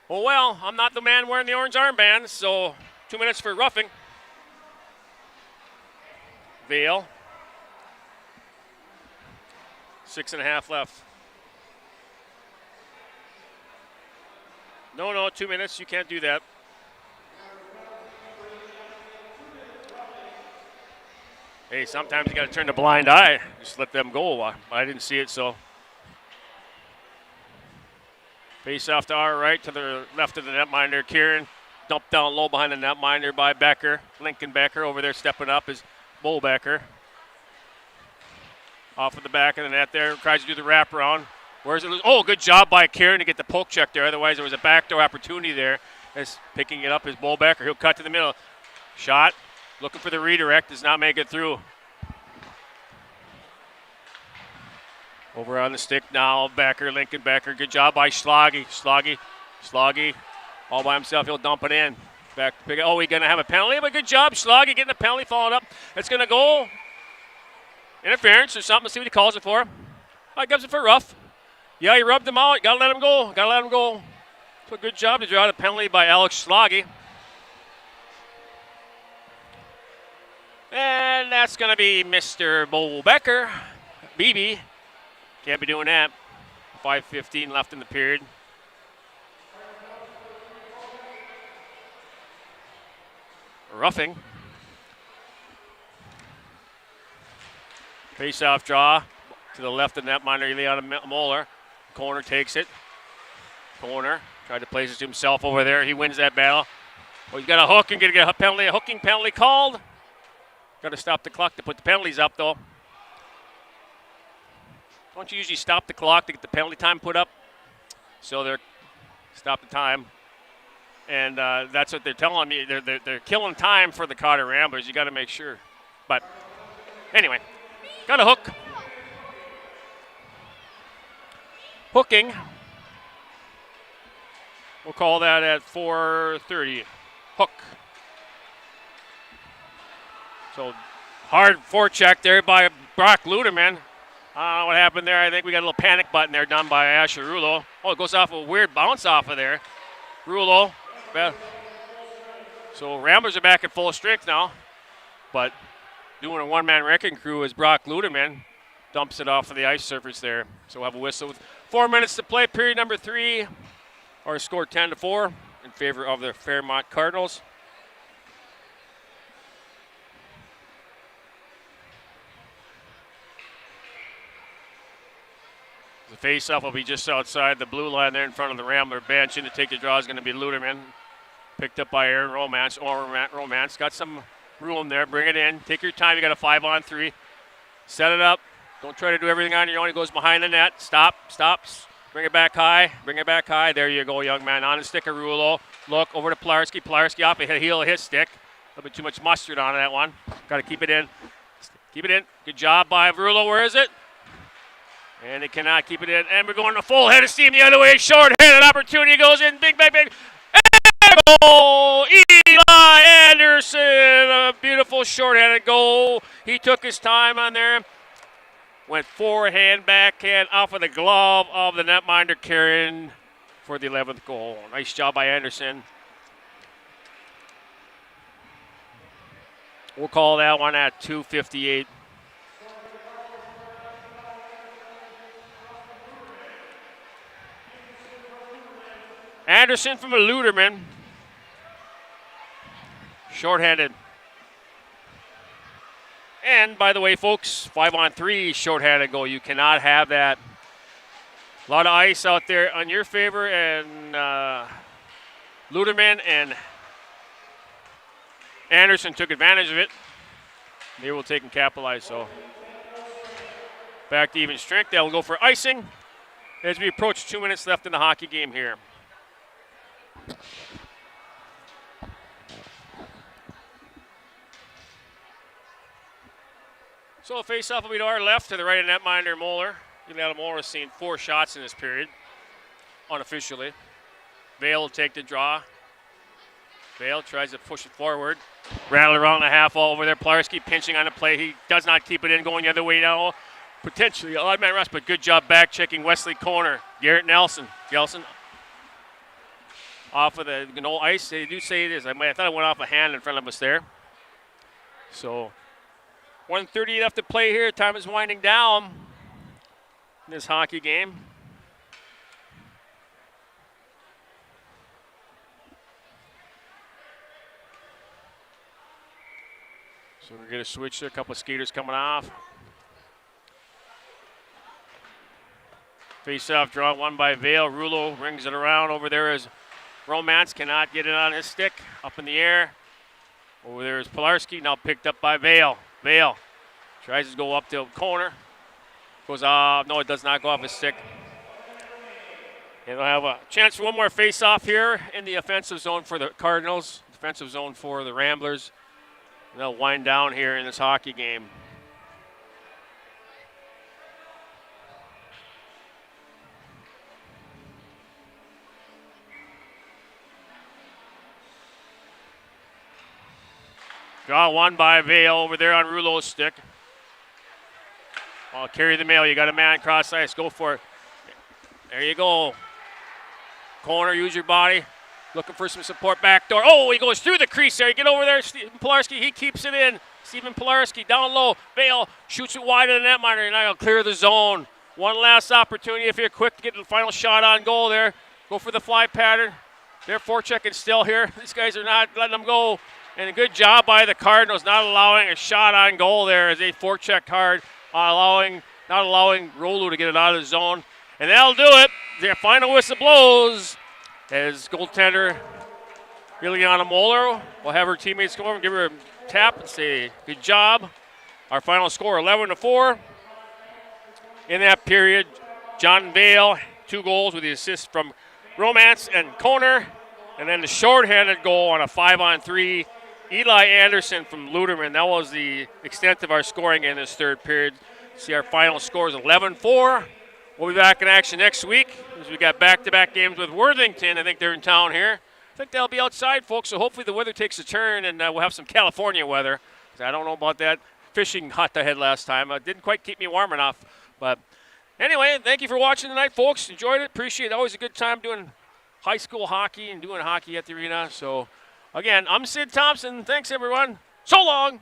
oh well, I'm not the man wearing the orange armband, so 2 minutes for roughing. Vale. 6.5 left. No, 2 minutes. You can't do that. Hey, sometimes you got to turn the blind eye. Just let them go. I didn't see it, so. Face off to our right, to the left of the netminder. Kieran dumped down low behind the netminder by Becker. Lincoln Becker over there stepping up is Bull Becker. Off of the back of the net there. Tries to do the wraparound. Where's it? Oh, good job by Kieran to get the poke check there. Otherwise, there was a backdoor opportunity there. As picking it up is Bull Becker. He'll cut to the middle. Shot. Looking for the redirect. Does not make it through. Over on the stick now. Becker, Lincoln Becker. Good job by Schlage. Schlage. All by himself. He'll dump it in. Back to pick it. Oh, we're going to have a penalty, but good job. Schlage getting the penalty, followed up. It's going to go. Interference or something. Let's see what he calls it for. Oh, he gives it for rough. Yeah, he rubbed him out. Got to let him go. So good job to draw out a penalty by Alex Schlage. And that's going to be Mr. Bo Becker. BB. Can't be doing that. 5:15 left in the period. Roughing. Face-off draw to the left of netminder, Eliana Moeller. Corner takes it. Corner tried to place it to himself over there. He wins that battle. Well, he's got a hook and going to get a penalty, a hooking penalty called. Got to stop the clock to put the penalties up, though. Don't you usually stop the clock to get the penalty time put up? So they're stop the time. And that's what they're telling me. They're killing time for the Cotter Ramblers. You got to make sure. But anyway, got a hook. Hooking. We'll call that at 4:30. Hook. So hard forecheck there by Brock Ludeman. I don't know what happened there. I think we got a little panic button there done by Asher Rulo. Oh, it goes off a weird bounce off of there. Rulo. So Ramblers are back at full strength now. But doing a one-man wrecking crew is Brock Ludeman. Dumps it off of the ice surface there. So we'll have a whistle with 4 minutes to play. Period number 3. Our score 10-4 in favor of the Fairmont Cardinals. The face-off will be just outside the blue line there in front of the Rambler bench. In to take the draw is going to be Luderman. Picked up by Aaron Romance. Romance got some room there. Bring it in. Take your time. You got a 5-on-3. Set it up. Don't try to do everything on your own. He goes behind the net. Stops. Bring it back high. There you go, young man. On the stick of Rulo. Look over to Pilarski. Pilarski off the heel of his stick. A little bit too much mustard on that one. Got to keep it in. Good job by Rulo. Where is it? And he cannot keep it in. And we're going to full head of steam the other way. Short-handed opportunity goes in. Big. And goal! Eli Anderson. A beautiful short-handed goal. He took his time on there. Went forehand, backhand off of the glove of the netminder Karen for the 11th goal. Nice job by Anderson. We'll call that one at 2:58. Anderson from a Luderman. Shorthanded. And, by the way, folks, 5-on-3 shorthanded goal. You cannot have that. A lot of ice out there on your favor, and Luderman and Anderson took advantage of it. They will take and capitalize. So back to even strength. They'll go for icing as we approach 2 minutes left in the hockey game here. So a face-off will be to our left, to the right of netminder Moeller. Adam Moeller has seen 4 shots in this period, unofficially. Vale will take the draw. Vale tries to push it forward. Rattle around the half wall over there. Pilarski pinching on the play. He does not keep it in, going the other way now. Potentially a odd man rush, but good job back checking Wesley Corner. Garrett Nelson. Off of the ice. They do say it is. I thought it went off a hand in front of us there. So 1:30 left to play here. Time is winding down in this hockey game. So we're going to switch to a couple of skaters coming off. Face-off draw, won by Vale. Rulo rings it around. Over there is Romance, cannot get it on his stick. Up in the air. Over there is Pilarski, now picked up by Vale. Vale tries to go up to corner. Goes off. No, it does not go off his stick. And we'll have a chance for one more face-off here in the offensive zone for the Cardinals. Defensive zone for the Ramblers. And they'll wind down here in this hockey game. Draw one by Vale over there on Rulo's stick. I'll carry the mail. You got a man cross ice. Go for it. There you go. Corner, use your body. Looking for some support back door. Oh, he goes through the crease there. Get over there, Stephen Pilarski. He keeps it in. Stephen Pilarski down low. Vale shoots it wide of the netminder, and now he'll clear the zone. One last opportunity if you're quick to get the final shot on goal there. Go for the fly pattern. They're forechecking still here. These guys are not letting them go. And a good job by the Cardinals not allowing a shot on goal there as they forecheck hard, not allowing Rolu to get it out of the zone. And that'll do it. Their final whistle blows as goaltender Ileana Moeller will have her teammates come over and give her a tap and say, good job. Our final score, 11-4. In that period, John Vale, 2 goals with the assist from Romance and Koner. And then the shorthanded goal on a 5-on-3, Eli Anderson from Luderman. That was the extent of our scoring in this third period. See our final score is 11-4. We'll be back in action next week as we got back-to-back games with Worthington. I think they're in town here. I think they'll be outside, folks, so hopefully the weather takes a turn and we'll have some California weather. I don't know about that fishing hut I had last time. It didn't quite keep me warm enough. But anyway, thank you for watching tonight, folks. Enjoyed it. Appreciate it. Always a good time doing high school hockey and doing hockey at the arena. So, again, I'm Sid Thompson. Thanks, everyone. So long.